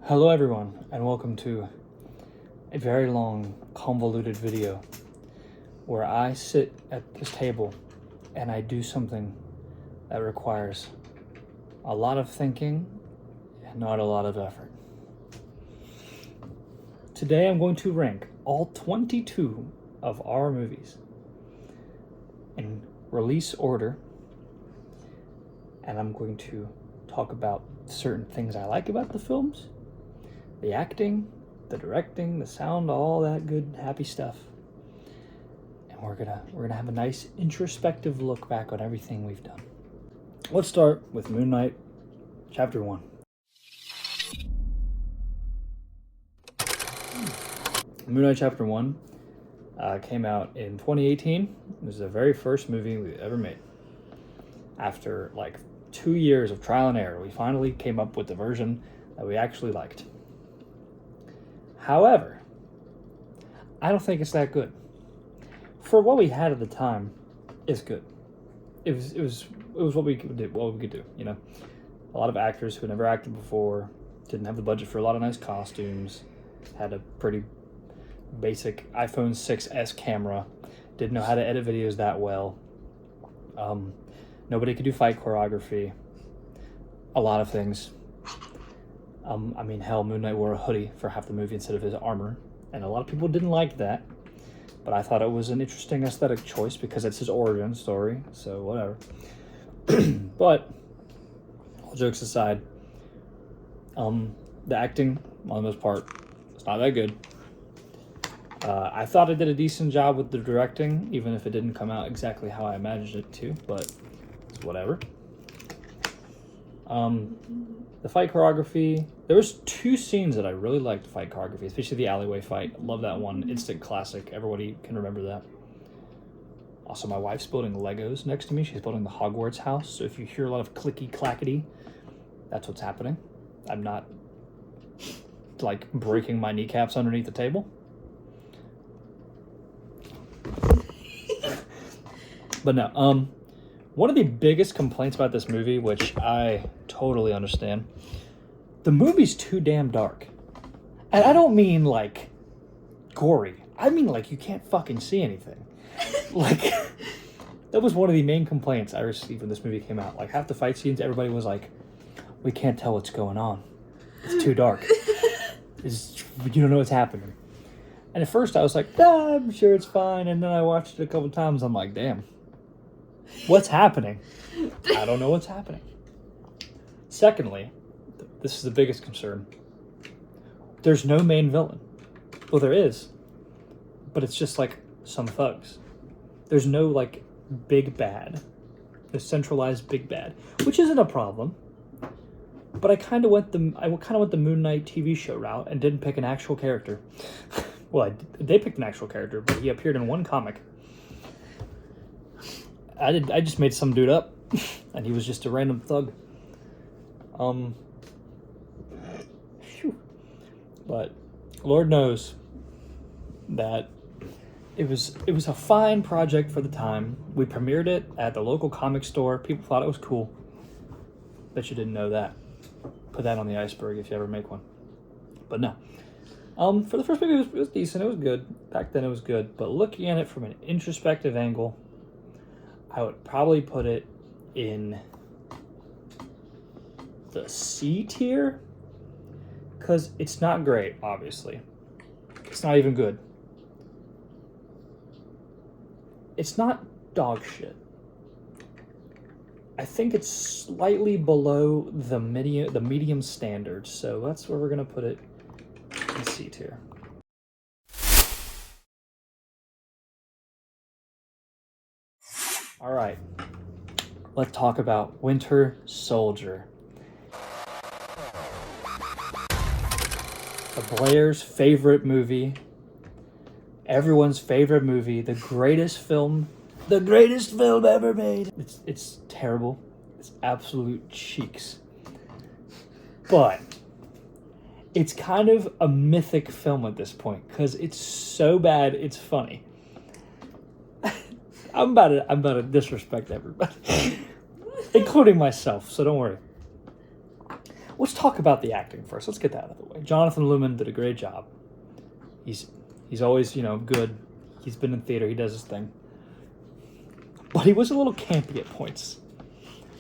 Hello everyone, and welcome to a very long, convoluted video where I sit at this table and I do something that requires a lot of thinking and not a lot of effort. Today I'm going to rank all 22 of our movies in release order, and I'm going to talk about certain things I like about the films, the acting, the directing, the sound, all that good, happy stuff. And we're gonna have a nice introspective look back on everything we've done. Let's start with Moon Knight, Chapter 1. Moon Knight Chapter 1 came out in 2018. It was the very first movie we ever made. After like 2 years of trial and error, we finally came up with the version that we actually liked. However, I don't think it's that good. For what we had at the time, it's good. It was what we could do, you know. A lot of actors who never acted before, didn't have the budget for a lot of nice costumes, had a pretty basic iPhone 6s camera, didn't know how to edit videos that well. Nobody could do fight choreography. A lot of things. Hell, Moon Knight wore a hoodie for half the movie instead of his armor, and a lot of people didn't like that, but I thought it was an interesting aesthetic choice because it's his origin story, so whatever. But, all jokes aside, the acting, on the most part, it's not that good. I thought I did a decent job with the directing, even if it didn't come out exactly how I imagined it to, but it's whatever. The fight choreography, there was 2 scenes that I really liked the fight choreography, especially the alleyway fight. Love that one. Instant classic. Everybody can remember that. Also, my wife's building Legos next to me. She's building the Hogwarts house. So if you hear a lot of clicky clackety, that's what's happening. I'm not like breaking my kneecaps underneath the table. But no, one of the biggest complaints about this movie, which I totally understand, the movie's too damn dark. And I don't mean like gory. I mean like you can't fucking see anything. Like, that was one of the main complaints I received when this movie came out. Like, half the fight scenes, everybody was like, we can't tell what's going on. It's too dark. You don't know what's happening. And at first I was like, I'm sure it's fine. And then I watched it a couple times. I'm like, damn. What's happening? I don't know what's happening. Secondly, this is the biggest concern. There's no main villain. Well, there is, but it's just like some thugs. There's no like big bad, the centralized big bad, which isn't a problem. But I kind of went the Moon Knight TV show route and didn't pick an actual character. Well, they picked an actual character, but he appeared in one comic. I just made some dude up, and he was just a random thug. But Lord knows that it was a fine project for the time. We premiered it at the local comic store. People thought it was cool. Bet you didn't know that. Put that on the iceberg if you ever make one. But no. For the first movie, it was decent. It was good. Back then, it was good. But looking at it from an introspective angle, I would probably put it in the C tier, because it's not great, obviously. It's not even good. It's not dog shit. I think it's slightly below the medium standard, so that's where we're going to put it in C tier. All right, let's talk about Winter Soldier. The Blair's favorite movie, everyone's favorite movie, the greatest film ever made. It's terrible. It's absolute cheeks. But it's kind of a mythic film at this point because it's so bad it's funny. I'm about to disrespect everybody, including myself, so don't worry. Let's talk about the acting first. Let's get that out of the way. Jonathan Luman did a great job. He's always, good. He's been in theater. He does his thing. But he was a little campy at points.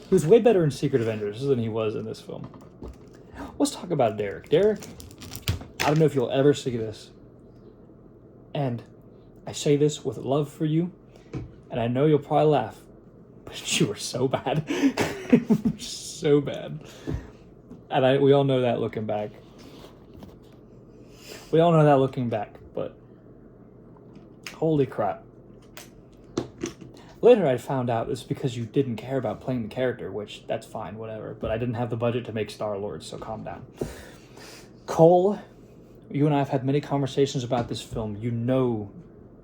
He was way better in Secret Avengers than he was in this film. Let's talk about Derek. Derek, I don't know if you'll ever see this. And I say this with love for you. And I know you'll probably laugh. But you were so bad. You were so bad. And we all know that looking back. But holy crap. Later I found out it's because you didn't care about playing the character, which that's fine, whatever. But I didn't have the budget to make Star-Lord, so calm down. Cole, you and I have had many conversations about this film. You know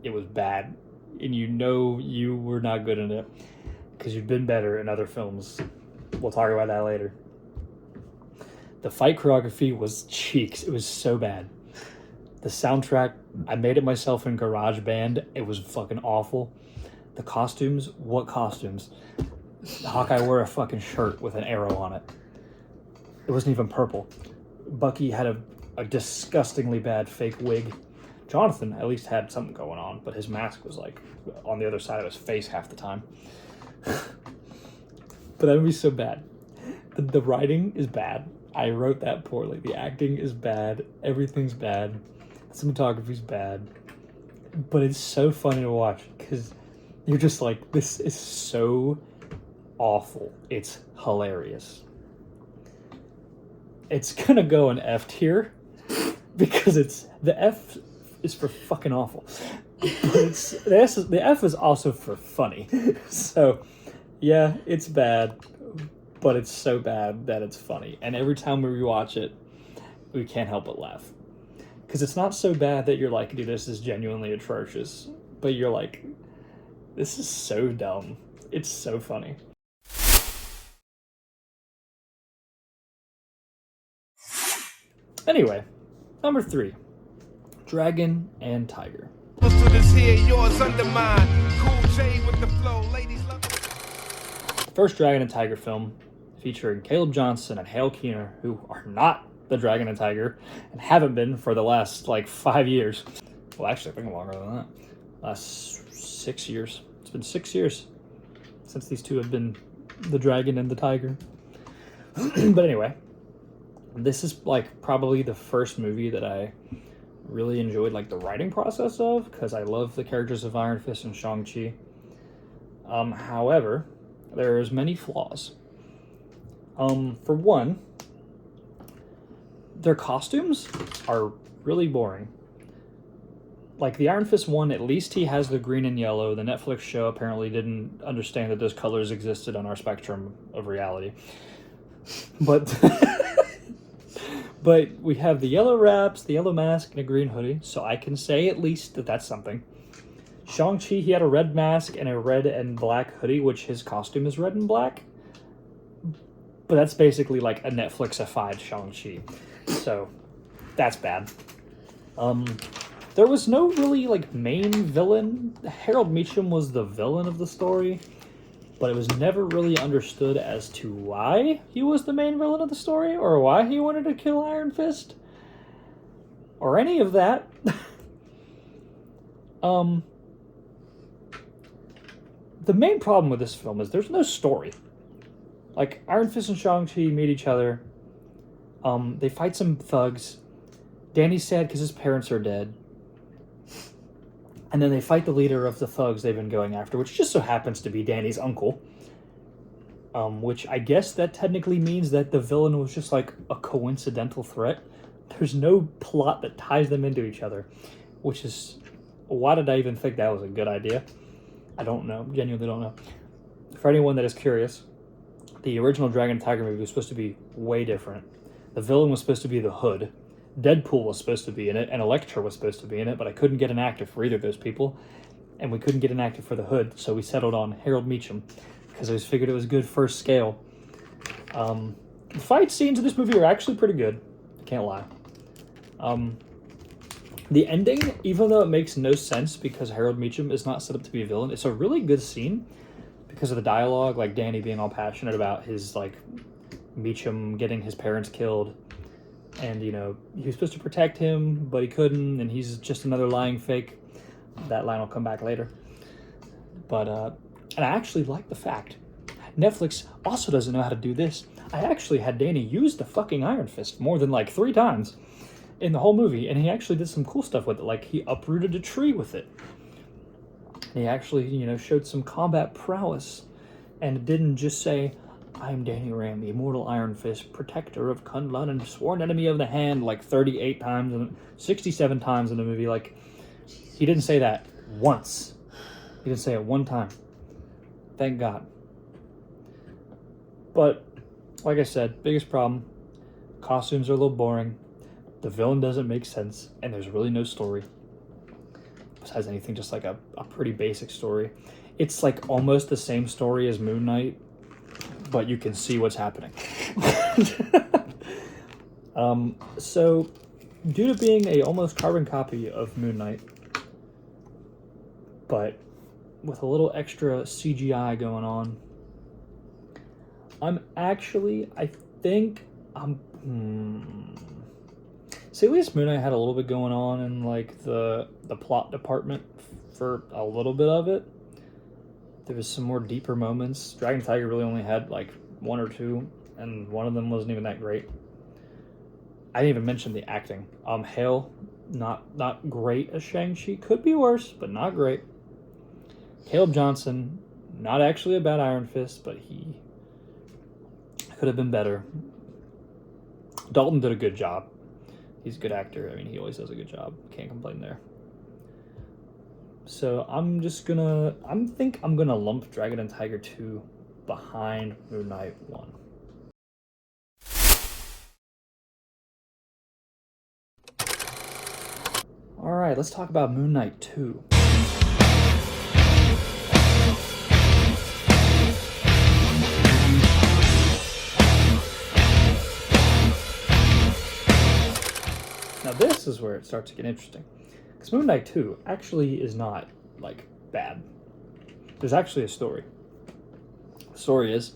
it was bad. And you know you were not good in it. Because you've been better in other films. We'll talk about that later. The fight choreography was cheeks. It was so bad. The soundtrack, I made it myself in GarageBand. It was fucking awful. The costumes, what costumes? Hawkeye wore a fucking shirt with an arrow on it. It wasn't even purple. Bucky had a disgustingly bad fake wig. Jonathan at least had something going on, but his mask was like on the other side of his face half the time. But that would be so bad. The writing is bad. I wrote that poorly. The acting is bad. Everything's bad. The cinematography's bad. But it's so funny to watch because you're just like, this is so awful. It's hilarious. It's gonna go an F tier because the F is for fucking awful. But the F is also for funny. So, yeah, it's bad, but it's so bad that it's funny. And every time we rewatch it, we can't help but laugh. Because it's not so bad that you're like, dude, this is genuinely atrocious. But you're like, this is so dumb. It's so funny. Anyway, number 3. Dragon and Tiger. First Dragon and Tiger film featuring Caleb Johnson and Hale Keener, who are not the Dragon and Tiger and haven't been for the last 5 years. Well, actually, I think longer than that. Last 6 years. It's been 6 years since these two have been the Dragon and the Tiger. But anyway, this is probably the first movie that I really enjoyed the writing process of, because I love the characters of Iron Fist and Shang-Chi. However, there's many flaws. For one, their costumes are really boring. The Iron Fist one, at least he has the green and yellow. The Netflix show apparently didn't understand that those colors existed on our spectrum of reality. But but we have the yellow wraps, the yellow mask, and a green hoodie, so I can say at least that that's something. Shang-Chi, he had a red mask and a red and black hoodie, which his costume is red and black. But that's basically a Netflixified Shang-Chi. So, that's bad. There was no really, main villain. Harold Meacham was the villain of the story, but it was never really understood as to why he was the main villain of the story, or why he wanted to kill Iron Fist, or any of that. The main problem with this film is there's no story. Iron Fist and Shang-Chi meet each other. They fight some thugs. Danny's sad because his parents are dead. And then they fight the leader of the thugs they've been going after, which just so happens to be Danny's uncle. Which I guess that technically means that the villain was just a coincidental threat. There's no plot that ties them into each other. Which is... why did I even think that was a good idea? I don't know. Genuinely don't know. For anyone that is curious, the original Dragon and Tiger movie was supposed to be way different. The villain was supposed to be the Hood. Deadpool was supposed to be in it, and Elektra was supposed to be in it, but I couldn't get an actor for either of those people, and we couldn't get an actor for the Hood, so we settled on Harold Meacham, because I just figured it was good first scale. The fight scenes in this movie are actually pretty good, I can't lie. The ending, even though it makes no sense because Harold Meacham is not set up to be a villain, it's a really good scene because of the dialogue, Danny being all passionate about his, Meacham getting his parents killed, and he was supposed to protect him, but he couldn't, and he's just another lying fake. That line will come back later. But and I actually like the fact Netflix also doesn't know how to do this. I actually had Danny use the fucking Iron Fist more than like 3 times in the whole movie, and he actually did some cool stuff with it. Like, he uprooted a tree with it. And he actually, showed some combat prowess, and it didn't just say, "I'm Danny Rand, the immortal Iron Fist, protector of Kunlun and sworn enemy of the hand," like 38 times and 67 times in the movie. Like, he didn't say that once. He didn't say it one time. Thank God. But, like I said, biggest problem, costumes are a little boring, the villain doesn't make sense, and there's really no story. Besides anything, just like a pretty basic story. It's like almost the same story as Moon Knight, but you can see what's happening. So, due to being a almost carbon copy of Moon Knight, but with a little extra CGI going on, See, at least Moon Knight had a little bit going on in like the plot department for a little bit of it. There was some more deeper moments. Dragon Tiger really only had like 1 or 2, and one of them wasn't even that great. I didn't even mention the acting. Hale, not great as Shang-Chi. Could be worse, but not great. Caleb Johnson, not actually a bad Iron Fist, but he could have been better. Dalton did a good job. He's a good actor. I mean, he always does a good job. Can't complain there. So I'm gonna lump Dragon and Tiger 2 behind Moon Knight 1. Alright, let's talk about Moon Knight 2. Now this is where it starts to get interesting. Because Moon Knight 2 actually is not, like, bad. There's actually a story. The story is,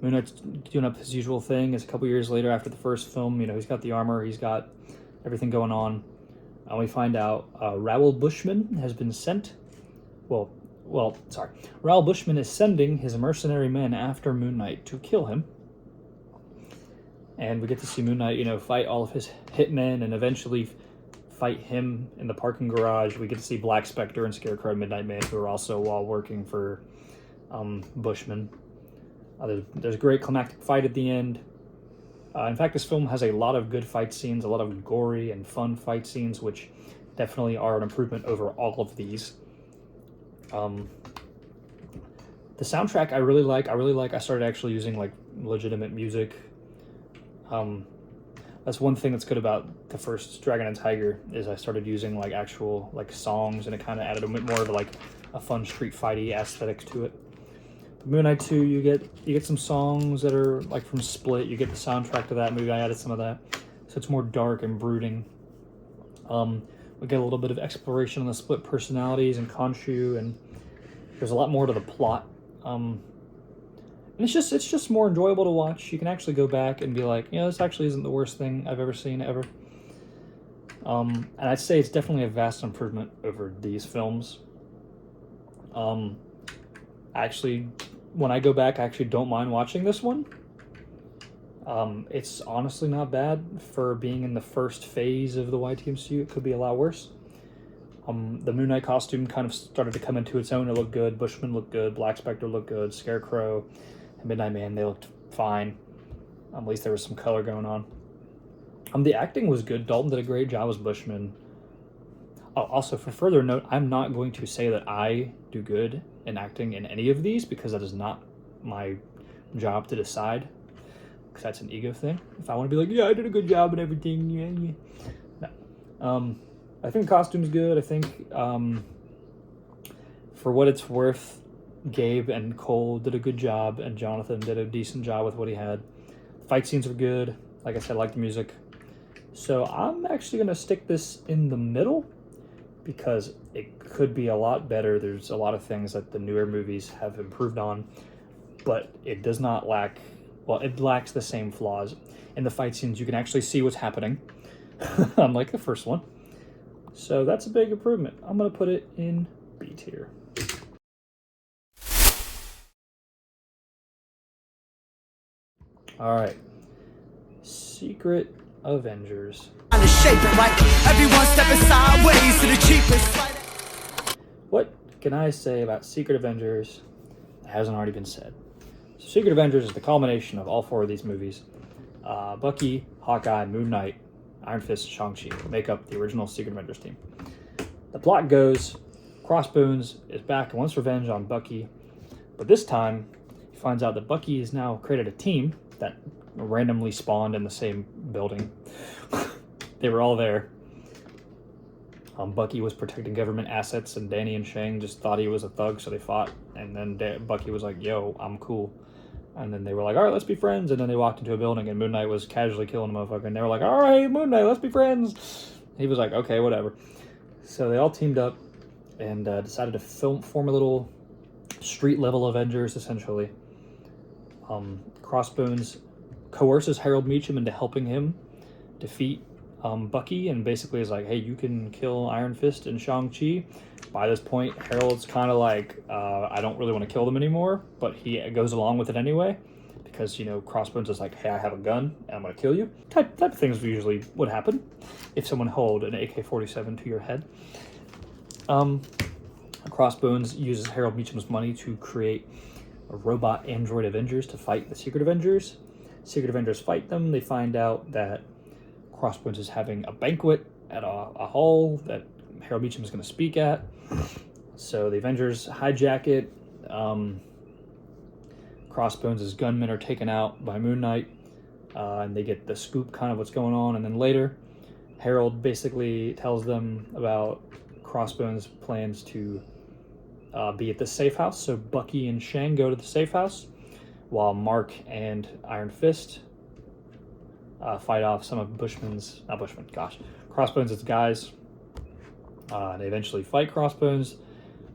Moon Knight's doing up his usual thing. It's a couple years later after the first film. He's got the armor, he's got everything going on. And we find out Raoul Bushman has been sent. Raoul Bushman is sending his mercenary men after Moon Knight to kill him. And we get to see Moon Knight, fight all of his hitmen and eventually fight him in the parking garage. We get to see Black Spectre and Scarecrow and Midnight Man, who are also while working for Bushman. There's a great climactic fight at the end. In fact, this film has a lot of good fight scenes, a lot of gory and fun fight scenes, which definitely are an improvement over all of these. The soundtrack I really like. I started actually using like legitimate music. That's one thing that's good about the first Dragon and Tiger is I started using like actual like songs, and it kind of added a bit more of like a fun street fighty aesthetic to it. But Moon Knight 2, you get some songs that are like from Split. You get the soundtrack to that movie. I added some of that, so it's more dark and brooding. We get a little bit of exploration on the Split personalities and Khonshu, and there's a lot more to the plot. And it's just more enjoyable to watch. You can actually go back and be like, this actually isn't the worst thing I've ever seen ever. And I'd say it's definitely a vast improvement over these films. Actually, when I go back, I actually don't mind watching this one. It's honestly not bad for being in the first phase of the YTMCU. It could be a lot worse. The Moon Knight costume kind of started to come into its own. It looked good. Bushman looked good. Black Spectre looked good. Scarecrow and Midnight Man, they looked fine. At least there was some color going on. The acting was good. Dalton did a great job as Bushman. Also, for further note, I'm not going to say that I do good in acting in any of these, because that is not my job to decide. Because that's an ego thing. If I want to be like, yeah, I did a good job and everything. Yeah. No. I think the costume's good. I think, for what it's worth, Gabe and Cole did a good job, and Jonathan did a decent job with what he had. Fight scenes were good. Like I said, I like the music. So I'm actually going to stick this in the middle, because it could be a lot better. There's a lot of things that the newer movies have improved on, but it does not lack well, it lacks the same flaws. In the fight scenes, you can actually see what's happening, unlike the first one. So that's a big improvement. I'm going to put it in B tier. All right. Secret Avengers. What can I say about Secret Avengers that hasn't already been said? So Secret Avengers is the culmination of all 4 of these movies. Bucky, Hawkeye, Moon Knight, Iron Fist, Shang-Chi make up the original Secret Avengers team. The plot goes, Crossbones is back and wants revenge on Bucky, but this time he finds out that Bucky has now created a team that randomly spawned in the same building. They were all there. Bucky was protecting government assets, and Danny and Shang just thought he was a thug, so they fought. And then Bucky was like, yo, I'm cool. And then they were like, all right, let's be friends. And then they walked into a building, and Moon Knight was casually killing a motherfucker. And they were like, all right, Moon Knight, let's be friends. He was like, okay, whatever. So they all teamed up and decided to form a little street-level Avengers, essentially. Crossbones coerces Harold Meacham into helping him defeat Bucky, and basically is like, hey, you can kill Iron Fist and Shang-Chi. By this point, Harold's kind of like, I don't really want to kill them anymore, but he goes along with it anyway, because, you know, Crossbones is like, hey, I have a gun, and I'm going to kill you. Type of things usually would happen if someone held an AK-47 to your head. Crossbones uses Harold Meacham's money to create a robot android Avengers to fight the Secret Avengers. Secret Avengers fight them. They find out that Crossbones is having a banquet at a hall that Harold Meacham is going to speak at. So the Avengers hijack it. Crossbones' gunmen are taken out by Moon Knight, and they get the scoop kind of what's going on. And then later, Harold basically tells them about Crossbones' plans to be at the safe house. So Bucky and Shang go to the safe house, while Mark and Iron Fist fight off some of Crossbones' guys. They eventually fight Crossbones.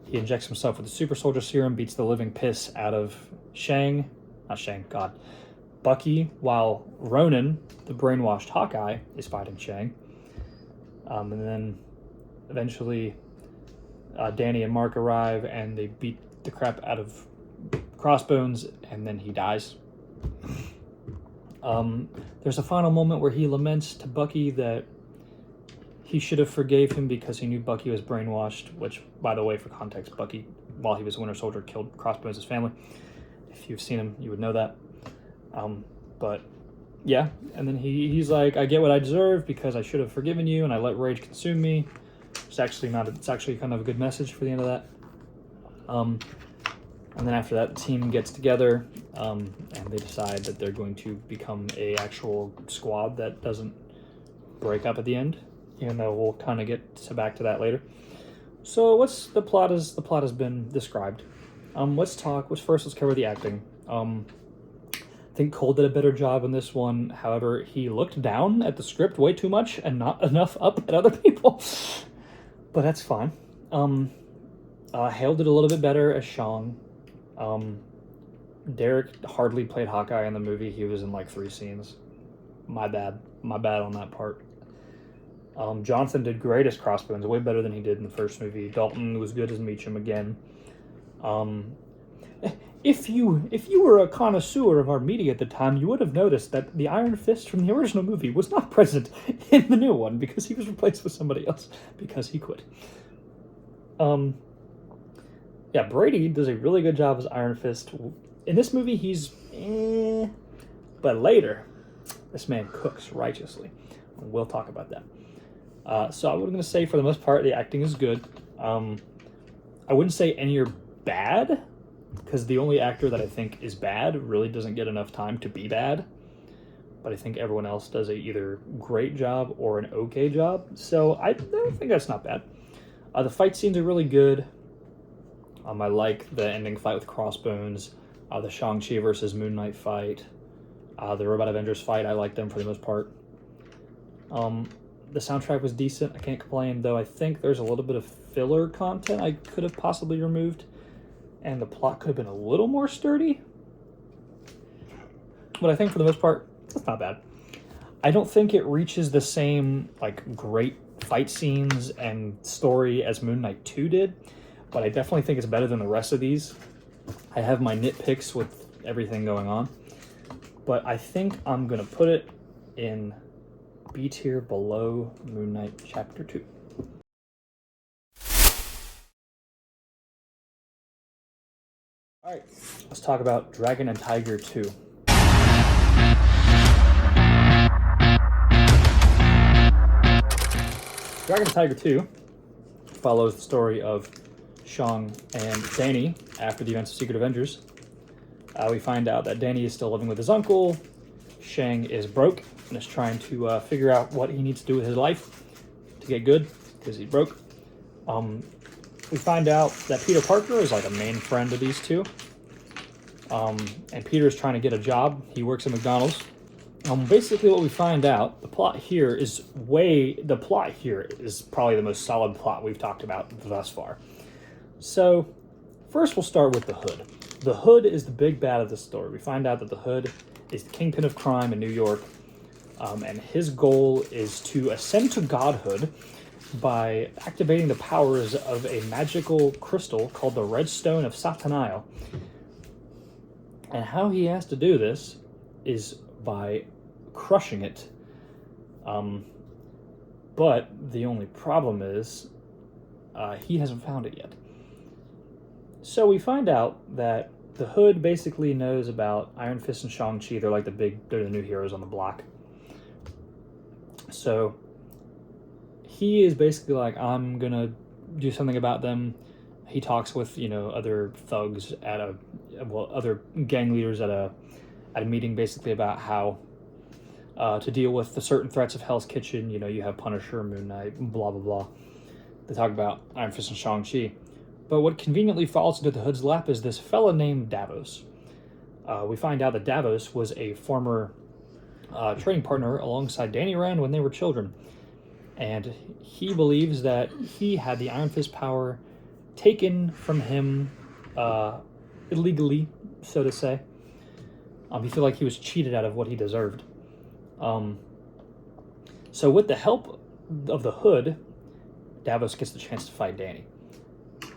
He injects himself with the super soldier serum, beats the living piss out of Bucky, while Ronan, the brainwashed Hawkeye, is fighting Shang. And then eventually Danny and Mark arrive, and they beat the crap out of Crossbones, and then he dies. There's a final moment where he laments to Bucky that he should have forgave him because he knew Bucky was brainwashed, which, by the way, for context, Bucky, while he was Winter Soldier, killed Crossbones' family. If you've seen him, you would know that. But yeah, and then he's like, I get what I deserve because I should have forgiven you, and I let rage consume me. It's actually kind of a good message for the end of that. And then after that, the team gets together, and they decide that they're going to become a actual squad that doesn't break up at the end, even though we'll kind of get back to that later. So what's the plot has been described. Let's cover the acting. I think Cole did a better job in this one. However, he looked down at the script way too much and not enough up at other people. But that's fine. Hale did a little bit better as Shang. Derek hardly played Hawkeye in the movie. He was in like 3 scenes. My bad on that part. Jonathan did great as Crossbones, way better than he did in the first movie. Dalton was good as Meacham again. If you were a connoisseur of our media at the time, you would have noticed that the Iron Fist from the original movie was not present in the new one because he was replaced with somebody else because he quit. Yeah, Brady does a really good job as Iron Fist. In this movie, he's but later, this man cooks righteously. We'll talk about that. So I'm going to say, for the most part, the acting is good. I wouldn't say any are bad, because the only actor that I think is bad really doesn't get enough time to be bad. But I think everyone else does a either great job or an okay job. So I think that's not bad. The fight scenes are really good. I like the ending fight with Crossbones, the Shang-Chi versus Moon Knight fight, the Robot Avengers fight. I like them for the most part. The soundtrack was decent. I can't complain, though I think there's a little bit of filler content I could have possibly removed, and the plot could have been a little more sturdy. but I think for the most part, it's not bad. I don't think it reaches the same like great fight scenes and story as Moon Knight 2 did, but I definitely think it's better than the rest of these. I have my nitpicks with everything going on, but I think I'm gonna put it in B tier below Moon Knight Chapter 2. Alright, let's talk about Dragon and Tiger 2. Dragon and Tiger 2 follows the story of Shang and Danny after the events of Secret Avengers. We find out that Danny is still living with his uncle. Shang is broke and is trying to figure out what he needs to do with his life to get good because he's broke. We find out that Peter Parker is like a main friend of these two. And Peter is trying to get a job. He works at McDonald's. Basically what we find out, the plot here is probably the most solid plot we've talked about thus far. So, first we'll start with the Hood. The Hood is the big bad of the story. We find out that the Hood is the kingpin of crime in New York, and his goal is to ascend to godhood by activating the powers of a magical crystal called the Red Stone of Satanael. And how he has to do this is by crushing it. But the only problem is he hasn't found it yet. So we find out that the Hood basically knows about Iron Fist and Shang-Chi. They're the new heroes on the block. So he is basically like, I'm gonna do something about them. He talks with, other thugs other gang leaders at a meeting basically about how to deal with the certain threats of Hell's Kitchen. You have Punisher, Moon Knight, blah, blah, blah. They talk about Iron Fist and Shang-Chi. But what conveniently falls into the Hood's lap is this fella named Davos. We find out that Davos was a former training partner alongside Danny Rand when they were children. And he believes that he had the Iron Fist power taken from him illegally, so to say. He felt like he was cheated out of what he deserved. So with the help of the Hood, Davos gets the chance to fight Danny.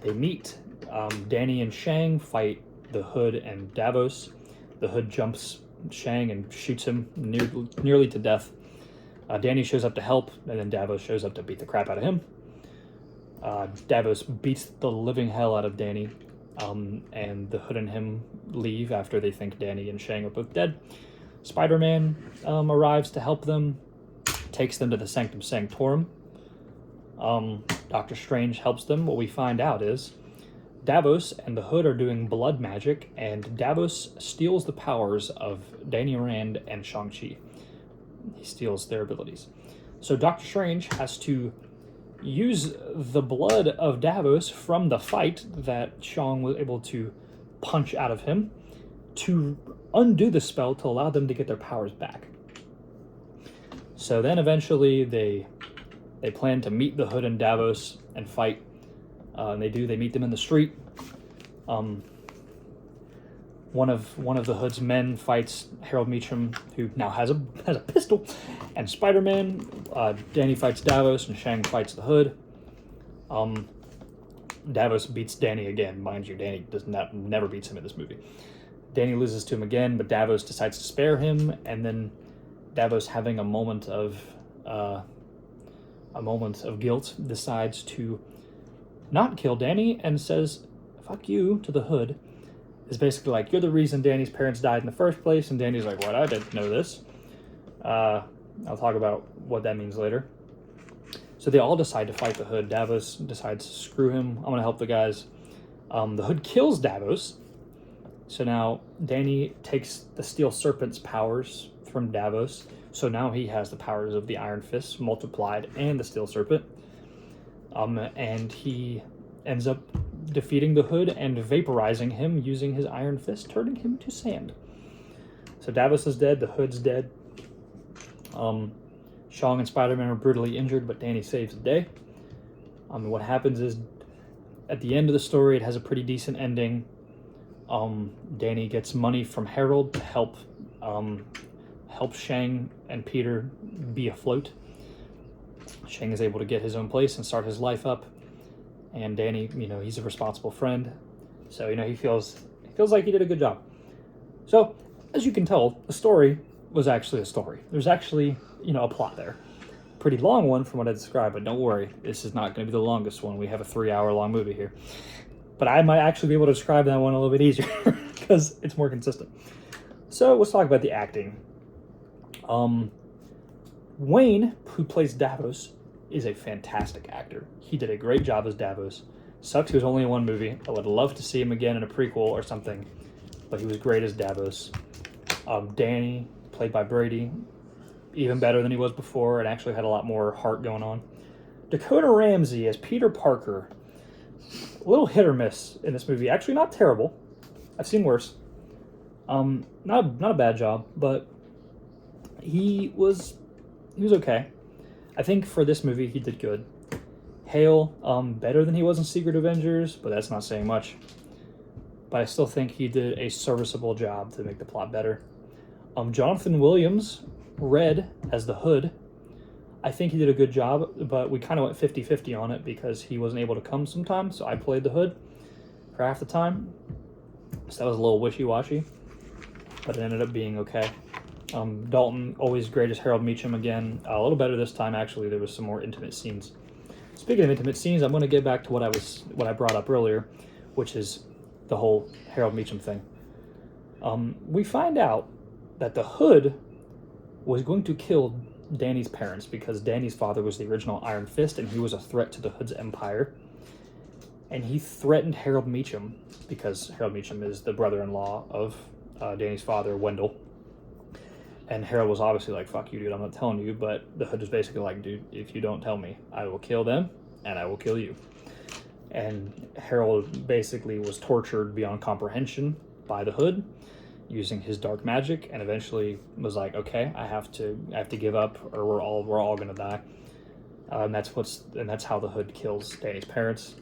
They meet. Danny and Shang fight the Hood and Davos. The Hood jumps Shang and shoots him nearly to death. Danny shows up to help, and then Davos shows up to beat the crap out of him. Davos beats the living hell out of Danny, and the Hood and him leave after they think Danny and Shang are both dead. Spider-Man arrives to help them, takes them to the Sanctum Sanctorum. Doctor Strange helps them. What we find out is Davos and the Hood are doing blood magic, and Davos steals the powers of Danny Rand and Shang-Chi. He steals their abilities. So Doctor Strange has to use the blood of Davos from the fight that Shang was able to punch out of him to undo the spell to allow them to get their powers back. So then eventually they plan to meet the Hood and Davos and fight. And they meet them in the street. One of the Hood's men fights Harold Meacham, who now has a pistol, and Spider-Man. Danny fights Davos, and Shang fights the Hood. Davos beats Danny again, mind you. Danny never beats him in this movie. Danny loses to him again, but Davos decides to spare him, and then Davos, having a moment of guilt, decides to not kill Danny and says, "Fuck you" to the Hood. Is basically like, you're the reason Danny's parents died in the first place, and Danny's like, what? I didn't know this. I'll talk about what that means later. So they all decide to fight the Hood. Davos decides to screw him. I'm going to help the guys. The Hood kills Davos. So now Danny takes the Steel Serpent's powers from Davos. So now he has the powers of the Iron Fist multiplied and the Steel Serpent. And he ends up defeating the Hood and vaporizing him using his Iron Fist, turning him to sand. So Davos is dead, the Hood's dead. Shang and Spider-Man are brutally injured, but Danny saves the day. What happens is, at the end of the story, it has a pretty decent ending. Danny gets money from Harold to help helps Shang and Peter be afloat. Shang is able to get his own place and start his life up. And Danny, he's a responsible friend. So, he feels like he did a good job. So, as you can tell, the story was actually a story. There's actually, a plot there. Pretty long one from what I described, but don't worry. This is not going to be the longest one. We have a 3-hour-long movie here. But I might actually be able to describe that one a little bit easier because it's more consistent. So, let's talk about the acting. Wayne, who plays Davos, is a fantastic actor. He did a great job as Davos. Sucks he was only in one movie. I would love to see him again in a prequel or something, but he was great as Davos. Danny, played by Brady, even better than he was before, and actually had a lot more heart going on. Dakota Ramsey as Peter Parker. A little hit or miss in this movie. Actually, not terrible. I've seen worse. Not a bad job, but he was okay. I think for this movie, he did good. Hale, better than he was in Secret Avengers, but that's not saying much. But I still think he did a serviceable job to make the plot better. Jonathan Williams, Red, as the Hood. I think he did a good job, but we kind of went 50-50 on it because he wasn't able to come sometimes, so I played the Hood for half the time. So that was a little wishy-washy, but it ended up being okay. Dalton, always great as Harold Meacham again. A little better this time, actually. There was some more intimate scenes. Speaking of intimate scenes, I'm going to get back to what I brought up earlier, which is the whole Harold Meacham thing. We find out that the Hood was going to kill Danny's parents because Danny's father was the original Iron Fist and he was a threat to the Hood's empire. And he threatened Harold Meacham because Harold Meacham is the brother-in-law of Danny's father, Wendell. And Harold was obviously like, fuck you, dude, I'm not telling you. But the Hood was basically like, dude, if you don't tell me, I will kill them and I will kill you. And Harold basically was tortured beyond comprehension by the Hood using his dark magic, and eventually was like, okay, I have to give up, or we're all gonna die. And that's how the Hood kills Danny's parents.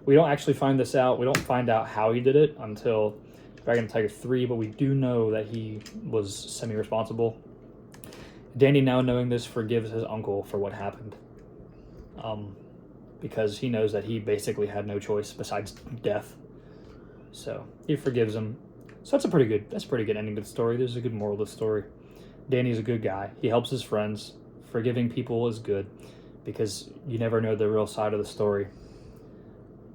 We don't actually find this out. We don't find out how he did it until Dragon Tiger 3, but we do know that he was semi-responsible. Danny, now knowing this, forgives his uncle for what happened. Because he knows that he basically had no choice besides death. So he forgives him. So that's a pretty good ending to the story. There's a good moral to the story. Danny's a good guy. He helps his friends. Forgiving people is good because you never know the real side of the story.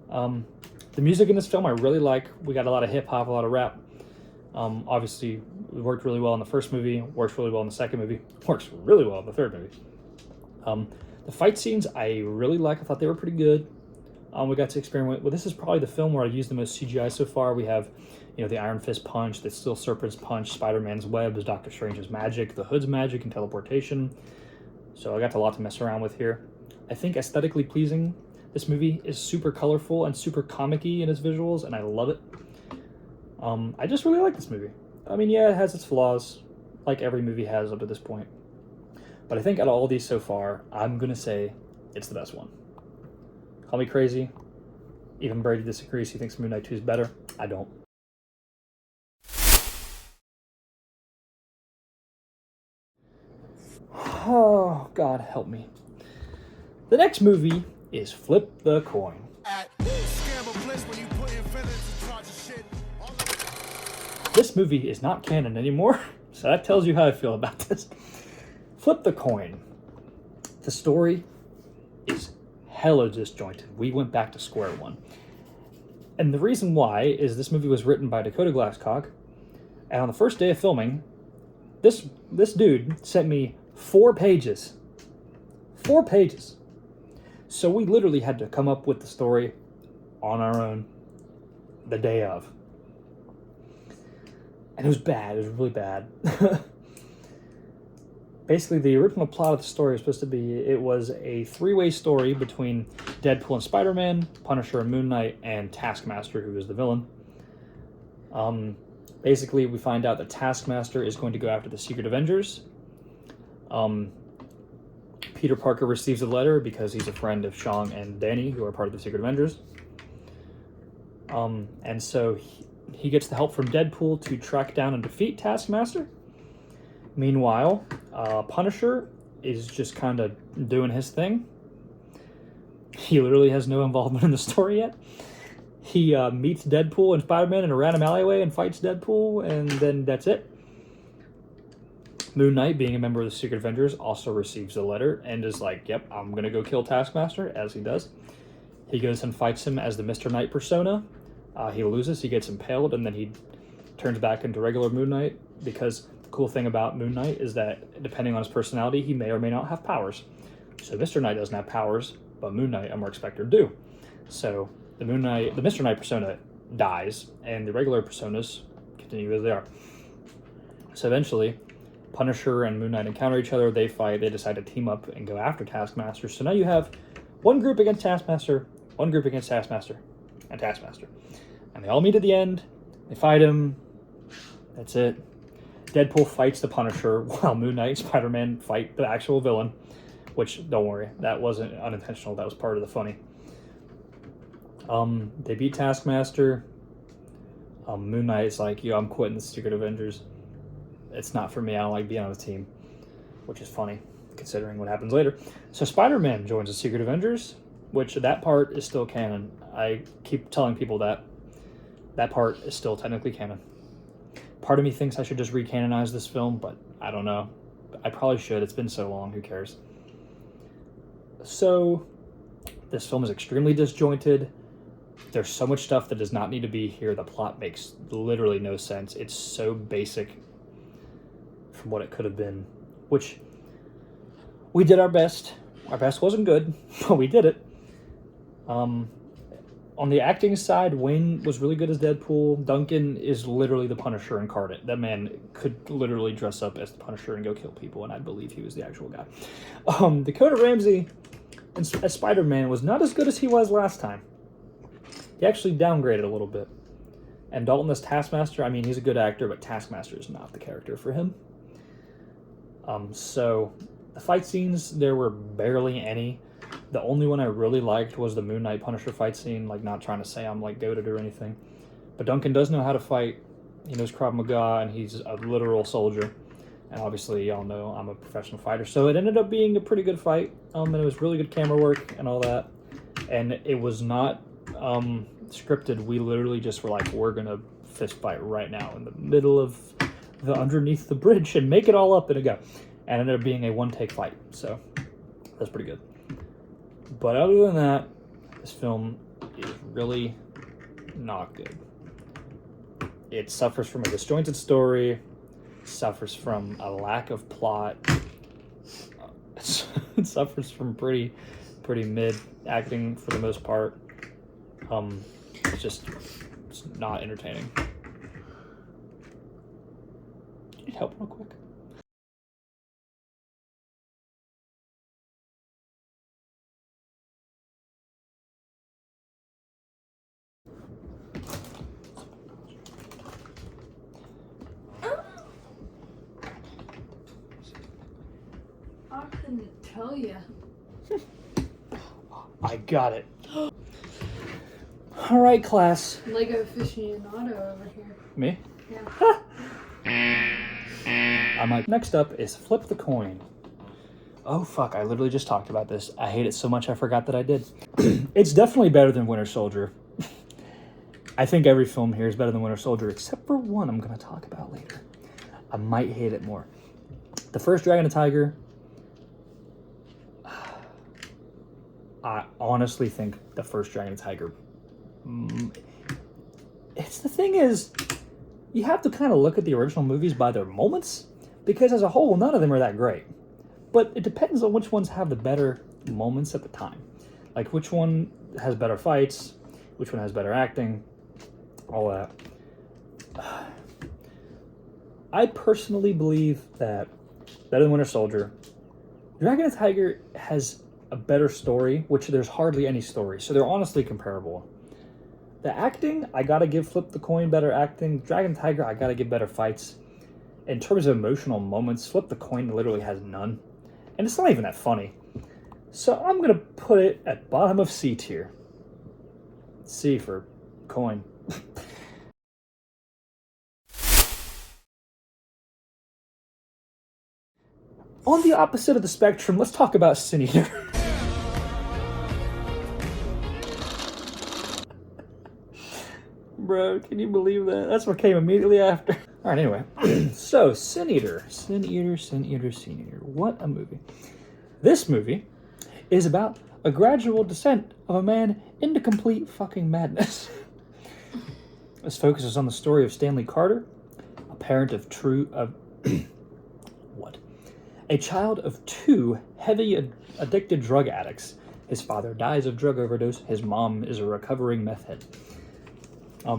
The music in this film I really like. We got a lot of hip-hop, a lot of rap. Obviously, it worked really well in the first movie, works really well in the second movie, works really well in the third movie. The fight scenes I really like. I thought they were pretty good. We got to experiment with, this is probably the film where I used the most CGI so far. We have, the Iron Fist punch, the Steel Serpent's punch, Spider-Man's webs, Doctor Strange's magic, the Hood's magic, and teleportation. So I got a lot to mess around with here. I think aesthetically pleasing. This movie is super colorful and super comic-y in its visuals, and I love it. I just really like this movie. I mean, yeah, it has its flaws, like every movie has up to this point. But I think out of all these so far, I'm going to say it's the best one. Call me crazy. Even Brady disagrees. He thinks Moon Knight 2 is better. I don't. Oh, God help me. The next movie is Flip the Coin. This movie is not canon anymore, so that tells you how I feel about this. Flip the Coin. The story is hella disjointed. We went back to square one. And the reason why is this movie was written by Dakota Glasscock, and on the first day of filming, this dude sent me 4 pages. 4 pages. So we literally had to come up with the story on our own the day of. And it was bad. It was really bad. Basically, the original plot of the story was supposed to be, it was a 3-way story between Deadpool and Spider-Man, Punisher and Moon Knight, and Taskmaster, who is the villain. Basically, we find out that Taskmaster is going to go after the Secret Avengers. Peter Parker receives a letter because he's a friend of Shang and Danny, who are part of the Secret Avengers. And so he gets the help from Deadpool to track down and defeat Taskmaster. Meanwhile, Punisher is just kind of doing his thing. He literally has no involvement in the story yet. He meets Deadpool and Spider-Man in a random alleyway and fights Deadpool, and then that's it. Moon Knight, being a member of the Secret Avengers, also receives a letter and is like, yep, I'm going to go kill Taskmaster, as he does. He goes and fights him as the Mr. Knight persona. He loses, he gets impaled, and then he turns back into regular Moon Knight, because the cool thing about Moon Knight is that, depending on his personality, he may or may not have powers. So Mr. Knight doesn't have powers, but Moon Knight and Mark Spector do. So the Mr. Knight persona dies, and the regular personas continue as they are. So eventually, Punisher and Moon Knight encounter each other, they fight, they decide to team up and go after Taskmaster. So now you have one group against Taskmaster, one group against Taskmaster, and Taskmaster. And they all meet at the end, they fight him, that's it. Deadpool fights the Punisher while Moon Knight and Spider-Man fight the actual villain, which, don't worry, that wasn't unintentional, that was part of the funny. They beat Taskmaster. Moon Knight's like, yo, I'm quitting the Secret Avengers. It's not for me, I don't like being on the team, which is funny, considering what happens later. So Spider-Man joins the Secret Avengers, which that part is still canon. I keep telling people that part is still technically canon. Part of me thinks I should just recanonize this film, but I don't know. I probably should. It's been so long. Who cares? So this film is extremely disjointed. There's so much stuff that does not need to be here. The plot makes literally no sense. It's so basic from what it could have been, which we did our best. Our best wasn't good, but we did it. On the acting side, Wayne was really good as Deadpool. Duncan is literally the Punisher incarnate. That man could literally dress up as the Punisher and go kill people, and I believe he was the actual guy. Dakota Ramsey as Spider-Man was not as good as he was last time. He actually downgraded a little bit. And Dalton as Taskmaster, I mean, he's a good actor, but Taskmaster is not the character for him. So the fight scenes, there were barely any. The only one I really liked was the Moon Knight Punisher fight scene, like, not trying to say I'm like goated or anything. But Duncan does know how to fight. He knows Krav Maga, and he's a literal soldier. And obviously, y'all know I'm a professional fighter. So it ended up being a pretty good fight. And it was really good camera work and all that. And it was not scripted. We literally just were like, we're going to fist fight right now in the middle of the underneath the bridge and make it all up in a go. And it ended up being a one-take fight. So that's pretty good. But other than that, this film is really not good. It suffers from a disjointed story, suffers from a lack of plot, it suffers from pretty mid acting for the most part. It's not entertaining. Can you help real quick? I couldn't tell you. I got it. All right, class. Lego aficionado over here. Me? Yeah. I'm like, next up is flip the coin. Oh, fuck, I literally just talked about this. I hate it so much I forgot that I did. It's definitely better than Winter Soldier. I think every film here is better than Winter Soldier, except for one I'm going to talk about later. I might hate it more. The first Dragon and Tiger, I honestly think the first Dragon and Tiger, the thing is, you have to kind of look at the original movies by their moments, because as a whole, none of them are that great. But it depends on which ones have the better moments at the time. Like, which one has better fights, which one has better acting, all that. I personally believe that, better than Winter Soldier, Dragon and Tiger has a better story, which there's hardly any story, so they're honestly comparable. The acting, I gotta give Flip the Coin better acting. Dragon and Tiger, I gotta give better fights. In terms of emotional moments, Flip the Coin literally has none. And it's not even that funny. So I'm gonna put it at bottom of C tier. C for coin. On the opposite of the spectrum, let's talk about Sin Eater. Bro, can you believe that? That's what came immediately after. All right, anyway. So, Sin Eater. Sin Eater, Sin Eater, Sin Eater. What a movie. This movie is about a gradual descent of a man into complete fucking madness. This focuses on the story of Stanley Carter, a parent of a child of two heavy addicted drug addicts. His father dies of drug overdose. His mom is a recovering meth head.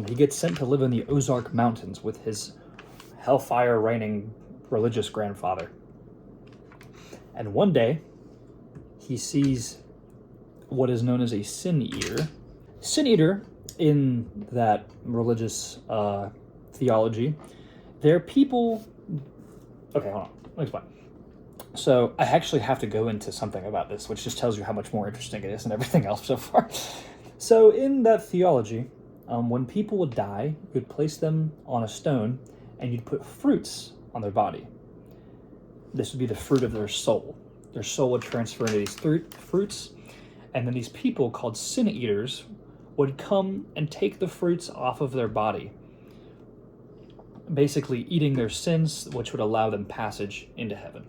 He gets sent to live in the Ozark Mountains with his hellfire-raining religious grandfather. And one day, he sees what is known as a Sin Eater. Sin Eater, in that religious theology, they're people... Okay, hold on. Let me explain. So, I actually have to go into something about this, which just tells you how much more interesting it is than everything else so far. So, in that theology, when people would die, you'd place them on a stone, and you'd put fruits on their body. This would be the fruit of their soul. Their soul would transfer into these fruits, and then these people called Sin Eaters would come and take the fruits off of their body, basically eating their sins, which would allow them passage into heaven,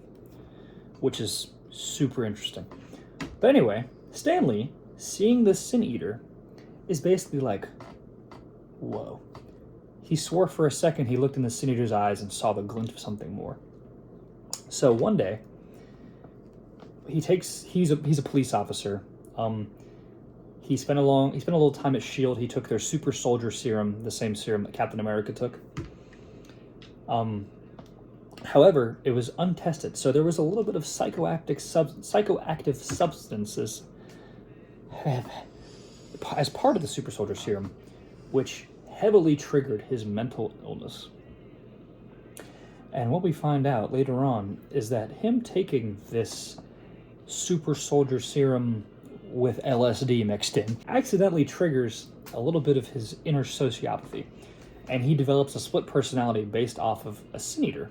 which is super interesting. But anyway, Stanley, seeing this Sin Eater, is basically like, whoa. He swore for a second he looked in the Sin Eater's eyes and saw the glint of something more. So one day, he's a police officer. He spent a little time at S.H.I.E.L.D. He took their super soldier serum, the same serum that Captain America took. However, it was untested, so there was a little bit of psychoactive substances as part of the super soldier serum, which heavily triggered his mental illness. And what we find out later on is that him taking this super soldier serum with LSD mixed in accidentally triggers a little bit of his inner sociopathy, and he develops a split personality based off of a Sin Eater.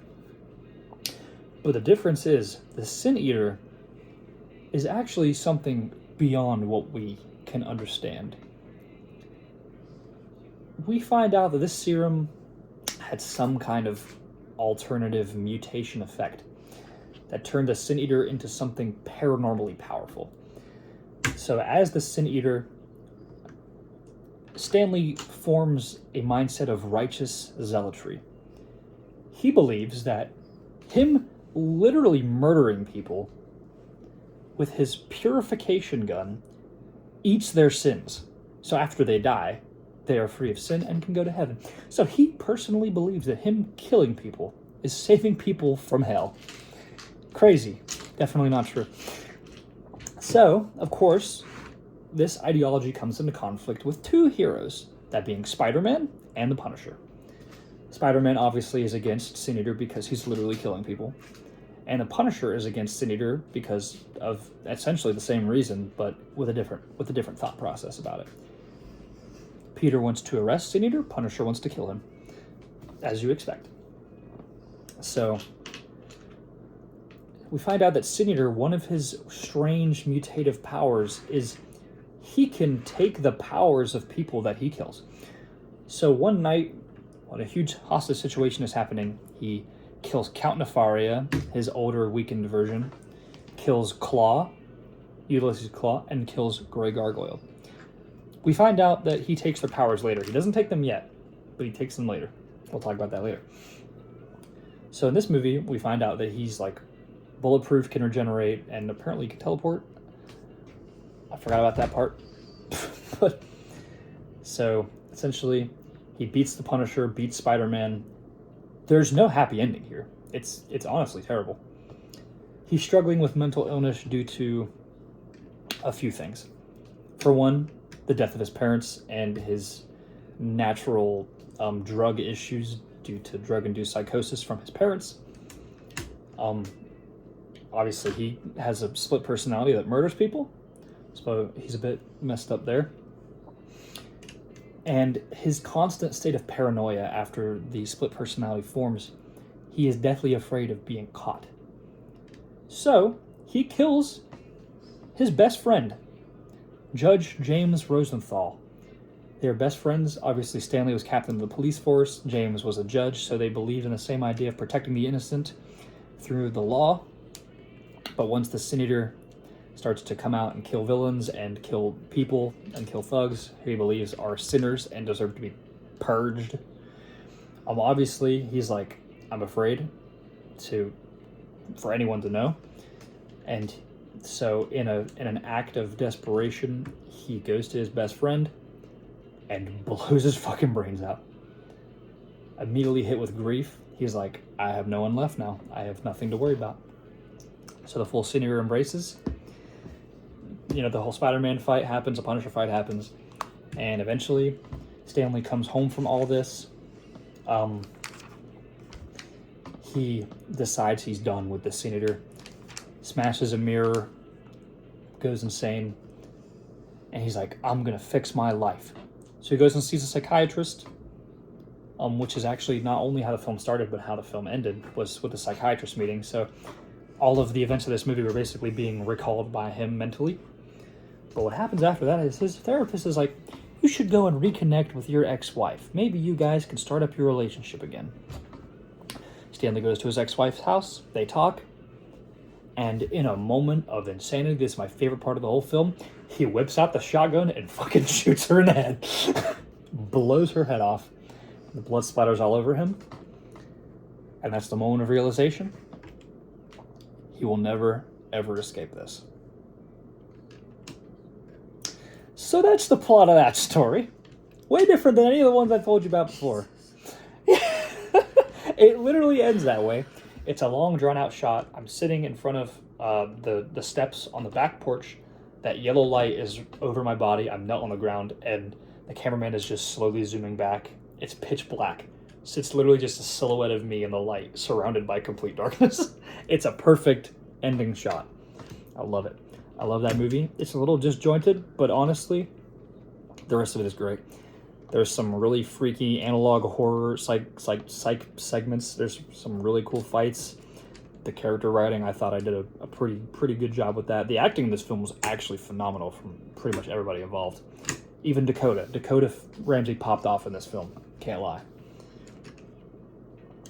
But the difference is, the Sin Eater is actually something beyond what we can understand. We find out that this serum had some kind of alternative mutation effect that turned the Sin Eater into something paranormally powerful. So as the Sin Eater, Stanley forms a mindset of righteous zealotry. He believes that him literally murdering people with his purification gun eats their sins. So after they die, they are free of sin and can go to heaven. So he personally believes that him killing people is saving people from hell. Crazy. Definitely not true. So, of course, this ideology comes into conflict with two heroes, that being Spider-Man and the Punisher. Spider-Man obviously is against Sin Eater because he's literally killing people. And the Punisher is against Sin Eater because of essentially the same reason, but with a different thought process about it. Peter wants to arrest Sin Eater, Punisher wants to kill him, as you expect. So, we find out that Sin Eater, one of his strange mutative powers is he can take the powers of people that he kills. So one night, when a huge hostage situation is happening, he kills Count Nefaria, his older, weakened version, kills Claw, Ulysses Claw, and kills Grey Gargoyle. We find out that he takes their powers later. He doesn't take them yet, but he takes them later. We'll talk about that later. So in this movie, we find out that he's like bulletproof, can regenerate, and apparently can teleport. I forgot about that part. But so essentially, he beats the Punisher, beats Spider-Man. There's no happy ending here. It's honestly terrible. He's struggling with mental illness due to a few things. For one, the death of his parents and his natural drug issues due to drug-induced psychosis from his parents. Obviously, he has a split personality that murders people, so he's a bit messed up there. And his constant state of paranoia after the split personality forms, he is deathly afraid of being caught. So he kills his best friend, Judge James Rosenthal. They were best friends. Obviously, Stanley was captain of the police force. James was a judge, so they believed in the same idea of protecting the innocent through the law. But once the senator starts to come out and kill villains and kill people and kill thugs who he believes are sinners and deserve to be purged, obviously he's like, I'm afraid for anyone to know. And so in an act of desperation, he goes to his best friend and blows his fucking brains out. Immediately hit with grief, he's like, I have no one left now. I have nothing to worry about. So the full senator embraces. The whole Spider-Man fight happens, a Punisher fight happens, and eventually Stanley comes home from all this. He decides he's done with the senator, smashes a mirror, goes insane, and he's like, I'm gonna fix my life. So he goes and sees a psychiatrist, which is actually not only how the film started, but how the film ended, was with the psychiatrist meeting. So all of the events of this movie were basically being recalled by him mentally. But what happens after that is his therapist is like, you should go and reconnect with your ex-wife. Maybe you guys can start up your relationship again. Stanley goes to his ex-wife's house. They talk. And in a moment of insanity, this is my favorite part of the whole film, he whips out the shotgun and fucking shoots her in the head. Blows her head off. The blood splatters all over him. And that's the moment of realization. He will never, ever escape this. So that's the plot of that story. Way different than any of the ones I told you about before. It literally ends that way. It's a long, drawn-out shot. I'm sitting in front of the steps on the back porch. That yellow light is over my body. I'm knelt on the ground, and the cameraman is just slowly zooming back. It's pitch black. So it's literally just a silhouette of me in the light, surrounded by complete darkness. It's a perfect ending shot. I love it. I love that movie. It's a little disjointed, but honestly, the rest of it is great. There's some really freaky analog horror psych segments. There's some really cool fights. The character writing, I thought I did a pretty good job with that. The acting in this film was actually phenomenal from pretty much everybody involved. Even Dakota Ramsey popped off in this film. Can't lie.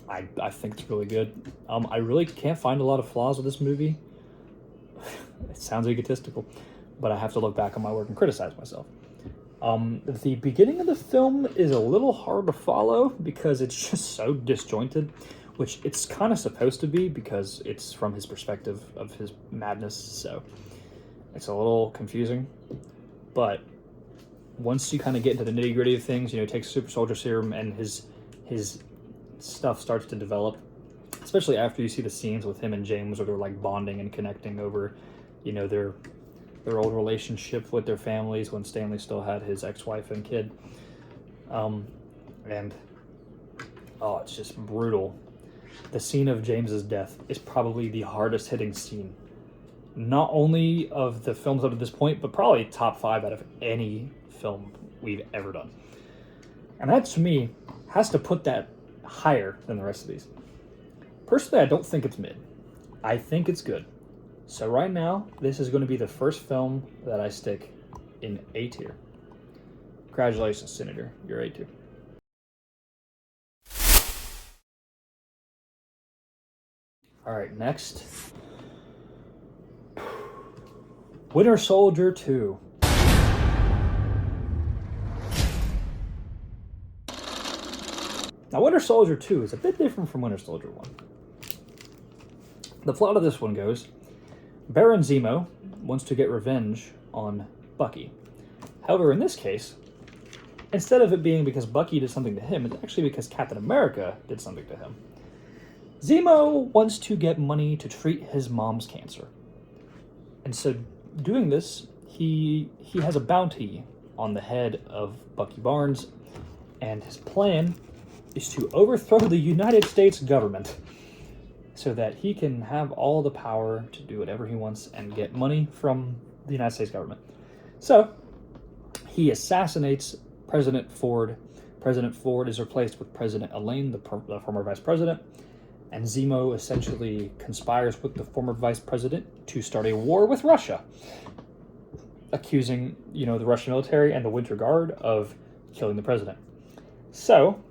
I think it's really good. I really can't find a lot of flaws with this movie. It sounds egotistical, but I have to look back on my work and criticize myself. The beginning of the film is a little hard to follow because it's just so disjointed, which it's kind of supposed to be because it's from his perspective of his madness, so it's a little confusing. But once you kind of get into the nitty-gritty of things, he takes super soldier serum and his stuff starts to develop, especially after you see the scenes with him and James where they're like bonding and connecting over their old relationship with their families when Stanley still had his ex-wife and kid. It's just brutal. The scene of James's death is probably the hardest hitting scene, not only of the films up to this point, but probably top 5 out of any film we've ever done. And that, to me, has to put that higher than the rest of these. Personally, I don't think it's mid. I think it's good. So right now, this is going to be the first film that I stick in A tier. Congratulations, Senator. You're A tier. All right, next. Winter Soldier 2. Now, Winter Soldier 2 is a bit different from Winter Soldier 1. The plot of this one goes, Baron Zemo wants to get revenge on Bucky. However, in this case, instead of it being because Bucky did something to him, it's actually because Captain America did something to him. Zemo wants to get money to treat his mom's cancer. And so doing this, he has a bounty on the head of Bucky Barnes, and his plan is to overthrow the United States government so that he can have all the power to do whatever he wants and get money from the United States government. So he assassinates President Ford. President Ford is replaced with President Elaine, the former vice president. and Zemo essentially conspires with the former vice president to start a war with Russia, accusing, the Russian military and the Winter Guard of killing the president. So,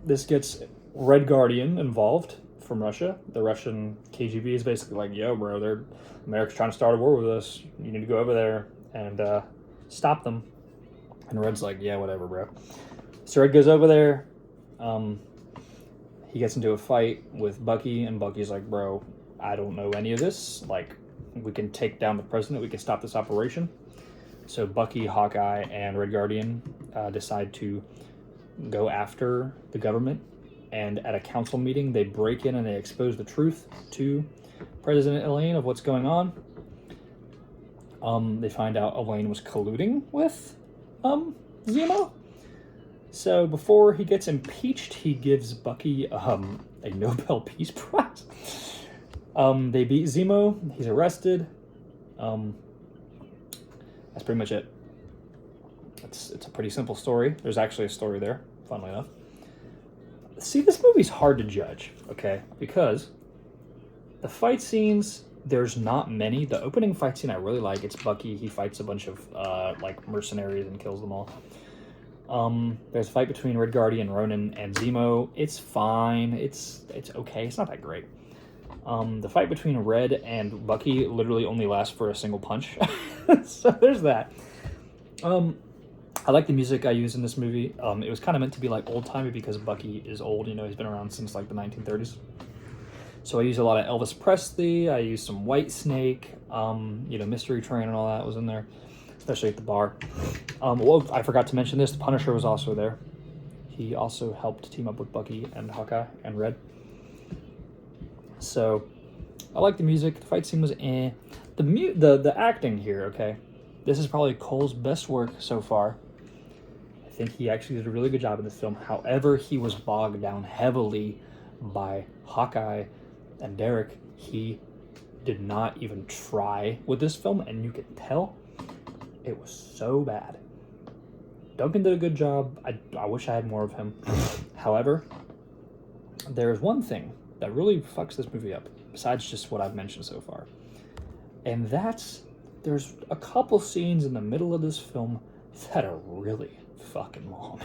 this gets Red Guardian involved from Russia. The Russian KGB is basically like, yo, bro, America's trying to start a war with us. You need to go over there and stop them. And Red's like, yeah, whatever, bro. So Red goes over there. He gets into a fight with Bucky, and Bucky's like, bro, I don't know any of this. Like, we can take down the president. We can stop this operation. So Bucky, Hawkeye, and Red Guardian decide to go after the government. And at a council meeting, they break in and they expose the truth to President Elaine of what's going on. They find out Elaine was colluding with Zemo. So before he gets impeached, he gives Bucky a Nobel Peace Prize. They beat Zemo. He's arrested. That's pretty much it. It's a pretty simple story. There's actually a story there, funnily enough. See, this movie's hard to judge, okay? Because the fight scenes, there's not many. The opening fight scene I really like. It's Bucky. He fights a bunch of mercenaries and kills them all. There's a fight between Red Guardian, Ronan, and Zemo. It's fine. It's okay. It's not that great. The fight between Red and Bucky literally only lasts for a single punch. So there's that. I like the music I use in this movie. It was kind of meant to be like old-timey because Bucky is old. He's been around since like the 1930s. So I use a lot of Elvis Presley. I use some Whitesnake. Mystery Train and all that was in there, especially at the bar. I forgot to mention this. The Punisher was also there. He also helped team up with Bucky and Hawkeye and Red. So I like the music. The fight scene was eh. The acting here, okay. This is probably Cole's best work so far. I think he actually did a really good job in this film. However, he was bogged down heavily by Hawkeye and Derek. He did not even try with this film, and you could tell it was so bad. Duncan did a good job. I wish I had more of him. However, there's one thing that really fucks this movie up, besides just what I've mentioned so far. And that's, there's a couple scenes in the middle of this film that are really fucking long.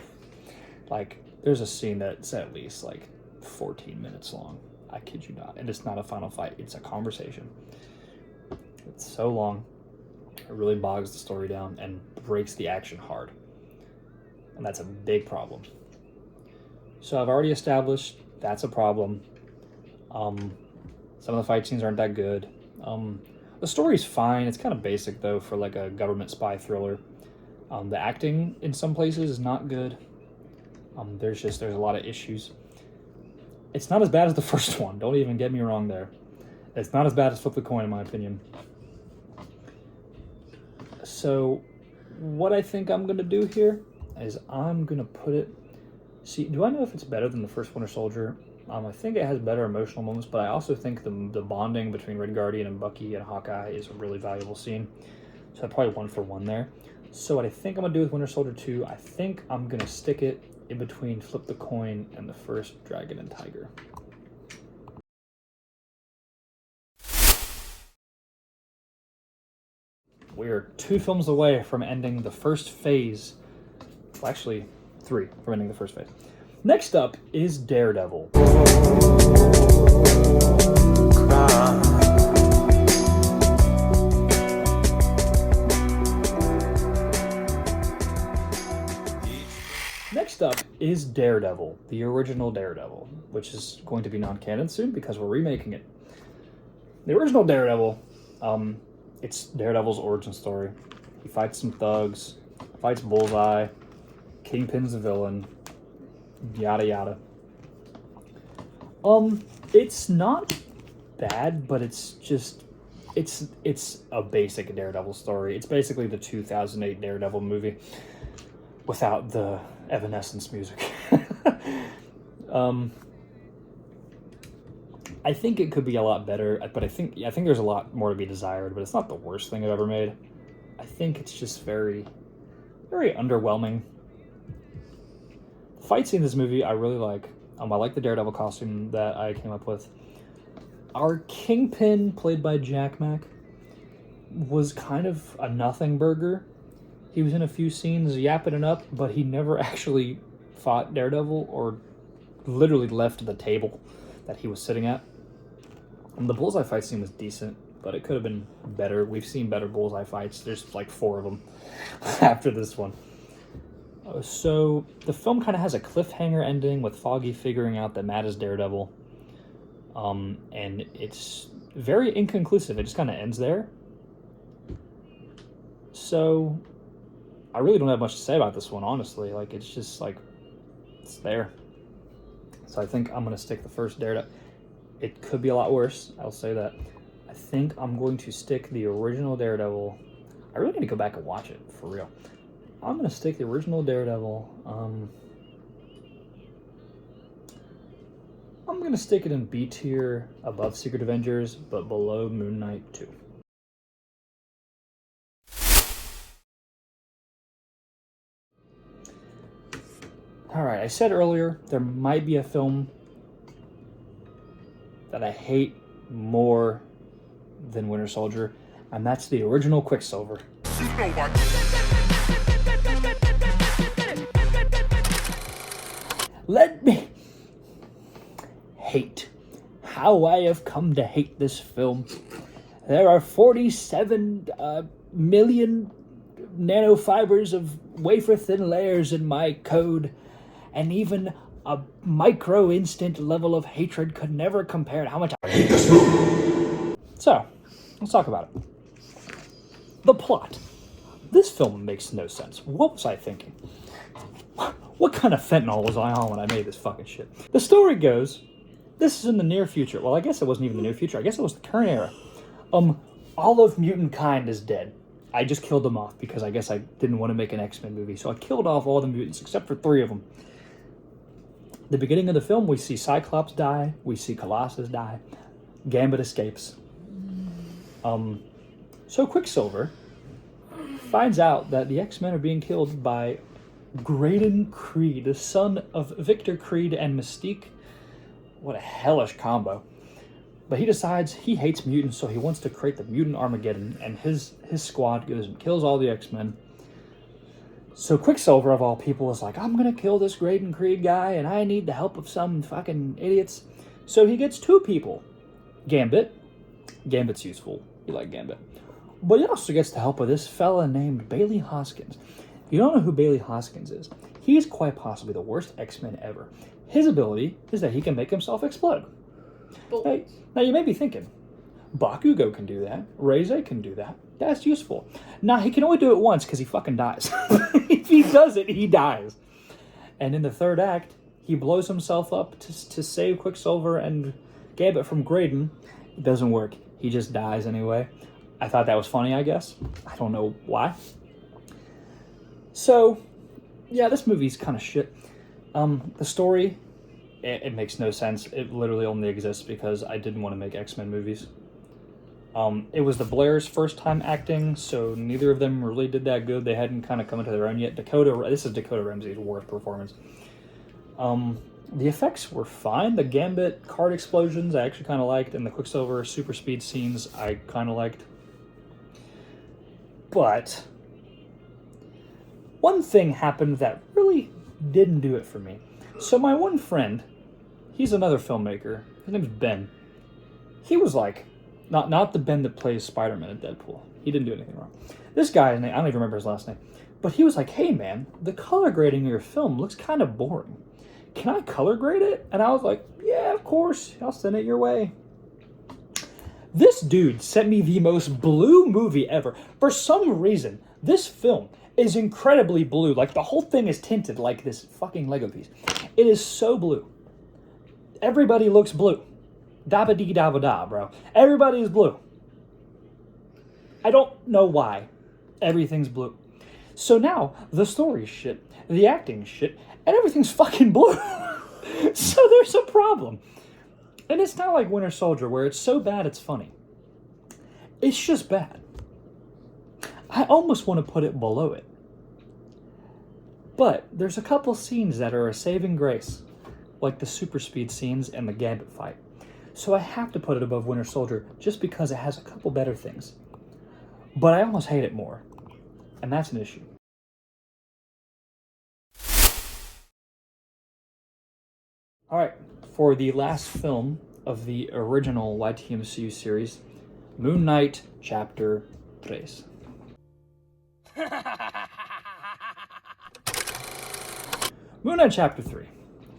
Like, there's a scene that's at least like 14 minutes long. I kid you not. And it's not a final fight. It's a conversation. It's so long. It really bogs the story down and breaks the action hard. And that's a big problem. So I've already established that's a problem. Some of the fight scenes aren't that good. The story's fine. It's kind of basic, though, for like a government spy thriller. The acting in some places is not good. There's a lot of issues. It's not as bad as the first one. Don't even get me wrong there. It's not as bad as Flip the Coin, in my opinion. So what I think I'm going to do here is I'm going to put it... See, do I know if it's better than the first Winter Soldier? I think it has better emotional moments, but I also think the bonding between Red Guardian and Bucky and Hawkeye is a really valuable scene. So I probably 1 for 1 there. So what I think I'm going to do with Winter Soldier 2, I think I'm going to stick it in between Flip the Coin and the first Dragon and Tiger. We're 2 films away from ending the first phase. Well, actually, 3 from ending the first phase. Next up is Daredevil. Next up is Daredevil, the original Daredevil, which is going to be non-canon soon because we're remaking it. The original Daredevil, it's Daredevil's origin story. He fights some thugs, fights Bullseye, Kingpin's the villain, yada yada. It's not bad, but it's a basic Daredevil story. It's basically the 2008 Daredevil movie without the Evanescence music. I think it could be a lot better, but I think there's a lot more to be desired, but it's not the worst thing I've ever made. I think it's just very, very underwhelming. The fight scene in this movie I really like. I like the Daredevil costume that I came up with. Our Kingpin, played by Jack Mack, was kind of a nothing burger. He was in a few scenes yapping it up, but he never actually fought Daredevil or literally left the table that he was sitting at. And the bullseye fight scene was decent, but it could have been better. We've seen better bullseye fights. There's like 4 of them after this one. So the film kind of has a cliffhanger ending with Foggy figuring out that Matt is Daredevil. And it's very inconclusive. It just kind of ends there. So I really don't have much to say about this one, honestly. Like, it's just like, it's there. So I think I'm going to stick the first Daredevil. It could be a lot worse, I'll say that. I think I'm going to stick the original Daredevil. I really need to go back and watch it, for real. I'm going to stick the original Daredevil. I'm going to stick it in B tier, above Secret Avengers, but below Moon Knight 2. Alright, I said earlier there might be a film that I hate more than Winter Soldier, and that's the original Quicksilver. Let me hate how I have come to hate this film. There are 47 million nanofibers of wafer-thin layers in my code, and even a micro-instant level of hatred could never compare to how much I hate this movie. So, let's talk about it. The plot. This film makes no sense. What was I thinking? What kind of fentanyl was I on when I made this fucking shit? The story goes, this is in the near future. Well, I guess it wasn't even the near future. I guess it was the current era. All of mutant kind is dead. I just killed them off because I guess I didn't want to make an X-Men movie. So I killed off all the mutants except for 3 of them. The beginning of the film, we see Cyclops die. We see Colossus die. Gambit escapes. So Quicksilver finds out that the X-Men are being killed by Graydon Creed, the son of Victor Creed and Mystique. What a hellish combo. But he decides he hates mutants, so he wants to create the Mutant Armageddon, and his squad goes and kills all the X-Men. So Quicksilver, of all people, is like, I'm going to kill this Graydon Creed guy, and I need the help of some fucking idiots. So he gets 2 people. Gambit. Gambit's useful. You like Gambit. But he also gets the help of this fella named Bailey Hoskins. You don't know who Bailey Hoskins is. He's quite possibly the worst X-Men ever. His ability is that he can make himself explode. Now you may be thinking, Bakugo can do that. Reze can do that. That's useful. Nah, he can only do it once because he fucking dies. If he does it, he dies. And in the 3rd act, he blows himself up to save Quicksilver and Gambit from Graydon. It doesn't work. He just dies anyway. I thought that was funny, I guess. I don't know why. So, yeah, this movie's kind of shit. The story, it makes no sense. It literally only exists because I didn't want to make X-Men movies. It was the Blairs' first time acting, so neither of them really did that good. They hadn't kind of come into their own yet. This is Dakota Ramsey's worst performance. The effects were fine. The Gambit card explosions I actually kind of liked, and the Quicksilver super speed scenes I kind of liked. But one thing happened that really didn't do it for me. So my one friend, he's another filmmaker. His name's Ben. He was like, not the Ben that plays Spider-Man in Deadpool. He didn't do anything wrong. This guy's name, I don't even remember his last name. But he was like, hey man, the color grading of your film looks kind of boring. Can I color grade it? And I was like, yeah, of course. I'll send it your way. This dude sent me the most blue movie ever. For some reason, this film is incredibly blue. Like, the whole thing is tinted like this fucking Lego piece. It is so blue. Everybody looks blue. Dabba-dee-dabba-da, bro. Everybody is blue. I don't know why. Everything's blue. So now, the story's shit, the acting's shit, and everything's fucking blue. So there's a problem. And it's not like Winter Soldier, where it's so bad it's funny. It's just bad. I almost want to put it below it. But there's a couple scenes that are a saving grace. like the super speed scenes and the Gambit fight. So I have to put it above Winter Soldier just because it has a couple better things. But I almost hate it more, and that's an issue. Alright, for the last film of the original YTMCU series, Moon Knight Chapter 3. Moon Knight Chapter 3,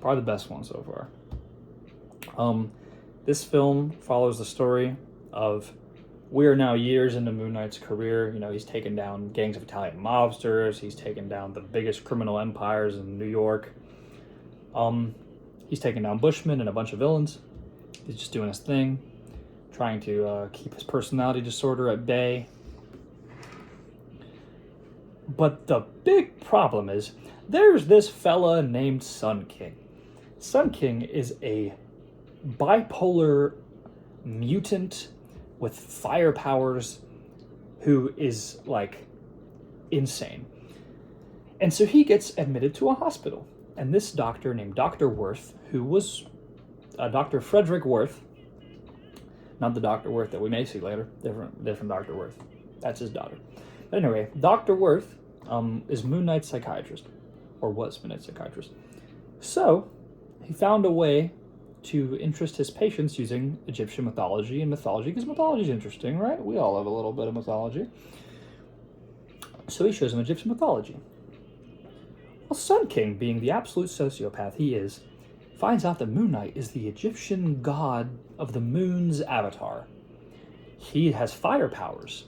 probably the best one so far. This film follows the story of, we are now years into Moon Knight's career. You know, he's taken down gangs of Italian mobsters, he's taken down the biggest criminal empires in New York. He's taken down Bushmen and a bunch of villains. He's just doing his thing, trying to keep his personality disorder at bay. But the big problem is, there's this fella named Sun King. Sun King is a bipolar mutant with fire powers who is, like, insane. And so he gets admitted to a hospital. And this doctor named Dr. Worth, who was Dr. Frederick Worth, not the Dr. Worth that we may see later, different Dr. Worth. That's his daughter. But anyway, Dr. Worth is Moon Knight's psychiatrist, or was Moon Knight's psychiatrist. So he found a way to interest his patients using Egyptian mythology and mythology, because mythology is interesting, right? We all have a little bit of mythology. So he shows them Egyptian mythology. Well, Sun King, being the absolute sociopath he is, finds out that Moon Knight is the Egyptian god of the moon's avatar. He has fire powers.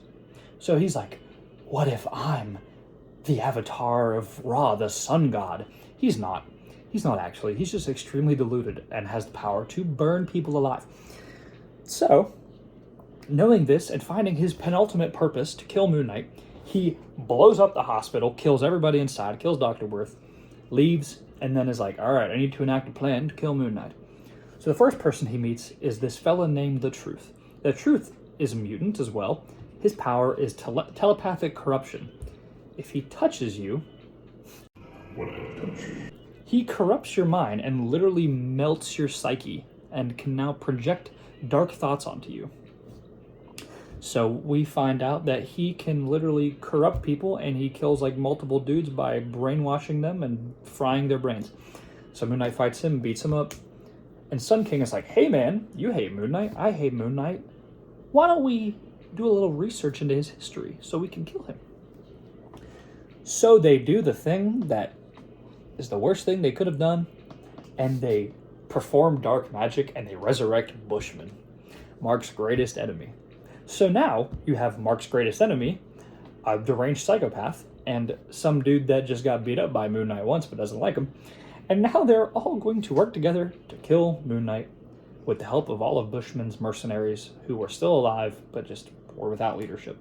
So he's like, what if I'm the avatar of Ra, the sun god? He's not. He's not actually. He's just extremely deluded and has the power to burn people alive. So, knowing this and finding his penultimate purpose to kill Moon Knight, he blows up the hospital, kills everybody inside, kills Dr. Worth, leaves, and then is like, all right, I need to enact a plan to kill Moon Knight. So the first person he meets is this fella named The Truth. The Truth is a mutant as well. His power is telepathic corruption. If he touches you, he corrupts your mind and literally melts your psyche and can now project dark thoughts onto you. So we find out that he can literally corrupt people, and he kills like multiple dudes by brainwashing them and frying their brains. So Moon Knight fights him, beats him up, and Sun King is like, hey man, you hate Moon Knight, I hate Moon Knight. Why don't we do a little research into his history so we can kill him? So they do the thing that is the worst thing they could have done, and they perform dark magic and they resurrect Bushman, Mark's greatest enemy. So now you have Mark's greatest enemy, a deranged psychopath, and some dude that just got beat up by Moon Knight once but doesn't like him. And now they're all going to work together to kill Moon Knight with the help of all of Bushman's mercenaries who were still alive but just were without leadership.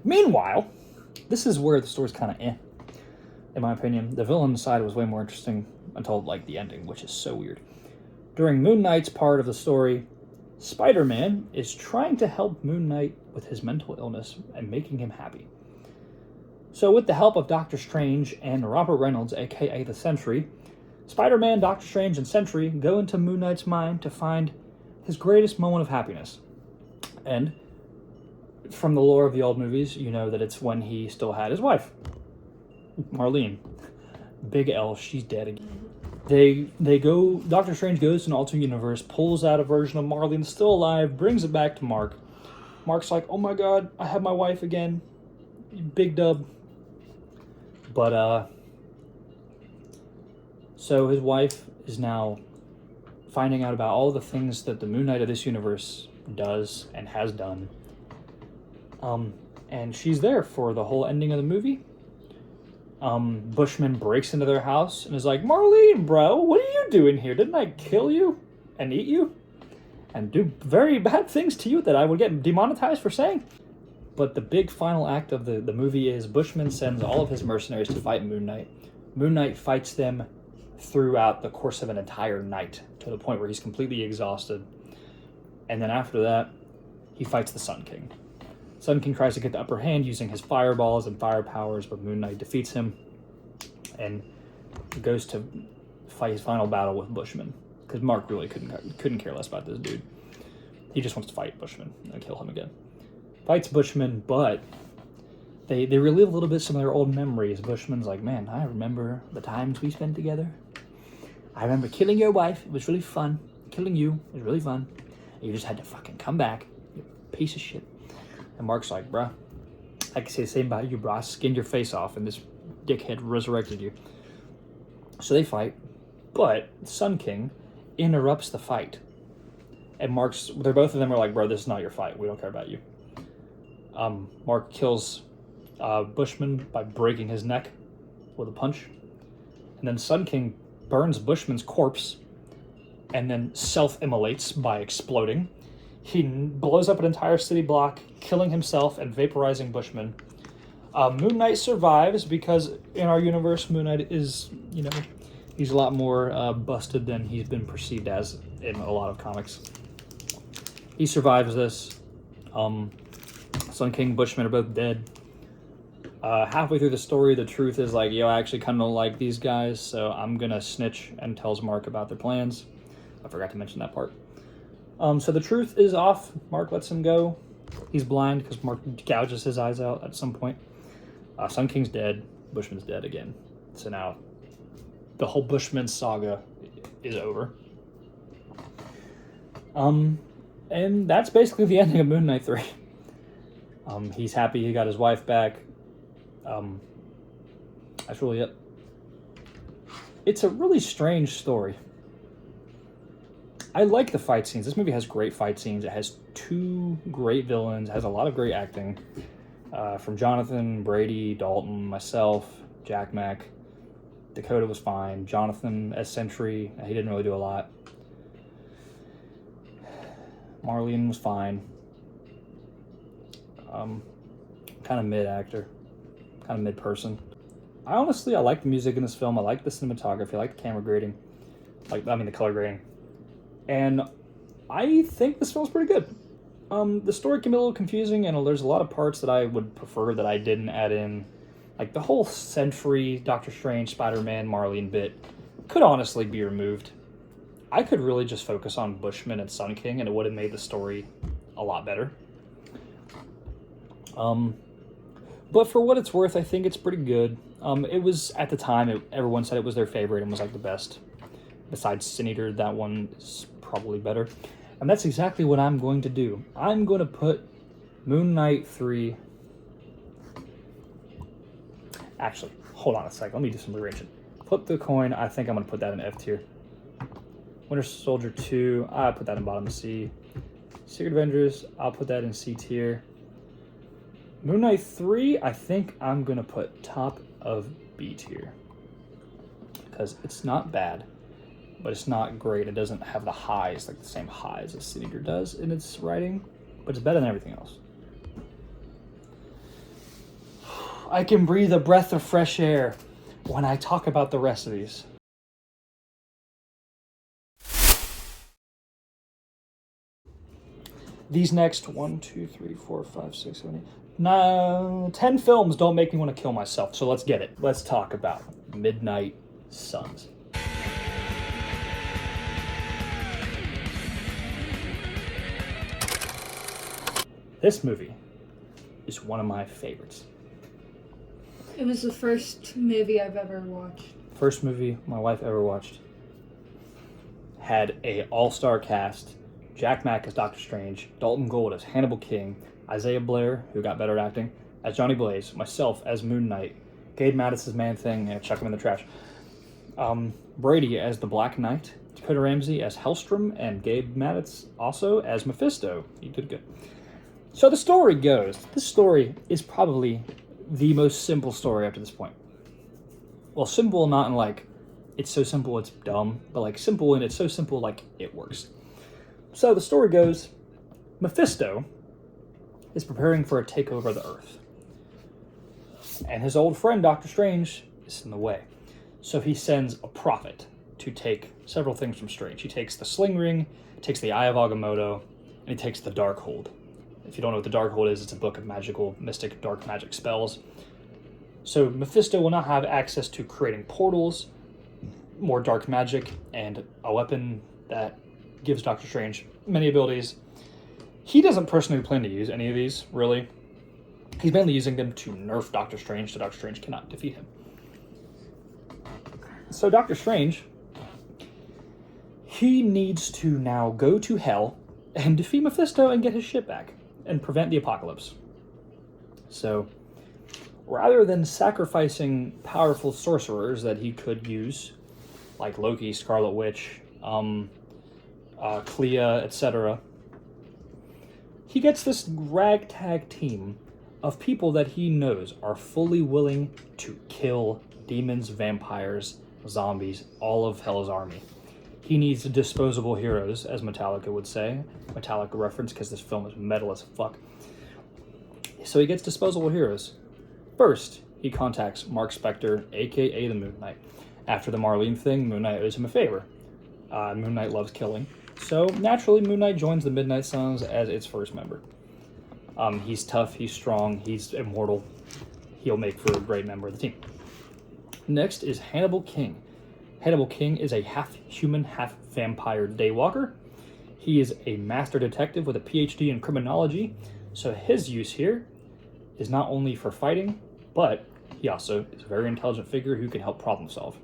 Meanwhile, this is where the story's kind of in my opinion. The villain side was way more interesting until like the ending, which is so weird. During Moon Knight's part of the story, Spider-Man is trying to help Moon Knight with his mental illness and making him happy. So with the help of Doctor Strange and Robert Reynolds, aka the Sentry, Spider-Man, Doctor Strange, and Sentry go into Moon Knight's mind to find his greatest moment of happiness. And from the lore of the old movies, you know that it's when he still had his wife, Marlene. Big L, she's dead again. They go, Doctor Strange goes to an alternate universe, pulls out a version of Marlene still alive, brings it back to Mark. Mark's like, oh my god, I have my wife again. Big dub. But, so his wife is now finding out about all the things that the Moon Knight of this universe does and has done. And she's there for the whole ending of the movie. Bushman breaks into their house and is like, Marlene, bro, what are you doing here? Didn't I kill you and eat you and do very bad things to you that I would get demonetized for saying? But the big final act of the movie is Bushman sends all of his mercenaries to fight Moon Knight. Moon Knight fights them throughout the course of an entire night to the point where he's completely exhausted. And then after that, he fights the Sun King. Sun King tries to get the upper hand using his fireballs and fire powers, but Moon Knight defeats him and goes to fight his final battle with Bushman, because Mark really couldn't care less about this dude. He just wants to fight Bushman and kill him again. Fights Bushman, but they relive a little bit some of their old memories. Bushman's like, man, I remember the times we spent together. I remember killing your wife. It was really fun. Killing you was really fun. And you just had to fucking come back, you piece of shit. And Mark's like, bruh, I can say the same about you, bro. I skinned your face off and this dickhead resurrected you. So they fight, but Sun King interrupts the fight. And both of them are like, bro, this is not your fight. We don't care about you. Mark kills Bushman by breaking his neck with a punch. And then Sun King burns Bushman's corpse and then self-immolates by exploding. He blows up an entire city block, killing himself and vaporizing Bushman. Moon Knight survives because in our universe, Moon Knight is, he's a lot more busted than he's been perceived as in a lot of comics. He survives this. Sun King, Bushman are both dead. Halfway through the story, the truth is like, yo, I actually kind of don't like these guys, so I'm gonna snitch, and tells Mark about their plans. I forgot to mention that part. So the truth is off. Mark lets him go. He's blind because Mark gouges his eyes out at some point. Sun King's dead. Bushman's dead again. So now the whole Bushman saga is over. And that's basically the ending of Moon Knight 3. He's happy he got his wife back. That's really it. It's a really strange story. I like the fight scenes. This movie has great fight scenes. It has 2 great villains. It has a lot of great acting. From Jonathan, Brady, Dalton, myself, Jack Mack. Dakota was fine. Jonathan as Sentry, he didn't really do a lot. Marlene was fine. Kind of mid actor. Kind of mid person. I like the music in this film. I like the cinematography. I like the camera grading. The color grading. And I think this film's pretty good. The story can be a little confusing, and there's a lot of parts that I would prefer that I didn't add in. Like the whole Sentry, Doctor Strange, Spider-Man, Marlene bit could honestly be removed. I could really just focus on Bushman and Sun King, and it would have made the story a lot better. But for what it's worth, I think it's pretty good. It was, at the time, everyone said it was their favorite and was like the best. Besides Sin Eater, that one is probably better. And that's exactly what I'm going to do. I'm going to put Moon Knight 3... Actually, hold on a second. Let me do some rearranging. Flip the coin. I think I'm going to put that in F tier. Winter Soldier 2, I put that in bottom C. Secret Avengers, I'll put that in C tier. Moon Knight 3, I think I'm going to put top of B tier. Because it's not bad, but it's not great. It doesn't have the highs, like the same highs as Sin Eater does in its writing, but it's better than everything else. I can breathe a breath of fresh air when I talk about the rest of these. These next 1, 2, 3, 4, 5, 6, 7, 8, 10 films don't make me want to kill myself, so let's get it. Let's talk about Midnight Suns. This movie is one of my favorites. It was the first movie I've ever watched. First movie my wife ever watched. Had a all-star cast. Jack Mack as Doctor Strange, Dalton Gold as Hannibal King, Isaiah Blair, who got better at acting, as Johnny Blaze, myself as Moon Knight, Gabe Mattis as Man-Thing, and chuck him in the trash. Brady as the Black Knight, Dakota Ramsey as Hellstrom, and Gabe Mattis also as Mephisto. He did good. So the story goes, this story is probably the most simple story up to this point. Well, simple not in like, it's so simple it's dumb, but like simple and it's so simple like it works. So the story goes, Mephisto is preparing for a takeover of the Earth. And his old friend, Doctor Strange, is in the way. So he sends a prophet to take several things from Strange. He takes the Sling Ring, takes the Eye of Agamotto, and he takes the Darkhold. If you don't know what the Darkhold is, it's a book of magical, mystic, dark magic spells. So Mephisto will not have access to creating portals, more dark magic and a weapon that gives Doctor Strange many abilities. He doesn't personally plan to use any of these, really. He's mainly using them to nerf Doctor Strange so Doctor Strange cannot defeat him. So Doctor Strange, he needs to now go to hell and defeat Mephisto and get his shit back and prevent the apocalypse. So rather than sacrificing powerful sorcerers that he could use, like Loki, Scarlet Witch, Clea, etc., he gets this ragtag team of people that he knows are fully willing to kill demons, vampires, zombies, all of Hell's army. He needs disposable heroes, as Metallica would say. Metallica reference, because this film is metal as fuck. So he gets disposable heroes. First, he contacts Mark Spector, aka the Moon Knight. After the Marlene thing, Moon Knight owes him a favor. Moon Knight loves killing. So naturally, Moon Knight joins the Midnight Suns as its first member. He's tough, he's strong, he's immortal. He'll make for a great member of the team. Next is Hannibal King. Hannibal King is a half-human, half-vampire daywalker. He is a master detective with a PhD in criminology, so his use here is not only for fighting, but he also is a very intelligent figure who can help problem solve.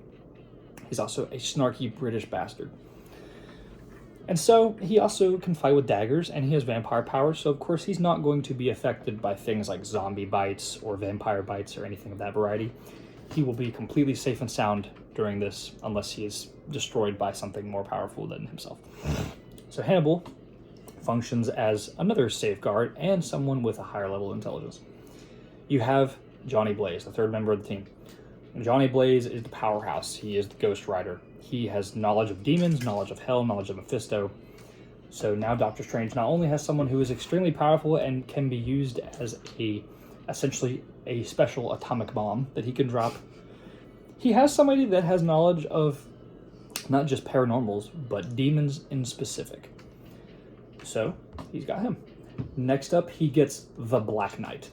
He's also a snarky British bastard. And so he also can fight with daggers, and he has vampire powers, so of course he's not going to be affected by things like zombie bites or vampire bites or anything of that variety. He will be completely safe and sound during this, unless he is destroyed by something more powerful than himself. So Hannibal functions as another safeguard and someone with a higher level of intelligence. You have Johnny Blaze, the third member of the team. And Johnny Blaze is the powerhouse. He is the Ghost Rider. He has knowledge of demons, knowledge of hell, knowledge of Mephisto. So now Doctor Strange not only has someone who is extremely powerful and can be used as essentially a special atomic bomb that he can drop. He has somebody that has knowledge of not just paranormals, but demons in specific. So he's got him. Next up, he gets the Black Knight.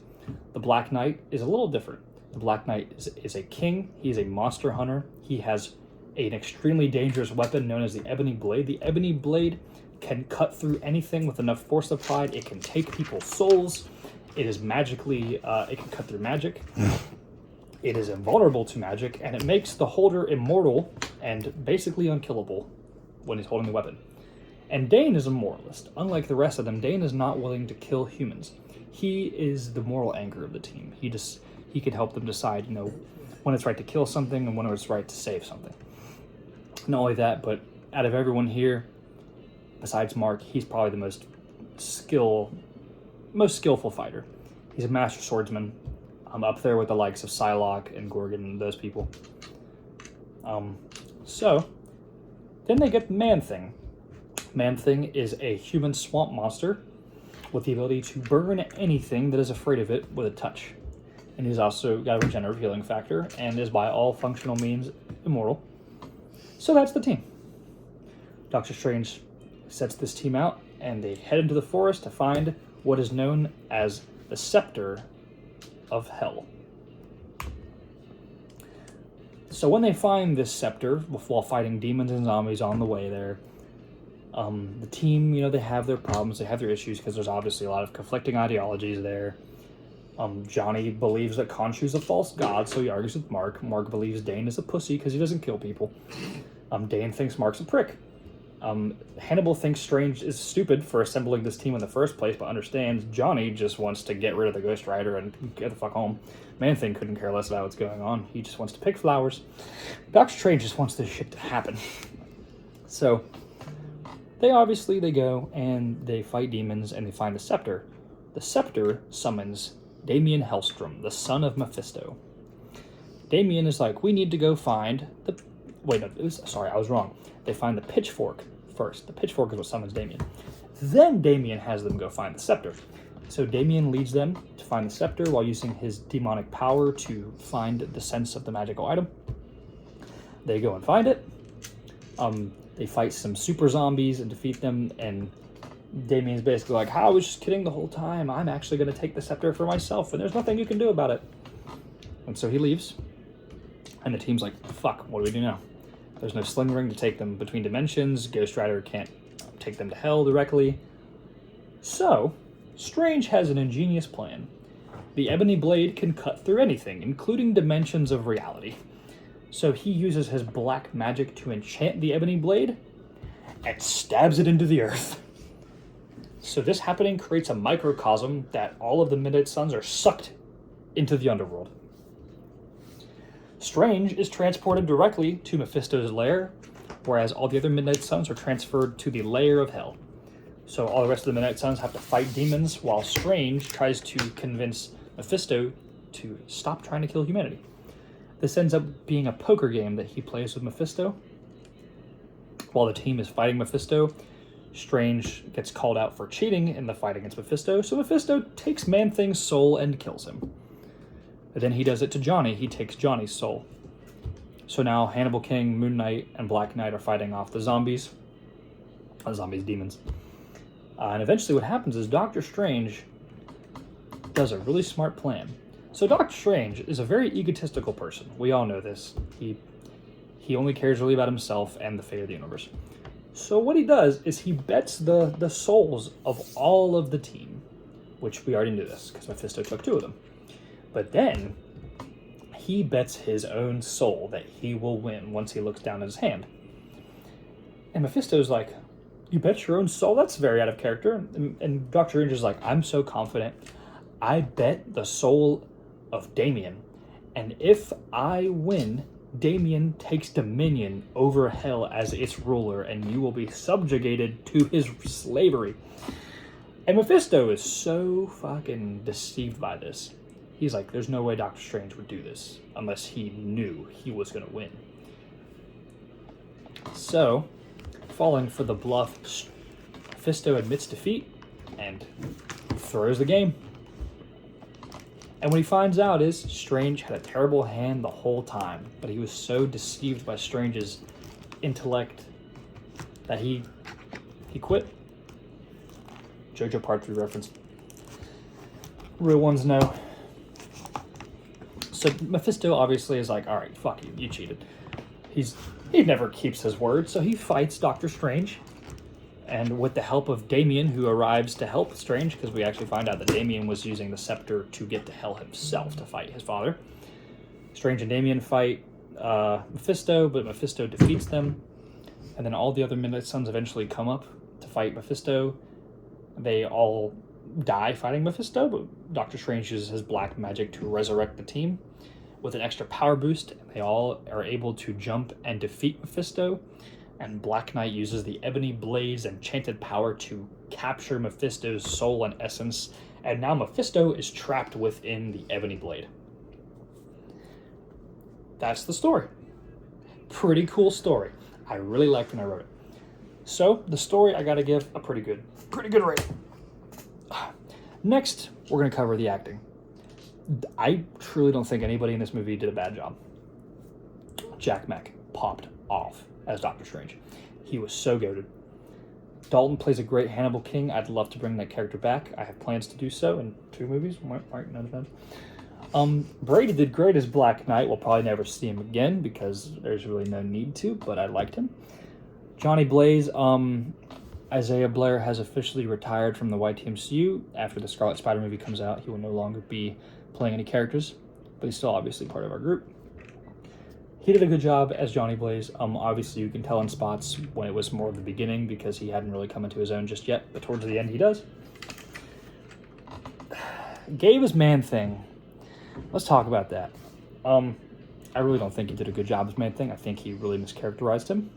The Black Knight is a little different. The Black Knight is a king. He's a monster hunter. He has an extremely dangerous weapon known as the Ebony Blade. The Ebony Blade can cut through anything with enough force applied. It can take people's souls. It is magically, it can cut through magic. It is invulnerable to magic, and it makes the holder immortal and basically unkillable when he's holding the weapon. And Dane is a moralist. Unlike the rest of them, Dane is not willing to kill humans. He is the moral anchor of the team. He can help them decide, when it's right to kill something and when it's right to save something. Not only that, but out of everyone here, besides Mark, he's probably the most skillful fighter. He's a master swordsman. I'm up there with the likes of Psylocke and Gorgon and those people. So then they get Man-Thing. Man-Thing is a human swamp monster with the ability to burn anything that is afraid of it with a touch. And he's also got a regenerative healing factor and is by all functional means immortal. So that's the team. Doctor Strange sets this team out, and they head into the forest to find what is known as the Scepter of Hell. So when they find this scepter, while fighting demons and zombies on the way there, the team, they have their problems, they have their issues, because there's obviously a lot of conflicting ideologies there. Johnny believes that Khonshu's a false god, so he argues with Mark. Mark believes Dane is a pussy because he doesn't kill people. Dane thinks Mark's a prick. Hannibal thinks Strange is stupid for assembling this team in the first place, but understands Johnny just wants to get rid of the Ghost Rider and get the fuck home. Man-Thing couldn't care less about what's going on. He just wants to pick flowers. Doctor Strange just wants this shit to happen. So they go and they fight demons and they find the scepter. The scepter summons Damien Hellstrom, the son of Mephisto. Damien is like, we need to go find the... I was wrong. They find the pitchfork first. The pitchfork is what summons Damien. Then Damien has them go find the scepter. So Damien leads them to find the scepter while using his demonic power to find the sense of the magical item. They go and find it. They fight some super zombies and defeat them, and Damien's basically like, I was just kidding the whole time. I'm actually going to take the scepter for myself, and there's nothing you can do about it. And so he leaves, and the team's like, fuck, what do we do now? There's no sling ring to take them between dimensions. Ghost Rider can't take them to hell directly. So, Strange has an ingenious plan. The ebony blade can cut through anything, including dimensions of reality. So he uses his black magic to enchant the ebony blade and stabs it into the earth. So this happening creates a microcosm that all of the Midnight Suns are sucked into the underworld. Strange is transported directly to Mephisto's lair, whereas all the other Midnight Suns are transferred to the lair of hell. So all the rest of the Midnight Suns have to fight demons, while Strange tries to convince Mephisto to stop trying to kill humanity. This ends up being a poker game that he plays with Mephisto. While the team is fighting Mephisto, Strange gets called out for cheating in the fight against Mephisto, so Mephisto takes Man-Thing's soul and kills him. And then he does it to Johnny. He takes Johnny's soul. So now Hannibal King, Moon Knight, and Black Knight are fighting off the zombies. Demons. And eventually what happens is Doctor Strange does a really smart plan. So Doctor Strange is a very egotistical person. We all know this. He only cares really about himself and the fate of the universe. So what he does is he bets the souls of all of the team, which we already knew this because Mephisto took 2 of them. But then he bets his own soul that he will win once he looks down at his hand. And Mephisto's like, "You bet your own soul? That's very out of character." And Doctor Strange is like, "I'm so confident. I bet the soul of Damien. And if I win, Damien takes dominion over hell as its ruler, and you will be subjugated to his slavery." And Mephisto is so fucking deceived by this. He's like, there's no way Doctor Strange would do this unless he knew he was going to win. So, falling for the bluff, Mephisto admits defeat and throws the game. And what he finds out is Strange had a terrible hand the whole time, but he was so deceived by Strange's intellect that he quit. JoJo Part 3 reference. Real ones know. So Mephisto obviously is like, all right, fuck you, you cheated. He never keeps his word, so he fights Doctor Strange. And with the help of Damien, who arrives to help Strange, because we actually find out that Damien was using the scepter to get to hell himself to fight his father. Strange and Damien fight Mephisto, but Mephisto defeats them. And then all the other Midnight Suns eventually come up to fight Mephisto. They all die fighting Mephisto, but Doctor Strange uses his black magic to resurrect the team with an extra power boost. And they all are able to jump and defeat Mephisto. And Black Knight uses the Ebony Blade's enchanted power to capture Mephisto's soul and essence, and now Mephisto is trapped within the Ebony Blade. That's the story. Pretty cool story. I really liked when I wrote it. So, the story I gotta give a pretty good rating. Next, we're gonna cover the acting. I truly don't think anybody in this movie did a bad job. Jack Mack popped off as Doctor Strange. He was so goated. Dalton plays a great Hannibal King. I'd love to bring that character back. I have plans to do so in 2 movies. Brady did great as Black Knight. We'll probably never see him again because there's really no need to, but I liked him. Johnny Blaze, Isaiah Blair has officially retired from the YTMCU. After the Scarlet Spider movie comes out, he will no longer be playing any characters, but he's still obviously part of our group. He did a good job as Johnny Blaze. Obviously, you can tell in spots when it was more of the beginning because he hadn't really come into his own just yet, but towards the end he does. Gabe as Man-Thing. Let's talk about that. I really don't think he did a good job as Man-Thing. I think he really mischaracterized him.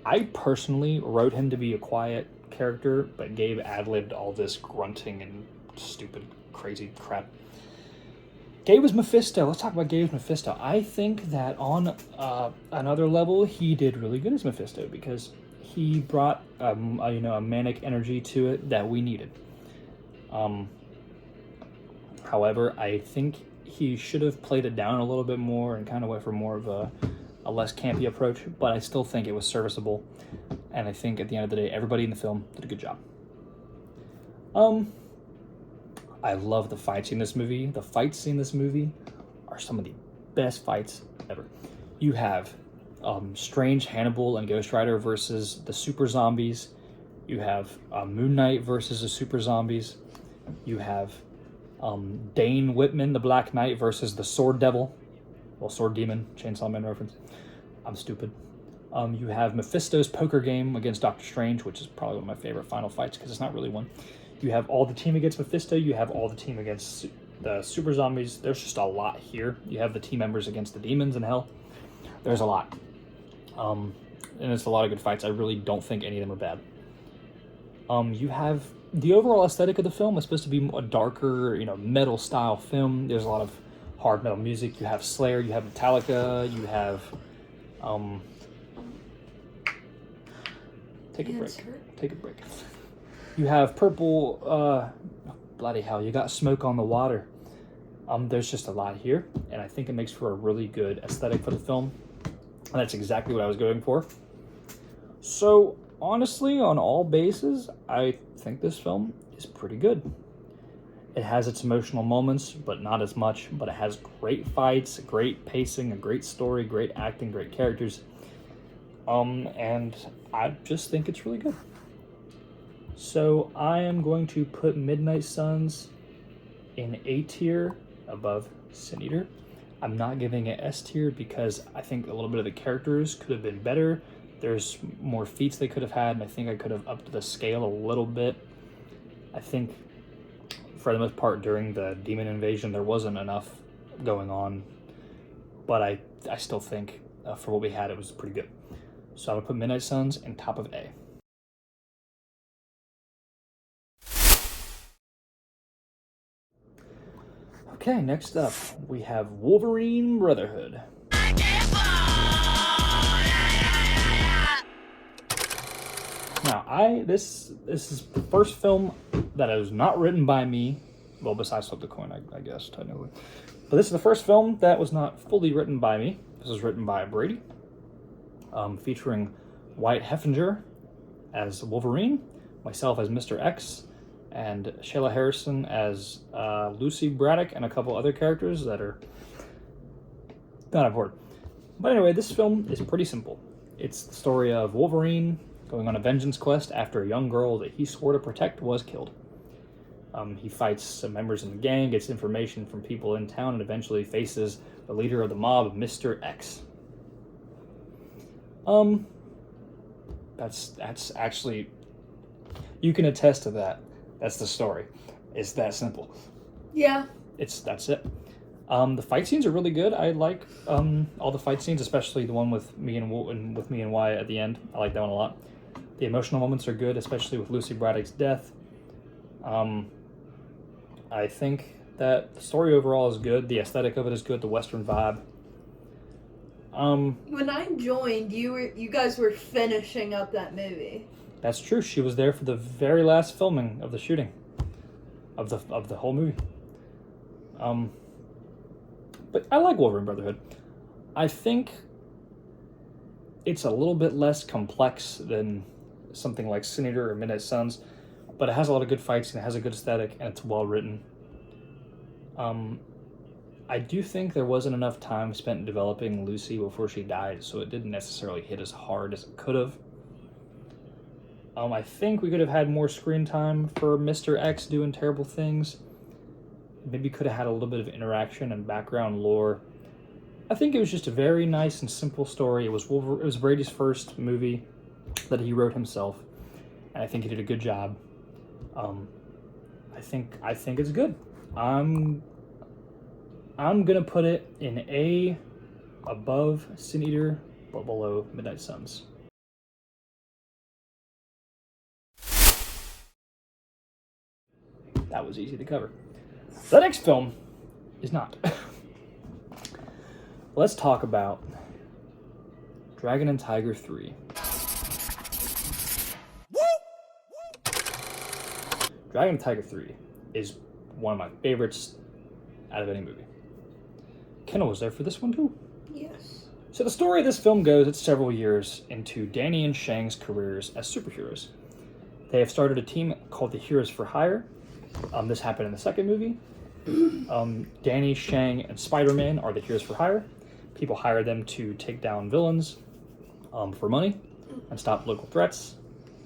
I personally wrote him to be a quiet character, but Gabe ad-libbed all this grunting and stupid, crazy crap. Gabe was Mephisto. Let's talk about Gabe as Mephisto. I think that on another level, he did really good as Mephisto because he brought a manic energy to it that we needed. However, I think he should have played it down a little bit more and kind of went for more of a less campy approach, but I still think it was serviceable. And I think at the end of the day, everybody in the film did a good job. I love the fights in this movie. The fights in this movie are some of the best fights ever. You have Strange Hannibal and Ghost Rider versus the super zombies. You have Moon Knight versus the super zombies. You have Dane Whitman, the Black Knight, versus the Sword Devil. Well, Sword Demon, Chainsaw Man reference. I'm stupid. You have Mephisto's poker game against Doctor Strange, which is probably one of my favorite final fights because it's not really one. You have all the team against Mephisto. You have all the team against the super zombies. There's just a lot here. You have the team members against the demons in hell. There's a lot. And it's a lot of good fights. I really don't think any of them are bad. You have the overall aesthetic of the film is supposed to be a darker, metal style film. There's a lot of hard metal music. You have Slayer, you have Metallica, you have take a break. You have purple bloody hell, you got Smoke on the Water. There's just a lot here, and I think it makes for a really good aesthetic for the film. And that's exactly what I was going for. So honestly, on all bases, I think this film is pretty good. It has its emotional moments, but not as much. But it has great fights, great pacing, a great story, great acting, great characters. And I just think it's really good. So I am going to put Midnight Suns in A tier above Sin Eater. I'm not giving it S tier because I think a little bit of the characters could have been better. There's more feats they could have had, and I think I could have upped the scale a little bit. I think, for the most part, during the demon invasion, there wasn't enough going on. But I still think, for what we had, it was pretty good. So I'm going to put Midnight Suns in top of A. Okay, next up, we have Wolverine Brotherhood. Now, this is the first film that is not written by me. Well, besides Flip the Coin, I guess, technically. But this is the first film that was not fully written by me. This was written by Brady, featuring Wyatt Heffinger as Wolverine, myself as Mr. X, and Shayla Harrison as Lucy Braddock, and a couple other characters that are not important. But anyway, this film is pretty simple. It's the story of Wolverine going on a vengeance quest after a young girl that he swore to protect was killed. He fights some members in the gang, gets information from people in town, and eventually faces the leader of the mob, Mr. X. That's actually, you can attest to that. That's the story. It's that simple. Yeah. That's it. The fight scenes are really good. I like all the fight scenes, especially the one with me and Wyatt at the end. I like that one a lot. The emotional moments are good, especially with Lucy Braddock's death. I think that the story overall is good. The aesthetic of it is good. The Western vibe. When I joined, you guys were finishing up that movie. That's true. She was there for the very last filming of the shooting of the whole movie. But I like Wolverine Brotherhood. I think it's a little bit less complex than something like Sin Eater or Midnight Suns, but it has a lot of good fights and it has a good aesthetic and it's well written. I do think there wasn't enough time spent developing Lucy before she died, so it didn't necessarily hit as hard as it could have. I think we could have had more screen time for Mr. X doing terrible things. Maybe could have had a little bit of interaction and background lore. I think it was just a very nice and simple story. It was Brady's first movie that he wrote himself, and I think he did a good job. I think it's good. I'm gonna put it in A, above Sin Eater, but below Midnight Suns. That was easy to cover. The next film is not. Let's talk about Dragon and Tiger 3. Dragon and Tiger 3 is one of my favorites out of any movie. Kendall was there for this one too. Yes. So the story of this film goes, it's several years into Danny and Shang's careers as superheroes. They have started a team called the Heroes for Hire. This happened in the second movie. Danny, Shang, and Spider-Man are the Heroes for Hire. people hire them to take down villains for money and stop local threats,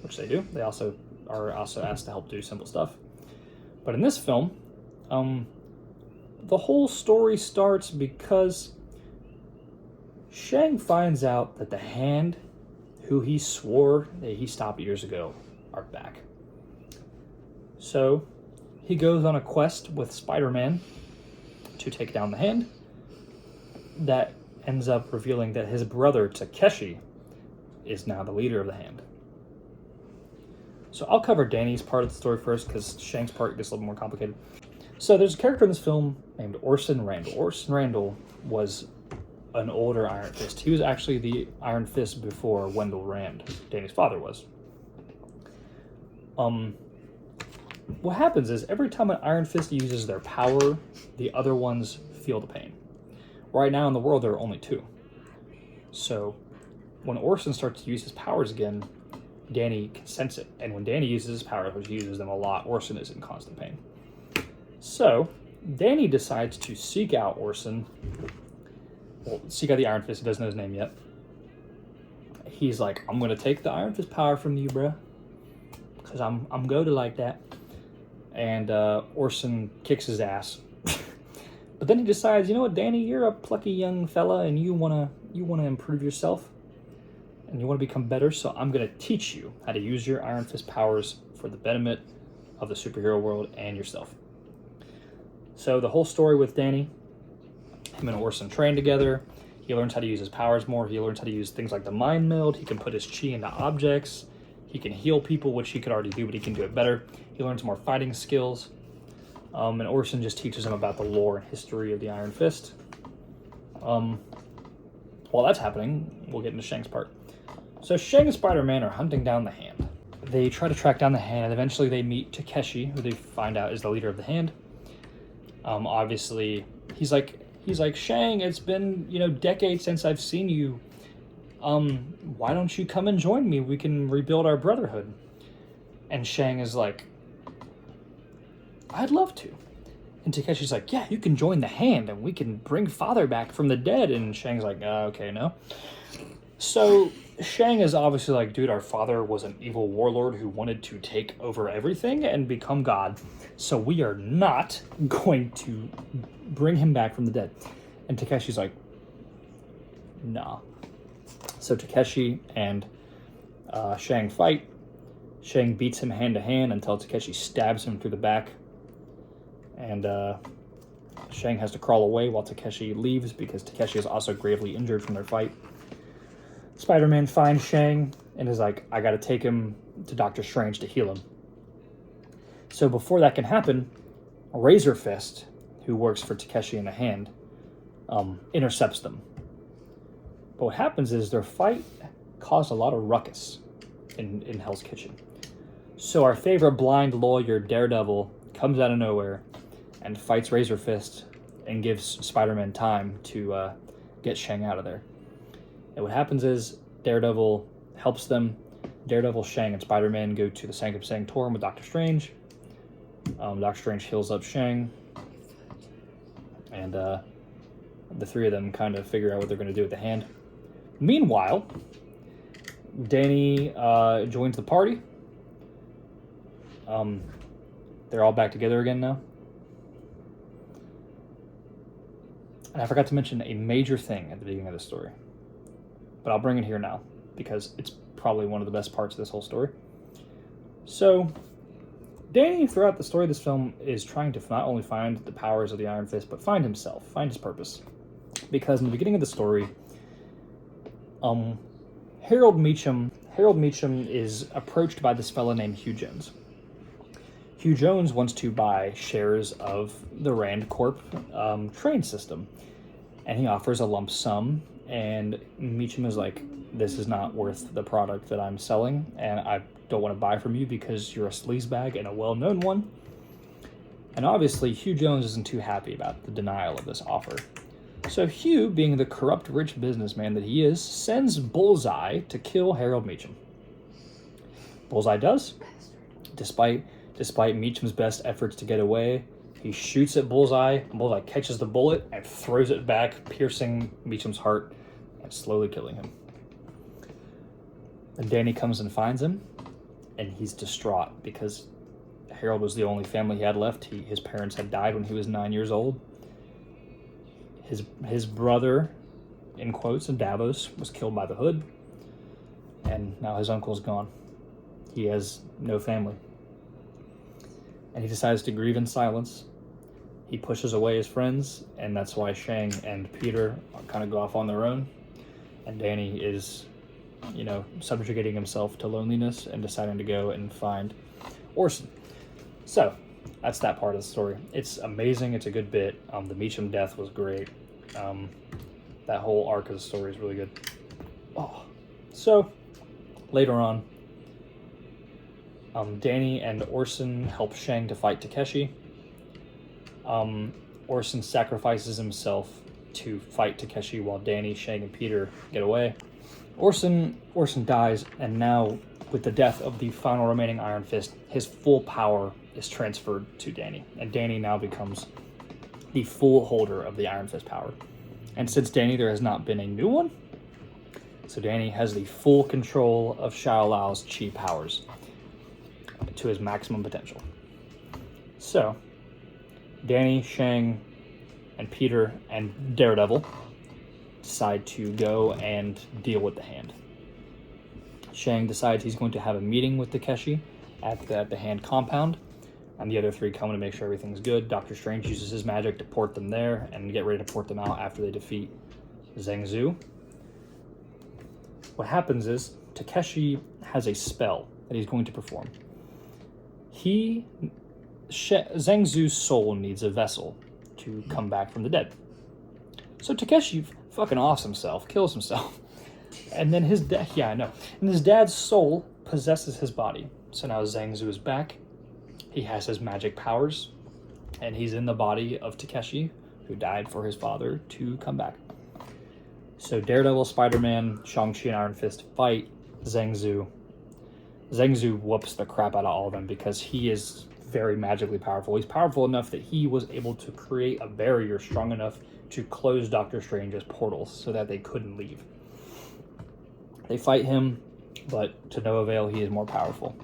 which they do. They also are asked to help do simple stuff. But in this film, the whole story starts because Shang finds out that the Hand, who he swore that he stopped years ago, are back. So he goes on a quest with Spider-Man to take down the Hand. That ends up revealing that his brother Takeshi is now the leader of the Hand. So I'll cover Danny's part of the story first because Shang's part gets a little more complicated. So there's a character in this film named Orson Randall. Orson Randall was an older Iron Fist. He was actually the Iron Fist before Wendell Rand, Danny's father, was. What happens is every time an Iron Fist uses their power, the other ones feel the pain. Right now in the world, there are only 2. So when Orson starts to use his powers again, Danny can sense it. And when Danny uses his powers, which he uses them a lot, Orson is in constant pain. So Danny decides to seek out Orson. Well, seek out the Iron Fist. He doesn't know his name yet. He's like, I'm going to take the Iron Fist power from you, bruh. Because I'm goated like that. And Orson kicks his ass. But then he decides, you know what, Danny, you're a plucky young fella, and you wanna improve yourself, and you want to become better. So I'm gonna teach you how to use your Iron Fist powers for the betterment of the superhero world and yourself. So the whole story with Danny, him and Orson train together. He learns how to use his powers more. He learns how to use things like the mind meld. He can put his chi into objects. He can heal people, which he could already do, but he can do it better. He learns more fighting skills. And Orson just teaches him about the lore and history of the Iron Fist. While that's happening, we'll get into Shang's part. So Shang and Spider-Man are hunting down the Hand. They try to track down the Hand, and eventually they meet Takeshi, who they find out is the leader of the Hand. Obviously, he's like, Shang, it's been, decades since I've seen you. Why don't you come and join me? We can rebuild our brotherhood. And Shang is like, I'd love to. And Takeshi's like, yeah, you can join the Hand and we can bring father back from the dead. And Shang's like, okay, no. So Shang is obviously like, dude, our father was an evil warlord who wanted to take over everything and become God. So we are not going to bring him back from the dead. And Takeshi's like, nah. So Takeshi and Shang fight. Shang beats him hand to hand until Takeshi stabs him through the back. And Shang has to crawl away while Takeshi leaves because Takeshi is also gravely injured from their fight. Spider-Man finds Shang and is like, I gotta take him to Doctor Strange to heal him. So before that can happen, Razor Fist, who works for Takeshi in the Hand, intercepts them. But what happens is their fight caused a lot of ruckus in Hell's Kitchen. So our favorite blind lawyer, Daredevil, comes out of nowhere and fights Razor Fist and gives Spider-Man time to get Shang out of there. And what happens is Daredevil helps them. Daredevil, Shang, and Spider-Man go to the Sanctum Sanctorum with Doctor Strange. Doctor Strange heals up Shang. And the 3 of them kind of figure out what they're going to do with the Hand. Meanwhile, Danny joins the party. They're all back together again now. And I forgot to mention a major thing at the beginning of the story. But I'll bring it here now, because it's probably one of the best parts of this whole story. So, Danny, throughout the story of this film, is trying to not only find the powers of the Iron Fist, but find himself, find his purpose. Because in the beginning of the story, Harold Meacham is approached by this fella named Hugh Jones. Hugh Jones wants to buy shares of the Rand Corp train system, and he offers a lump sum, and Meacham is like, this is not worth the product that I'm selling, and I don't want to buy from you because you're a sleazebag and a well-known one. And obviously, Hugh Jones isn't too happy about the denial of this offer. So Hugh, being the corrupt rich businessman that he is, sends Bullseye to kill Harold Meacham. Bullseye does. Despite Meacham's best efforts to get away, He shoots at Bullseye. Bullseye catches the bullet and throws it back, piercing Meacham's heart and slowly killing him. And Danny comes and finds him, and he's distraught because Harold was the only family he had left. His parents had died when he was 9 years old. His brother, in quotes, Davos, was killed by the Hood, and now his uncle's gone. He has no family. And he decides to grieve in silence. He pushes away his friends, and that's why Shang and Peter kind of go off on their own. And Danny is, subjugating himself to loneliness and deciding to go and find Orson. So, that's that part of the story. It's amazing. It's a good bit. The Meacham death was great. That whole arc of the story is really good. So, later on, Danny and Orson help Shang to fight Takeshi. Orson sacrifices himself to fight Takeshi while Danny, Shang, and Peter get away. Orson dies, and now, with the death of the final remaining Iron Fist, his full power is transferred to Danny, and Danny now becomes the full holder of the Iron Fist power. And since Danny, there has not been a new one, so Danny has the full control of Shao Lao's chi powers to his maximum potential. So, Danny, Shang, and Peter, and Daredevil decide to go and deal with the Hand. Shang decides he's going to have a meeting with Takeshi at the Hand compound, and the other three come to make sure everything's good. Doctor Strange uses his magic to port them there and get ready to port them out after they defeat Zhang Zhu. What happens is Takeshi has a spell that he's going to perform. Zhang Zhu's soul needs a vessel to come back from the dead. So Takeshi fucking offs himself, kills himself. And then his dad's soul possesses his body. So now Zhang Zhu is back. He has his magic powers, and he's in the body of Takeshi, who died for his father, to come back. So Daredevil, Spider-Man, Shang-Chi, and Iron Fist fight Zhang Zhu. Zhang Zhu whoops the crap out of all of them because he is very magically powerful. He's powerful enough that he was able to create a barrier strong enough to close Doctor Strange's portals so that they couldn't leave. They fight him, but to no avail. He is more powerful.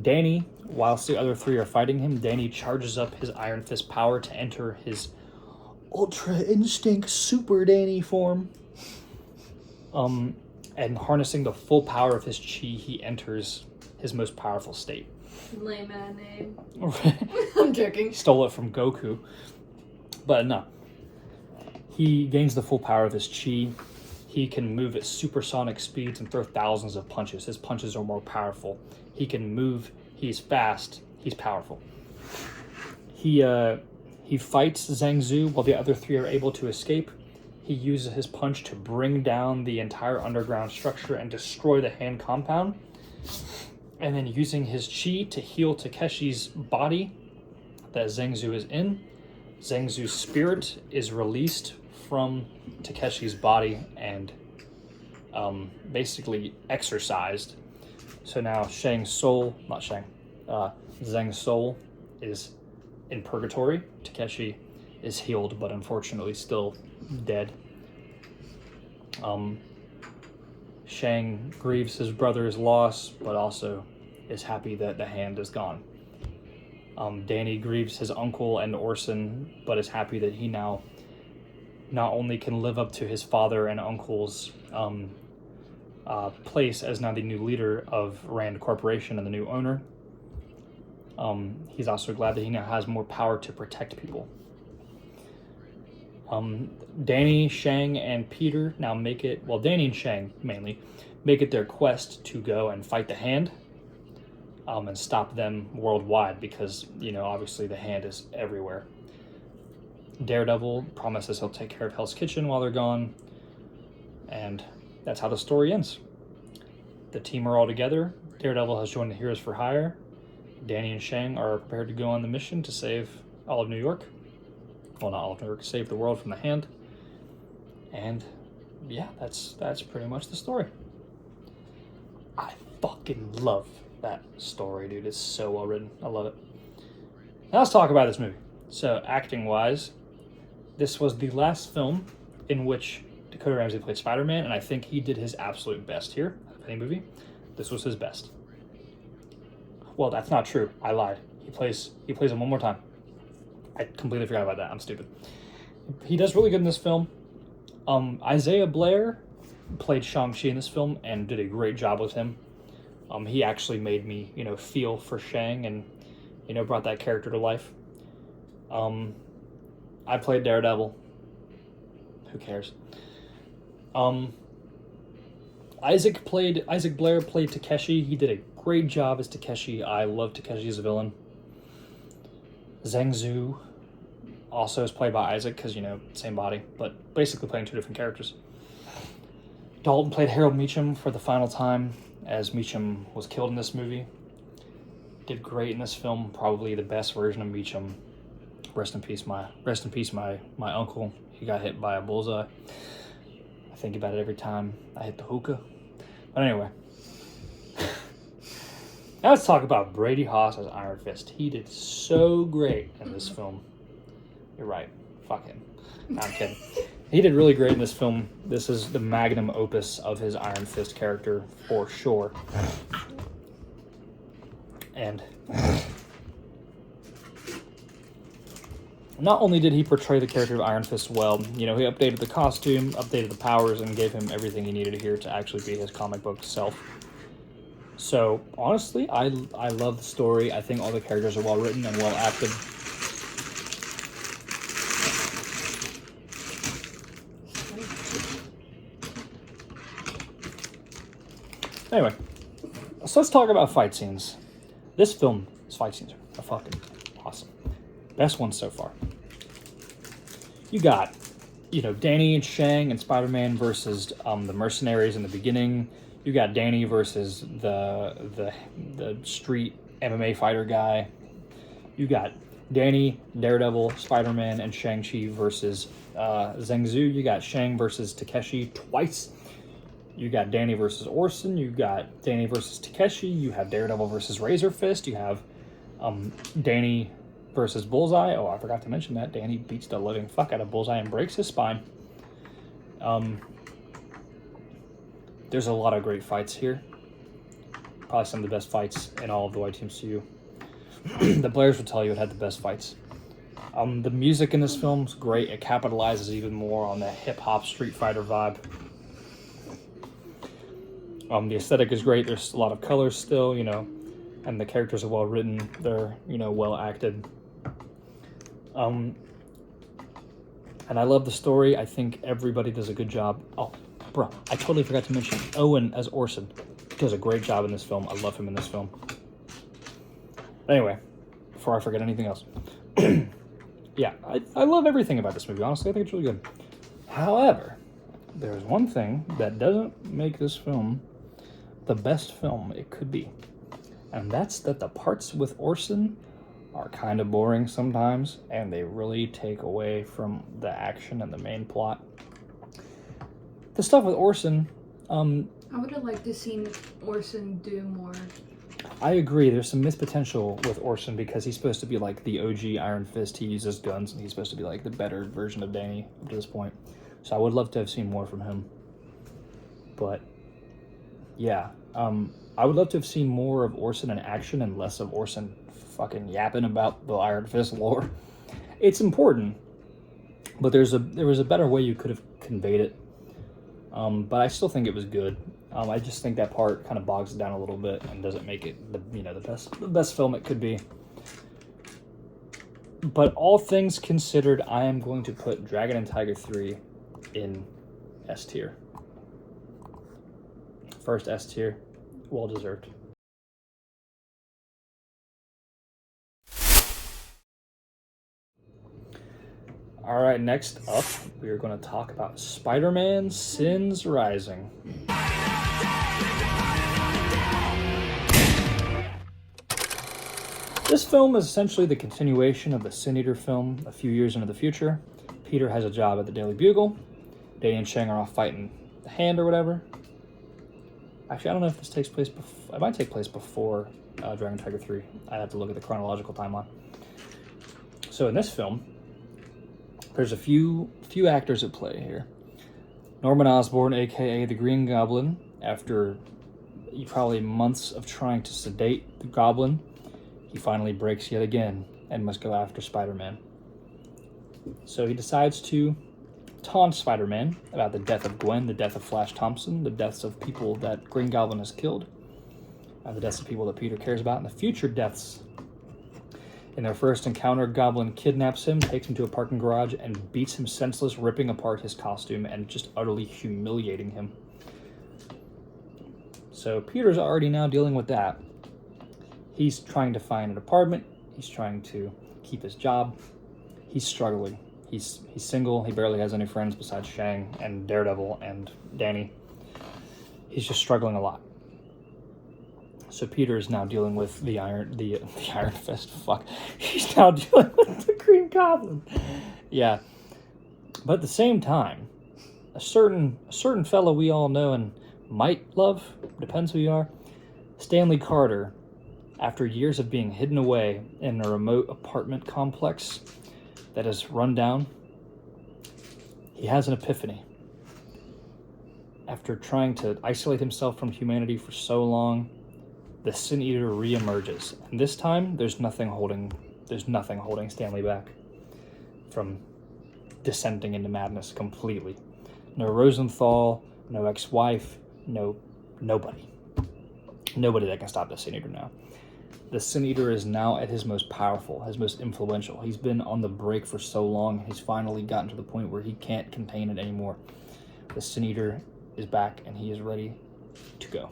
Danny, whilst the other three are fighting him, Danny charges up his Iron Fist power to enter his Ultra Instinct Super Danny form. And harnessing the full power of his chi, he enters his most powerful state. Lame ass name. I'm joking. Stole it from Goku. But no. He gains the full power of his chi. He can move at supersonic speeds and throw thousands of punches. His punches are more powerful. He can move. He's fast. He's powerful. He fights Zhang Zhu while the other three are able to escape. He uses his punch to bring down the entire underground structure and destroy the Hand compound. And then using his chi to heal Takeshi's body that Zhang Zhu is in, Zhang Zhu's spirit is released from Takeshi's body and basically exorcised. So now Zhang's soul is in purgatory. Takeshi is healed, but unfortunately still dead. Shang grieves his brother's loss, but also is happy that the Hand is gone. Danny grieves his uncle and Orson, but is happy that he now not only can live up to his father and uncle's place as now the new leader of Rand Corporation and the new owner, he's also glad that he now has more power to protect people. Danny, Shang, and Peter now Danny and Shang mainly, make it their quest to go and fight the Hand and stop them worldwide because, obviously the Hand is everywhere. Daredevil promises he'll take care of Hell's Kitchen while they're gone, and that's how the story ends. The team are all together. Daredevil has joined the Heroes for Hire. Danny and Shang are prepared to go on the mission to save all of New York. Well, not all of New York, save the world from the Hand. And yeah, that's pretty much the story. I fucking love that story, dude. It's so well written. I love it. Now let's talk about this movie. So, acting-wise, this was the last film in which Dakota Ramsey played Spider-Man, and I think he did his absolute best here. Any movie, this was his best. Well, that's not true. I lied. He plays him one more time. I completely forgot about that. I'm stupid. He does really good in this film. Isaiah Blair played Shang-Chi in this film and did a great job with him. He actually made me, feel for Shang and, brought that character to life. I played Daredevil. Who cares? Isaac Blair played Takeshi. He did a great job as Takeshi. I love Takeshi as a villain. Zhang Zhu also is played by Isaac because, same body, but basically playing two different characters. Dalton played Harold Meacham for the final time as Meacham was killed in this movie. Did great in this film, probably the best version of Meacham. Rest in peace, my uncle. He got hit by a bullseye. I think about it every time I hit the hookah. But anyway. Now let's talk about Brady Haas as Iron Fist. He did so great in this film. You're right. Fuck him. No, I'm kidding. He did really great in this film. This is the magnum opus of his Iron Fist character, for sure. And not only did he portray the character of Iron Fist well, he updated the costume, updated the powers, and gave him everything he needed here to actually be his comic book self. So, honestly, I love the story. I think all the characters are well written and well acted. Anyway, so let's talk about fight scenes. This film's fight scenes are fucking awesome. Best ones so far. You got, Danny and Shang and Spider-Man versus the mercenaries in the beginning. You got Danny versus the street MMA fighter guy. You got Danny, Daredevil, Spider-Man, and Shang-Chi versus Zhang Zhu. You got Shang versus Takeshi twice. You got Danny versus Orson. You got Danny versus Takeshi. You have Daredevil versus Razor Fist. You have Danny versus Bullseye. Oh, I forgot to mention that. Danny beats the living fuck out of Bullseye and breaks his spine. There's a lot of great fights here. Probably some of the best fights in all of the YTMCU. The Blairs would tell you it had the best fights. The music in this film is great. It capitalizes even more on that hip-hop Street Fighter vibe. The aesthetic is great. There's a lot of colors still, and the characters are well written. They're, well acted. And I love the story. I think everybody does a good job. Oh, bro, I totally forgot to mention Owen as Orson. He does a great job in this film. I love him in this film. Anyway, before I forget anything else. Yeah, I love everything about this movie. Honestly, I think it's really good. However, there's one thing that doesn't make this film the best film it could be. And that's that the parts with Orson are kind of boring sometimes, and they really take away from the action and the main plot. The stuff with Orson, I would have liked to see Orson do more. I agree. There's some missed potential with Orson because he's supposed to be like the OG Iron Fist. He uses guns, and he's supposed to be like the better version of Danny up to this point. So I would love to have seen more from him. But yeah, I would love to have seen more of Orson in action and less of Orson fucking yapping about the Iron Fist lore. It's important, but there was a better way you could have conveyed it. But I still think it was good. I just think that part kind of bogs it down a little bit and doesn't make it the best film it could be. But all things considered, I am going to put Dragon and Tiger 3 in S tier. First S tier, well deserved. All right, next up, we are going to talk about Spider-Man Sins Rising. This film is essentially the continuation of the Sin Eater film a few years into the future. Peter has a job at the Daily Bugle. Danny and Shang are off fighting the Hand or whatever. Actually, I don't know if this takes place before. It might take place before Dragon Tiger 3. I'd have to look at the chronological timeline. So in this film, there's a few actors at play here. Norman Osborn, aka the Green Goblin, after probably months of trying to sedate the Goblin, he finally breaks yet again and must go after Spider-Man. So he decides to taunt Spider-Man about the death of Gwen, the death of Flash Thompson, the deaths of people that Green Goblin has killed, the deaths of people that Peter cares about, and the future deaths. In their first encounter, Goblin kidnaps him, takes him to a parking garage, and beats him senseless, ripping apart his costume and just utterly humiliating him. So Peter's already now dealing with that. He's trying to find an apartment. He's trying to keep his job. He's struggling. He's single. He barely has any friends besides Shang and Daredevil and Danny. He's just struggling a lot. So Peter is now dealing with the Iron Fist. Fuck. He's now dealing with the Green Goblin. Yeah. But at the same time, a certain fellow we all know and might love, depends who you are, Stanley Carter, after years of being hidden away in a remote apartment complex that is run down, he has an epiphany. After trying to isolate himself from humanity for so long, the Sin Eater reemerges, and this time there's nothing holding Stanley back from descending into madness completely. No Rosenthal, no ex-wife, nobody that can stop the Sin Eater now. The Sin Eater is now at his most powerful, his most influential. He's been on the break for so long, he's finally gotten to the point where he can't contain it anymore. The Sin Eater is back, and he is ready to go.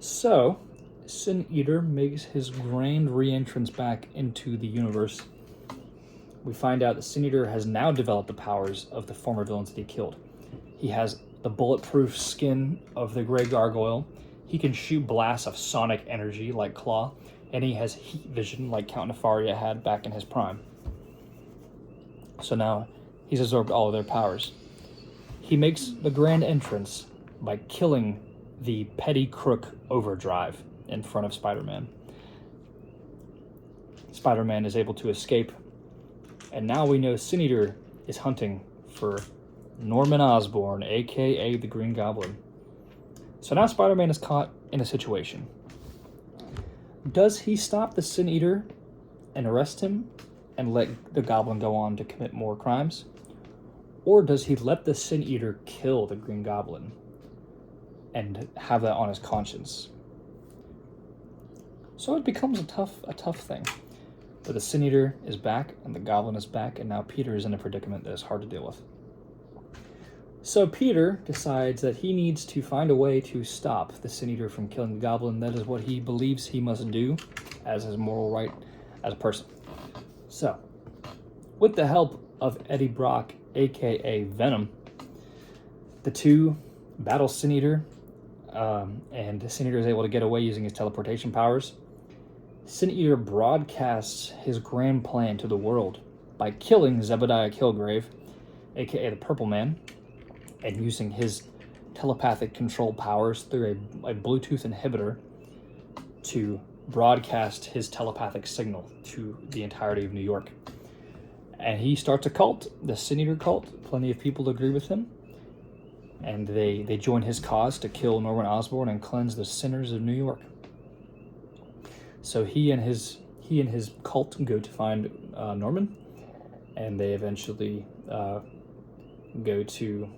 So, Sin Eater makes his grand re-entrance back into the universe. We find out that Sin Eater has now developed the powers of the former villains that he killed. He has the bulletproof skin of the Grey Gargoyle. He can shoot blasts of sonic energy like Claw, and he has heat vision like Count Nefaria had back in his prime. So now he's absorbed all of their powers. He makes the grand entrance by killing the petty crook Overdrive in front of Spider-Man. Spider-Man is able to escape, and now we know Sin Eater is hunting for Norman Osborn, aka the Green Goblin. So now Spider-Man is caught in a situation. Does he stop the Sin Eater and arrest him and let the Goblin go on to commit more crimes? Or does he let the Sin Eater kill the Green Goblin and have that on his conscience? So it becomes a tough thing. But the Sin Eater is back, and the Goblin is back, and now Peter is in a predicament that is hard to deal with. So Peter decides that he needs to find a way to stop the Sin Eater from killing the Goblin. That is what he believes he must do as his moral right as a person. So, with the help of Eddie Brock, aka Venom, the two battle Sin Eater, and Sin Eater is able to get away using his teleportation powers. Sin Eater broadcasts his grand plan to the world by killing Zebediah Killgrave, aka the Purple Man, and using his telepathic control powers through a Bluetooth inhibitor to broadcast his telepathic signal to the entirety of New York. And he starts a cult, the Sin Eater cult. Plenty of people agree with him. And they join his cause to kill Norman Osborn and cleanse the sinners of New York. So he and his cult go to find Norman, and they eventually go to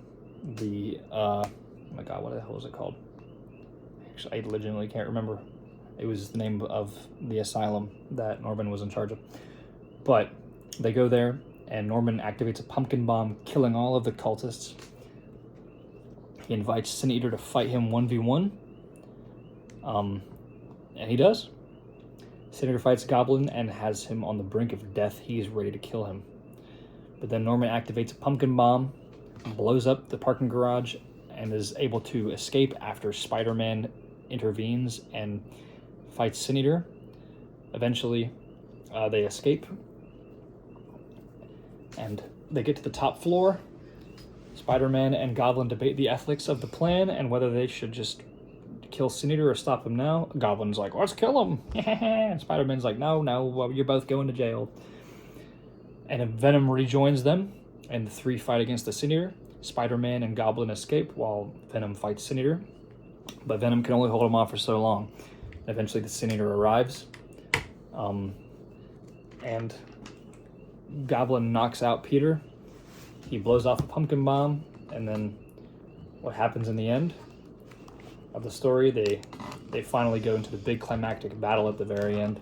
the oh my god, what the hell was it called? Actually, I legitimately can't remember. It was the name of the asylum that Norman was in charge of. But they go there, and Norman activates a pumpkin bomb, killing all of the cultists. He invites Sin Eater to fight him 1v1. And he does. Sin Eater fights Goblin and has him on the brink of death. He's ready to kill him. But then Norman activates a pumpkin bomb, blows up the parking garage, and is able to escape after Spider-Man intervenes and fights Sin Eater. Eventually, they escape, and they get to the top floor. Spider-Man and Goblin debate the ethics of the plan and whether they should just kill Sin Eater or stop him now? Goblin's like, let's kill him. And Spider-Man's like, no, well, you're both going to jail. And Venom rejoins them, and the three fight against the Sin Eater. Spider-Man and Goblin escape while Venom fights Sin Eater. But Venom can only hold him off for so long. Eventually the Sin Eater arrives. And Goblin knocks out Peter. He blows off a pumpkin bomb, and then what happens in the end of the story, they finally go into the big climactic battle at the very end.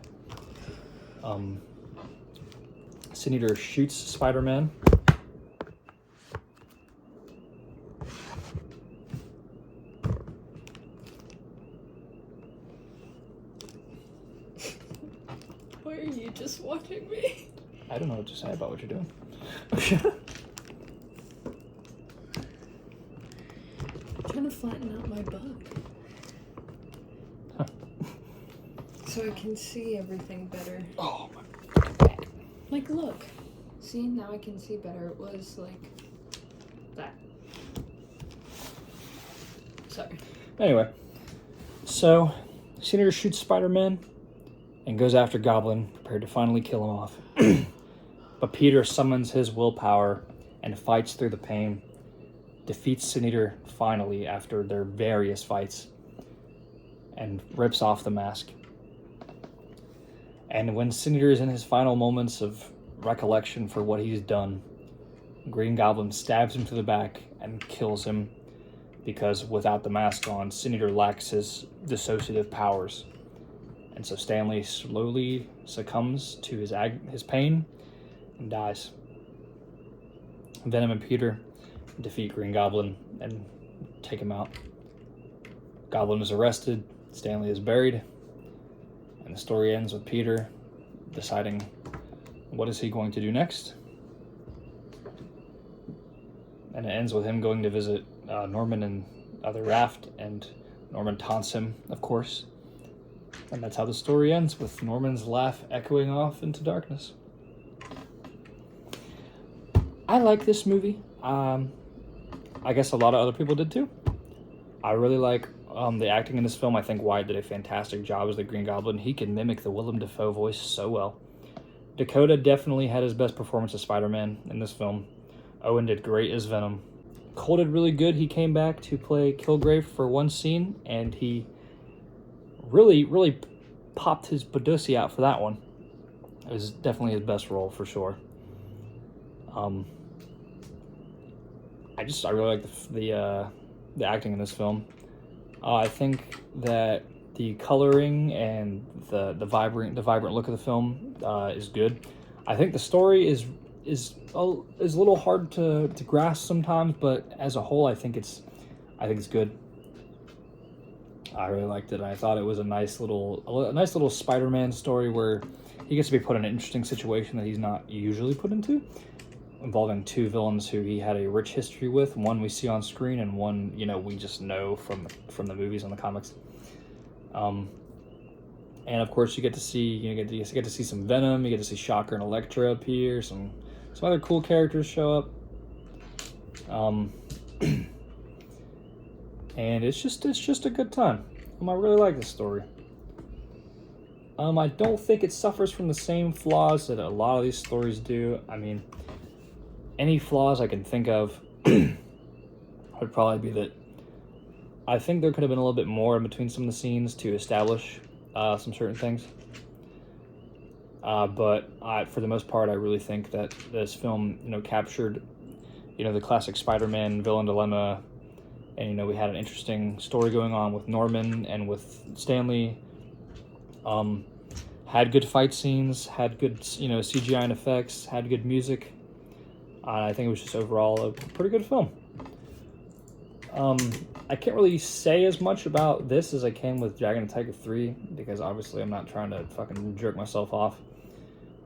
Sin Eater shoots Spider-Man. Why are you just watching me? I don't know what to say about what you're doing. I'm trying to flatten out my bug. So I can see everything better. Oh my. Like, look. See, now I can see better. It was like that. Sorry. Anyway, so Sin Eater shoots Spider-Man and goes after Goblin, prepared to finally kill him off. But Peter summons his willpower and fights through the pain, defeats Sin Eater finally after their various fights, and rips off the mask. And when Sin Eater is in his final moments of recollection for what he's done, Green Goblin stabs him to the back and kills him, because without the mask on, Sin Eater lacks his dissociative powers. And so Stanley slowly succumbs to his pain and dies. Venom and Peter defeat Green Goblin and take him out. Goblin is arrested, Stanley is buried, and the story ends with Peter deciding what is he going to do next. And it ends with him going to visit Norman and the raft, and Norman taunts him, of course. And that's how the story ends, with Norman's laugh echoing off into darkness. I like this movie. I guess a lot of other people did too. I really like the acting in this film. I think Wyatt did a fantastic job as the Green Goblin. He can mimic the Willem Dafoe voice so well. Dakota definitely had his best performance as Spider-Man in this film. Owen did great as Venom. Cole did really good. He came back to play Kilgrave for one scene, and he really popped his Badusi out for that one. It was definitely his best role for sure. I really like the acting in this film. I think that the coloring and the vibrant look of the film is good. I think the story is a little hard to grasp sometimes, but as a whole, I think it's good. I really liked it. I thought it was a nice little Spider-Man story where he gets to be put in an interesting situation that he's not usually put into, involving two villains who he had a rich history with. One we see on screen, and one we just know from the movies and the comics. And of course you get to see some Venom. You get to see Shocker and Elektra appear. Some other cool characters show up. And it's just a good time. I really like this story. I don't think it suffers from the same flaws that a lot of these stories do. I mean, any flaws I can think of would probably be that I think there could have been a little bit more in between some of the scenes to establish some certain things. But for the most part, I really think that this film, captured, the classic Spider-Man villain dilemma. And, we had an interesting story going on with Norman and with Stanley. Had good fight scenes, had good, CGI and effects, had good music. I think it was just overall a pretty good film. I can't really say as much about this as I can with Dragon and Tiger 3, because obviously I'm not trying to fucking jerk myself off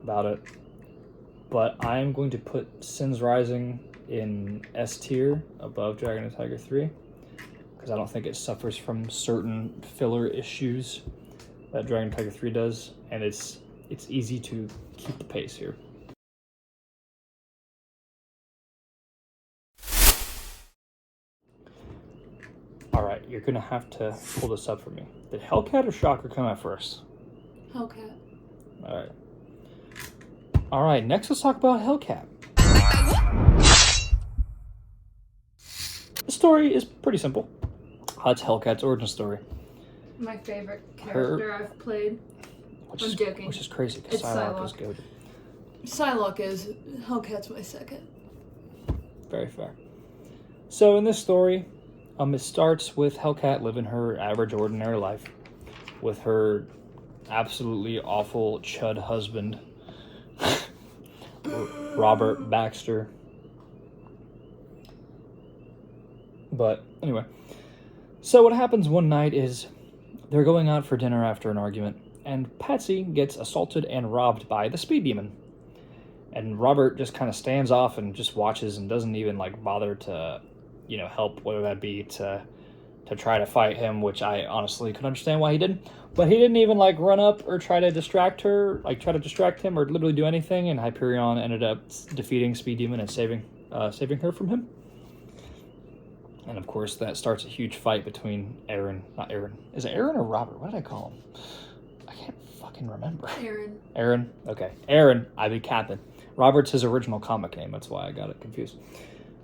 about it. But I am going to put Sins Rising in S tier above Dragon and Tiger 3, because I don't think it suffers from certain filler issues that Dragon and Tiger 3 does, and it's easy to keep the pace here. All right, you're gonna have to pull this up for me. Did Hellcat or Shocker come out first? Hellcat. All right. All right, next let's talk about Hellcat. The story is pretty simple. It's Hellcat's origin story. My favorite character I've played. I'm joking. Which is crazy because It's Psylocke is Psylocke. good. Psylocke is. Hellcat's my second. Very fair. So in this story, it starts with Hellcat living her average, ordinary life with her absolutely awful chud husband, Robert Baxter. But anyway, so what happens one night is they're going out for dinner after an argument, and Patsy gets assaulted and robbed by the speed demon. And Robert just kind of stands off and just watches and doesn't even like bother to, help, whether that be to try to fight him, which I honestly could understand why he didn't. But he didn't even like run up or try to distract him or literally do anything. And Hyperion ended up defeating Speed Demon and saving her from him. And of course, that starts a huge fight between not Aaron. Is it Aaron or Robert? What did I call him? I can't fucking remember. Aaron? Okay. Aaron, I be Captain. Robert's his original comic name. That's why I got it confused.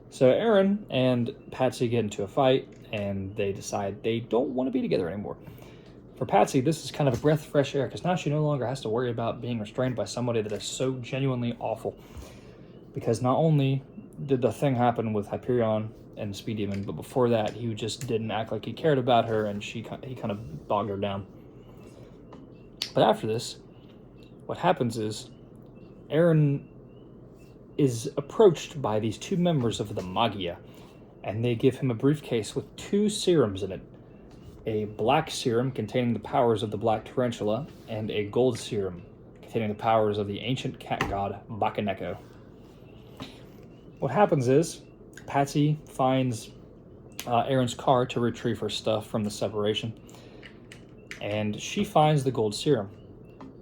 So Aaron and Patsy get into a fight, and they decide they don't want to be together anymore. For Patsy, this is kind of a breath of fresh air, because now she no longer has to worry about being restrained by somebody that is so genuinely awful. Because not only did the thing happen with Hyperion and Speed Demon, but before that, he just didn't act like he cared about her, and he kind of bogged her down. But after this, what happens is Aaron is approached by these two members of the Magia, and they give him a briefcase with 2 serums in it. A black serum containing the powers of the Black Tarantula, and a gold serum containing the powers of the ancient cat god Bakaneko. What happens is, Patsy finds Aaron's car to retrieve her stuff from the separation, and she finds the gold serum.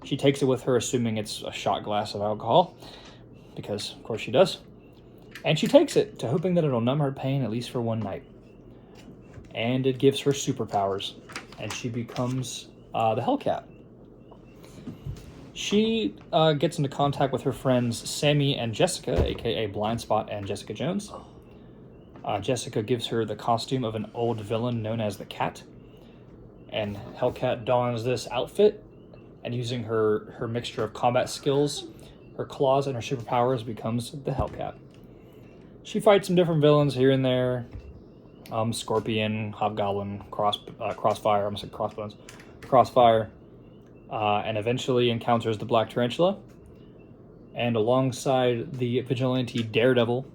She takes it with her, assuming it's a shot glass of alcohol, because of course she does. And she takes it, to hoping that it'll numb her pain at least for one night. And it gives her superpowers, and she becomes the Hellcat. She gets into contact with her friends Sammy and Jessica, aka Blindspot and Jessica Jones. Jessica gives her the costume of an old villain known as the Cat. And Hellcat dons this outfit, and using her mixture of combat skills, her claws, and her superpowers, becomes the Hellcat. She fights some different villains here and there. Scorpion, Hobgoblin, Crossfire, Crossfire, and eventually encounters the Black Tarantula. And alongside the vigilante Daredevil,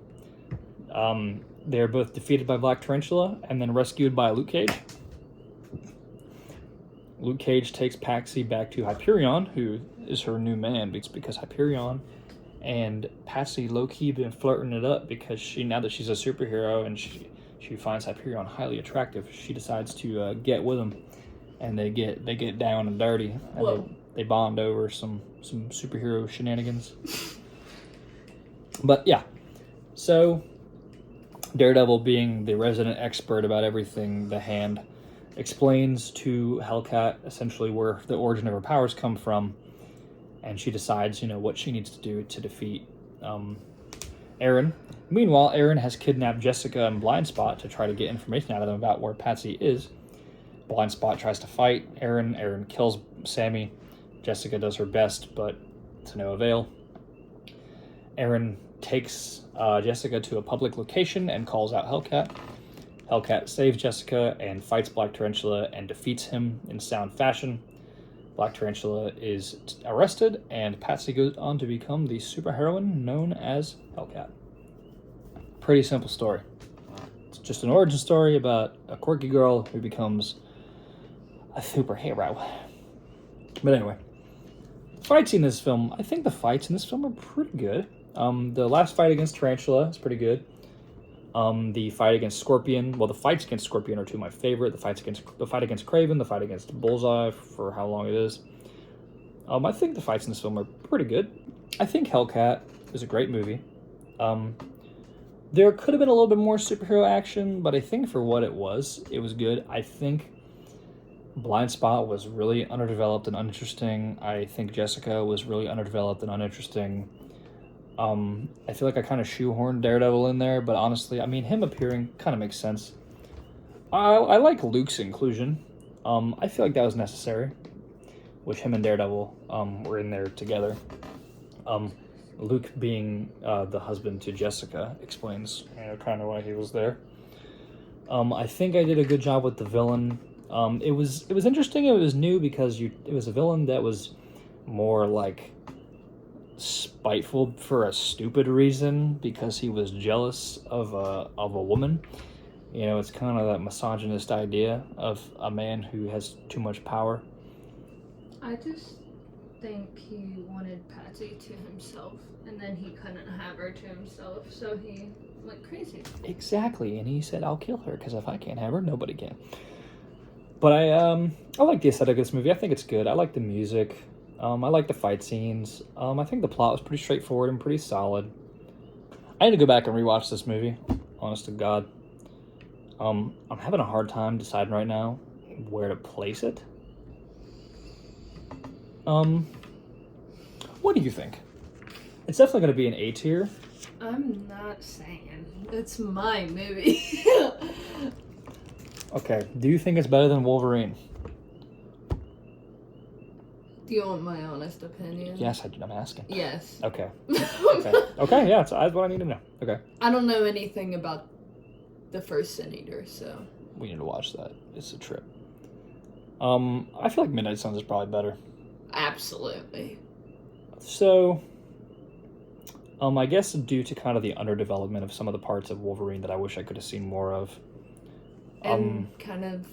they're both defeated by Black Tarantula and then rescued by Luke Cage. Luke Cage takes Patsy back to Hyperion, who is her new man, because Hyperion and Patsy low-key been flirting it up, because now that she's a superhero and she finds Hyperion highly attractive, she decides to get with him, and they get down and dirty, and they bond over some superhero shenanigans. But yeah, so Daredevil, being the resident expert about everything the Hand, explains to Hellcat essentially where the origin of her powers come from, and she decides, what she needs to do to defeat Aaron. Meanwhile, Aaron has kidnapped Jessica and Blindspot to try to get information out of them about where Patsy is. Blindspot tries to fight Aaron. Aaron kills Sammy. Jessica does her best, but to no avail. Aaron takes Jessica to a public location and calls out Hellcat. Hellcat saves Jessica and fights Black Tarantula and defeats him in sound fashion. Black Tarantula is arrested, and Patsy goes on to become the superheroine known as Hellcat. Pretty simple story. It's just an origin story about a quirky girl who becomes a superhero. But anyway, fights in this film, I think the fights in this film are pretty good. The last fight against Tarantula is pretty good. The fight against Scorpion, the fights against Scorpion are two of my favorite. The fight against Kraven, the fight against Bullseye, for how long it is. I think the fights in this film are pretty good. I think Hellcat is a great movie. There could have been a little bit more superhero action, but I think for what it was good. I think Blind Spot was really underdeveloped and uninteresting. I think Jessica was really underdeveloped and uninteresting. I feel like I kind of shoehorned Daredevil in there, but honestly, I mean, him appearing kind of makes sense. I like Luke's inclusion. I feel like that was necessary, which him and Daredevil were in there together. Luke being the husband to Jessica explains kind of why he was there. I think I did a good job with the villain. It was interesting. It was new because it was a villain that was more like spiteful for a stupid reason because he was jealous of a woman. It's kind of that misogynist idea of a man who has too much power. I just think he wanted Patsy to himself, and then he couldn't have her to himself, so he went crazy. Exactly, and he said, "I'll kill her because if I can't have her, nobody can." But I like the aesthetic of this movie. I think it's good. I like the music. I like the fight scenes. I think the plot was pretty straightforward and pretty solid. I need to go back and rewatch this movie, honest to God. I'm having a hard time deciding right now where to place it. What do you think? It's definitely going to be an A tier. I'm not saying. It's my movie. Okay, do you think it's better than Wolverine? Do you want my honest opinion? Yes, I'm asking. Yes. Okay. Okay, yeah, that's what I need to know. Okay. I don't know anything about the first Sin Eater, so... We need to watch that. It's a trip. I feel like Midnight Suns is probably better. Absolutely. So, I guess due to kind of the underdevelopment of some of the parts of Wolverine that I wish I could have seen more of. And kind of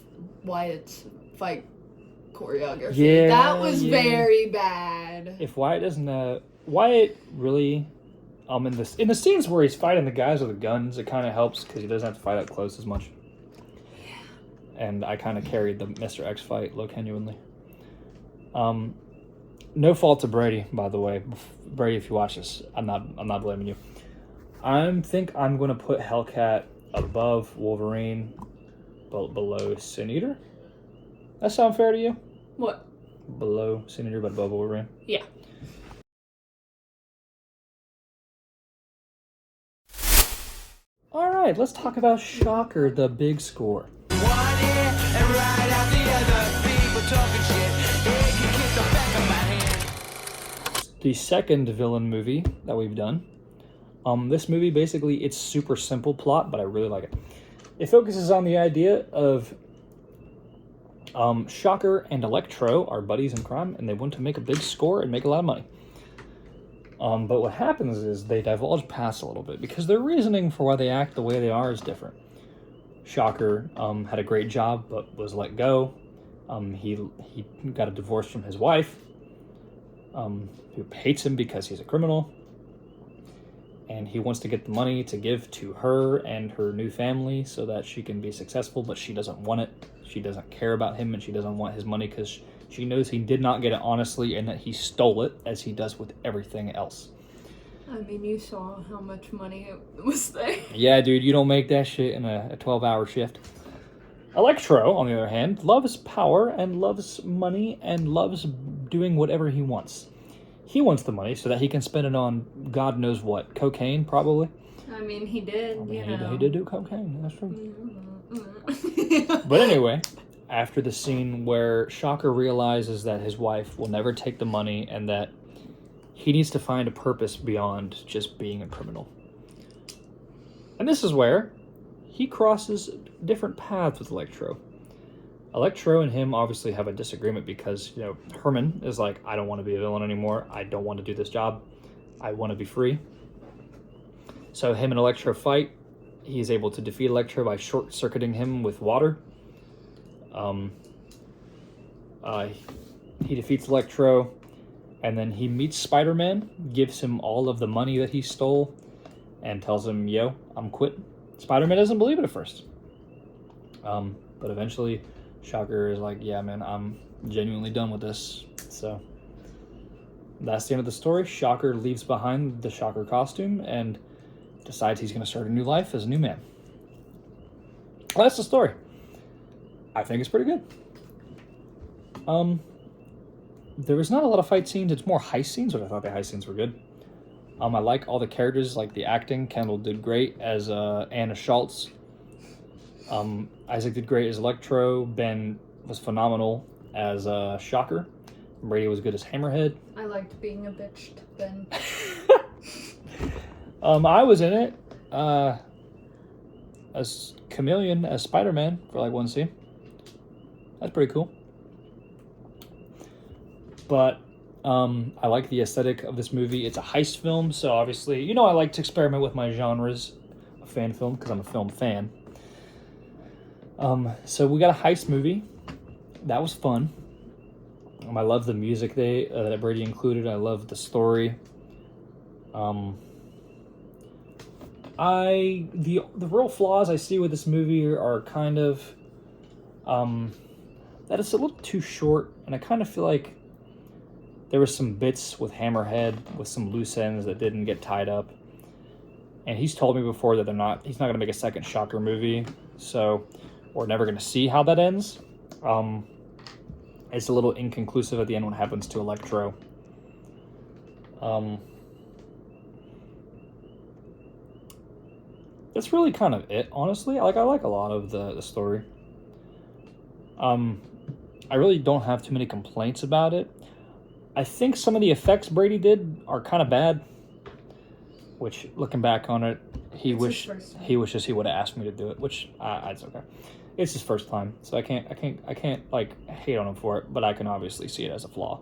Wyatt's fight choreography. Yeah, that was very bad. If Wyatt doesn't, Wyatt really, in the scenes where he's fighting the guys with the guns, it kind of helps because he doesn't have to fight up close as much. Yeah. And I kind of carried the Mr. X fight, genuinely. No fault to Brady, by the way. Brady, if you watch this, I'm not blaming you. I think I'm going to put Hellcat above Wolverine, but below Sin Eater. That sound fair to you? What? Below Sin Eater, but above Wolverine? Yeah. All right, let's talk about Shocker, the big score. One ear and right out the other. People talking shit. They can kiss the back of my hand. The second villain movie that we've done. This movie, basically, it's super simple plot, but I really like it. It focuses on the idea of Shocker and Electro are buddies in crime, and they want to make a big score and make a lot of money. But what happens is they divulge past a little bit because their reasoning for why they act the way they are is different. Shocker had a great job but was let go. He got a divorce from his wife, who hates him because he's a criminal. And he wants to get the money to give to her and her new family so that she can be successful, but she doesn't want it. She doesn't care about him, and she doesn't want his money because she knows he did not get it honestly and that he stole it, as he does with everything else. I mean, you saw how much money it was there. Yeah, dude, you don't make that shit in a 12-hour shift. Electro, on the other hand, loves power and loves money and loves doing whatever he wants. He wants the money so that he can spend it on God knows what. Cocaine, probably. I mean, he did, He did do cocaine, that's true. Mm-hmm. But anyway, after the scene where Shocker realizes that his wife will never take the money and that he needs to find a purpose beyond just being a criminal. And this is where he crosses different paths with Electro. Electro and him obviously have a disagreement because, Herman is like, I don't want to be a villain anymore. I don't want to do this job. I want to be free. So him and Electro fight. He's able to defeat Electro by short-circuiting him with water. He defeats Electro, and then he meets Spider-Man, gives him all of the money that he stole, and tells him, yo, I'm quitting. Spider-Man doesn't believe it at first. But eventually, Shocker is like, yeah, man, I'm genuinely done with this. So that's the end of the story. Shocker leaves behind the Shocker costume and decides he's going to start a new life as a new man. Well, that's the story. I think it's pretty good. There was not a lot of fight scenes. It's more heist scenes, but I thought the heist scenes were good. I like all the characters, like the acting. Kendall did great as Anna Schultz. Isaac did great as Electro. Ben was phenomenal as Shocker. Brady was good as Hammerhead. I liked being a bitch to Ben. I was in it as Chameleon, as Spider-Man for like one scene. That's pretty cool. But I like the aesthetic of this movie. It's a heist film, so obviously, I like to experiment with my genres of fan film because I'm a film fan. So we got a heist movie. That was fun. I love the music that Brady included. I love the story. The real flaws I see with this movie are kind of that it's a little too short, and I kind of feel like there were some bits with Hammerhead with some loose ends that didn't get tied up. And he's told me before that he's not going to make a second Shocker movie, so we're never going to see how that ends. It's a little inconclusive at the end what happens to Electro. That's really kind of it, honestly. I like a lot of the story. I really don't have too many complaints about it. I think some of the effects Brady did are kind of bad, which, looking back on it, he wishes he would have asked me to do it, which it's okay. It's his first time, so I can't like hate on him for it, but I can obviously see it as a flaw.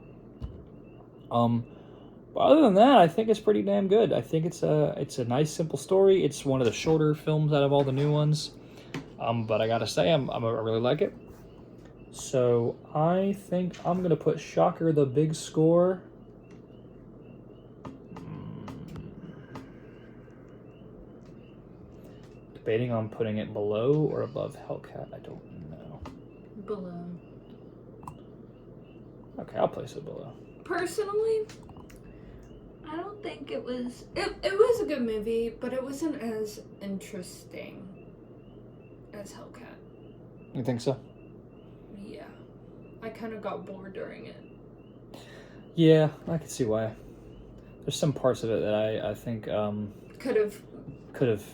But other than that, I think it's pretty damn good. I think it's a nice, simple story. It's one of the shorter films out of all the new ones, but I gotta say, I really like it. So I think I'm gonna put Shocker the big score. Debating on putting it below or above Hellcat. I don't know. Below. Okay, I'll place it below. Personally, I don't think it was... It was a good movie, but it wasn't as interesting as Hellcat. You think so? Yeah. I kind of got bored during it. Yeah, I can see why. There's some parts of it that I think could have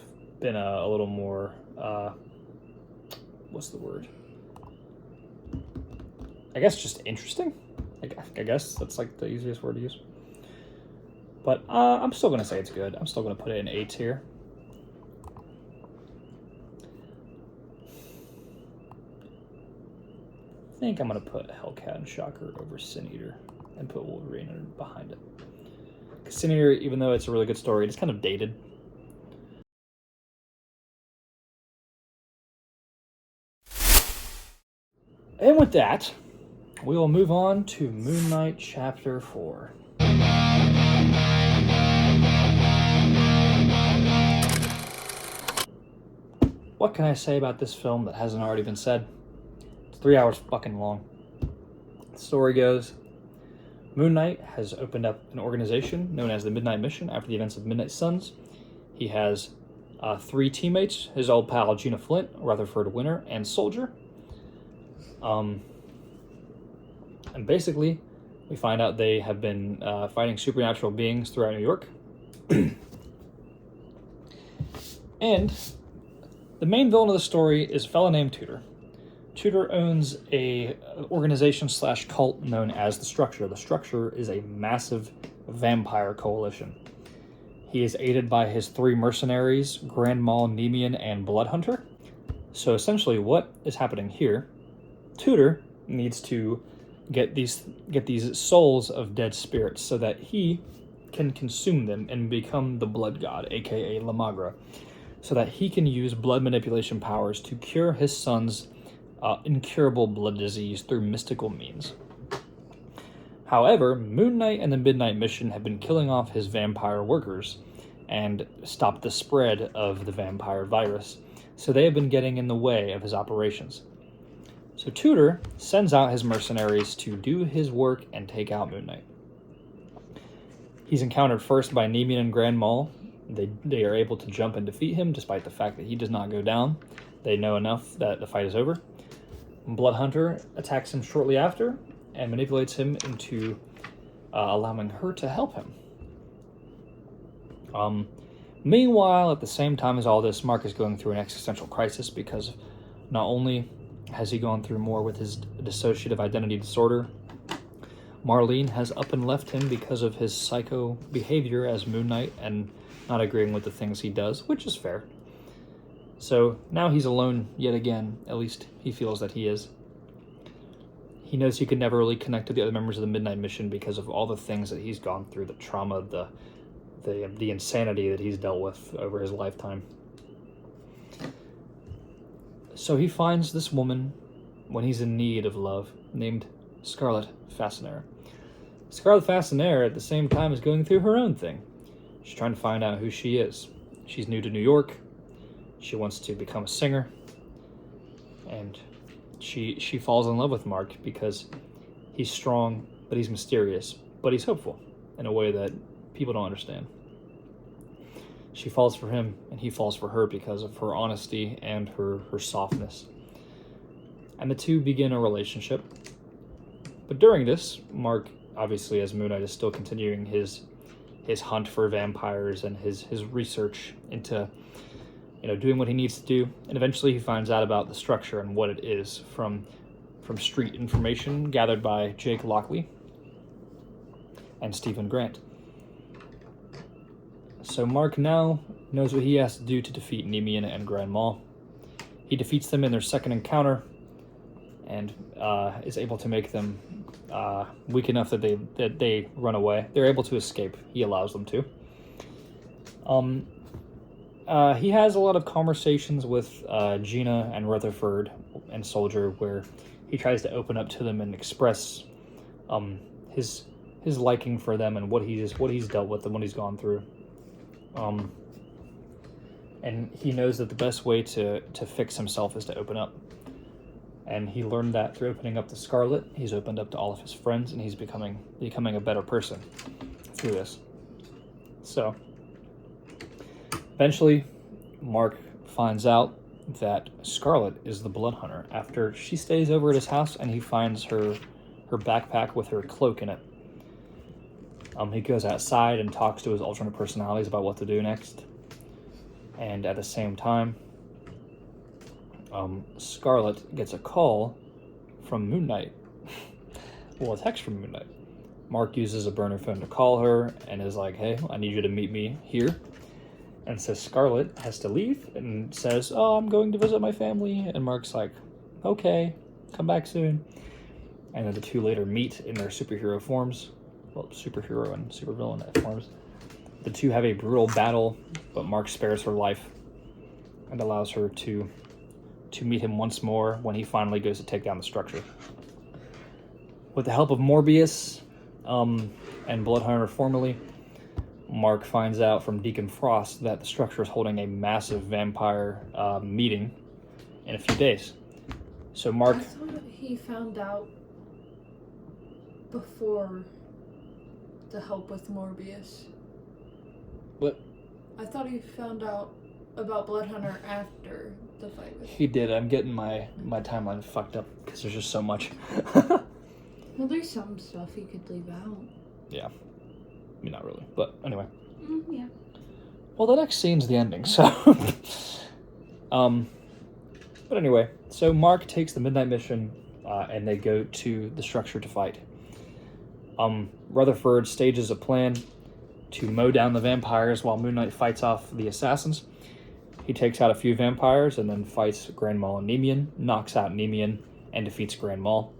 been a little more what's the word? I guess just interesting. I guess that's like the easiest word to use. But I'm still gonna say it's good. I'm still gonna put it in 8 tier. I think I'm gonna put Hellcat and Shocker over Sin Eater and put Wolverine behind it. Because Sin Eater, even though it's a really good story, it's kind of dated. And with that, we will move on to Moon Knight Chapter 4. What can I say about this film that hasn't already been said? It's 3 hours fucking long. The story goes, Moon Knight has opened up an organization known as the Midnight Mission after the events of Midnight Suns. He has 3 teammates, his old pal Gina Flint, Rutherford Winter, and Soldier. And basically, we find out they have been fighting supernatural beings throughout New York. And the main villain of the story is a fellow named Tudor. Tudor owns a organization / cult known as The Structure. The Structure is a massive vampire coalition. He is aided by his 3 mercenaries, Grand Maul, Nemean, and Bloodhunter. So essentially what is happening here, Tudor needs to get these souls of dead spirits so that he can consume them and become the blood god, aka La Magra, so that he can use blood manipulation powers to cure his son's incurable blood disease through mystical means. However, Moon Knight and the Midnight Mission have been killing off his vampire workers and stopped the spread of the vampire virus, so they have been getting in the way of his operations. So Tudor sends out his mercenaries to do his work and take out Moon Knight. He's encountered first by Nemean and Grand Maul. They are able to jump and defeat him, despite the fact that he does not go down. They know enough that the fight is over. Bloodhunter attacks him shortly after and manipulates him into allowing her to help him. Meanwhile, at the same time as all this, Mark is going through an existential crisis because not only has he gone through more with his dissociative identity disorder, Marlene has up and left him because of his psycho behavior as Moon Knight and not agreeing with the things he does, which is fair. So now he's alone yet again. At least he feels that he is. He knows he could never really connect to the other members of the Midnight Mission because of all the things that he's gone through, the trauma, the insanity that he's dealt with over his lifetime. So he finds this woman when he's in need of love, named Scarlet Fascinator. Scarlet Fascinator at the same time is going through her own thing. She's trying to find out who she is. She's new to New York. She wants to become a singer. And she falls in love with Mark because he's strong, but he's mysterious, but he's hopeful in a way that people don't understand. She falls for him, and he falls for her because of her honesty and her softness. And the two begin a relationship. But during this, Mark, obviously as Moon Knight, is still continuing his hunt for vampires and his research into doing what he needs to do. And eventually he finds out about the structure and what it is from street information gathered by Jake Lockley and Stephen Grant. So Mark now knows what he has to do to defeat Nemean and Grand Mal. He defeats them in their second encounter and is able to make them weak enough that they run away. They're able to escape. He allows them to. He has a lot of conversations with Gina and Rutherford and Soldier where he tries to open up to them and express his liking for them and what he's dealt with and what he's gone through. And he knows that the best way to fix himself is to open up. And he learned that through opening up to Scarlet. He's opened up to all of his friends, and he's becoming a better person through this. So, eventually, Mark finds out that Scarlet is the Blood Hunter after she stays over at his house, and he finds her backpack with her cloak in it. He goes outside and talks to his alternate personalities about what to do next. And at the same time, Scarlet gets a call from Moon Knight. Well, a text from Moon Knight. Mark uses a burner phone to call her and is like, hey, I need you to meet me here. And says Scarlet has to leave and says, oh, I'm going to visit my family. And Mark's like, okay, come back soon. And then the two later meet in their superhero forms. Well, superhero and supervillain forms. The two have a brutal battle, but Mark spares her life and allows her to meet him once more when he finally goes to take down the structure. With the help of Morbius and Bloodhunter formerly, Mark finds out from Deacon Frost that the structure is holding a massive vampire meeting in a few days. So Mark... I thought he found out before the help with Morbius. What? I thought he found out about Bloodhunter after the fight with him. He did. I'm getting my timeline fucked up because there's just so much. Well, there's some stuff he could leave out. Yeah. I mean, not really. But anyway. Yeah. Well, the next scene's the ending, so... But anyway, so Mark takes the Midnight Mission and they go to the structure to fight. Rutherford stages a plan to mow down the vampires while Moon Knight fights off the assassins. He takes out a few vampires and then fights Grand Mal and Nemean, knocks out Nemean, and defeats Grand Mal.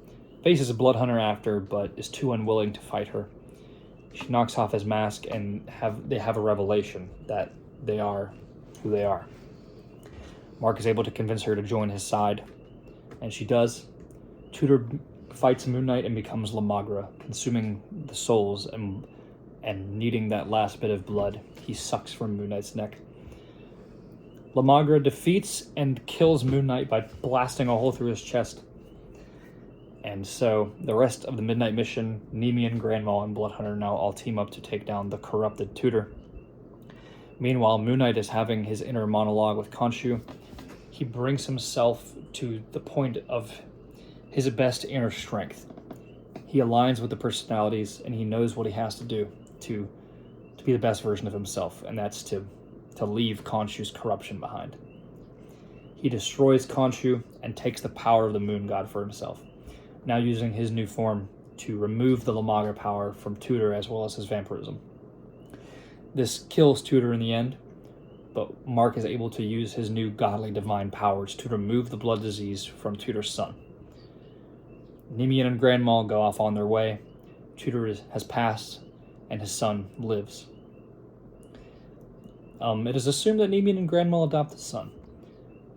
Faces a Blood Hunter after, but is too unwilling to fight her. She knocks off his mask and they have a revelation that they are who they are. Mark is able to convince her to join his side, and she does. Tudor fights Moon Knight and becomes La Magra, consuming the souls and needing that last bit of blood he sucks from Moon Knight's neck. La Magra defeats and kills Moon Knight by blasting a hole through his chest. And so the rest of the Midnight Mission, Nemean, Grand Mal, and Bloodhunter now all team up to take down the corrupted Tudor. Meanwhile, Moon Knight is having his inner monologue with Khonshu. He brings himself to the point of his best inner strength. He aligns with the personalities, and he knows what he has to do to be the best version of himself, and that's to leave Khonshu's corruption behind. He destroys Khonshu and takes the power of the Moon God for himself, now using his new form to remove the Lamaga power from Tudor as well as his vampirism. This kills Tudor in the end, but Mark is able to use his new godly divine powers to remove the blood disease from Tudor's son. Nemean and Grand Maul go off on their way. Tudor has passed, and his son lives. It is assumed that Nemean and Grand Maul adopt his son.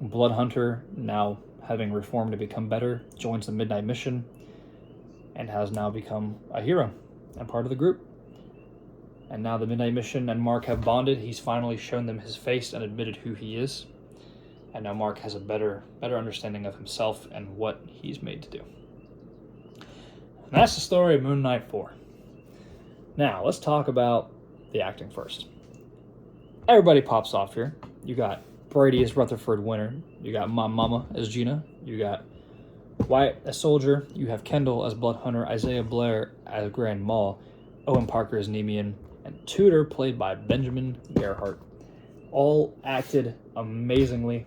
Bloodhunter, now having reformed to become better, joins the Midnight Mission, and has now become a hero and part of the group. And now the Midnight Mission and Mark have bonded. He's finally shown them his face and admitted who he is. And now Mark has a better understanding of himself and what he's made to do. And that's the story of Moon Knight 4. Now, let's talk about the acting first. Everybody pops off here. You got Brady as Rutherford Winter. You got Mama as Gina. You got Wyatt as Soldier. You have Kendall as Bloodhunter. Isaiah Blair as Grand Maul. Owen Parker as Nemean. And Tudor, played by Benjamin Gerhardt. All acted amazingly.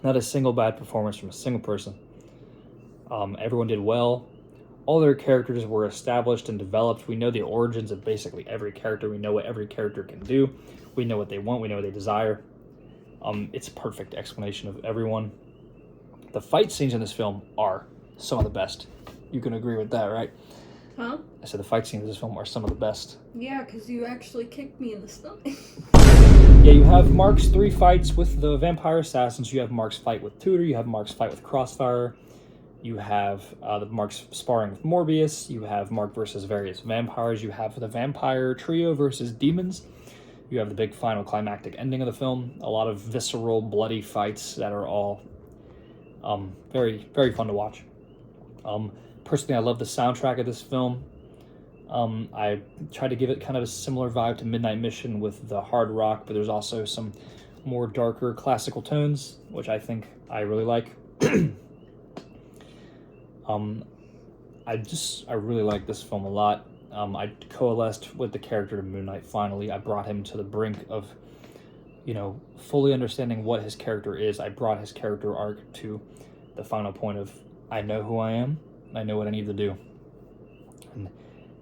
Not a single bad performance from a single person. Everyone did well. All their characters were established and developed. We know the origins of basically every character. We know what every character can do. We know what they want. We know what they desire. It's a perfect explanation of everyone. The fight scenes in this film are some of the best. You can agree with that, right? Huh? I said the fight scenes in this film are some of the best. Yeah, because you actually kicked me in the stomach. Yeah, you have Mark's 3 fights with the vampire assassins. You have Mark's fight with Tudor. You have Mark's fight with Crossfire. You have Mark's sparring with Morbius. You have Mark versus various vampires. You have the vampire trio versus demons. You have the big final climactic ending of the film. A lot of visceral, bloody fights that are all very, very fun to watch. Personally, I love the soundtrack of this film. I tried to give it kind of a similar vibe to Midnight Mission with the hard rock, but there's also some more darker classical tones, which I think I really like. I really like this film a lot. I coalesced with the character of Moon Knight finally. I brought him to the brink of, fully understanding what his character is. I brought his character arc to the final point of, I know who I am, and I know what I need to do. And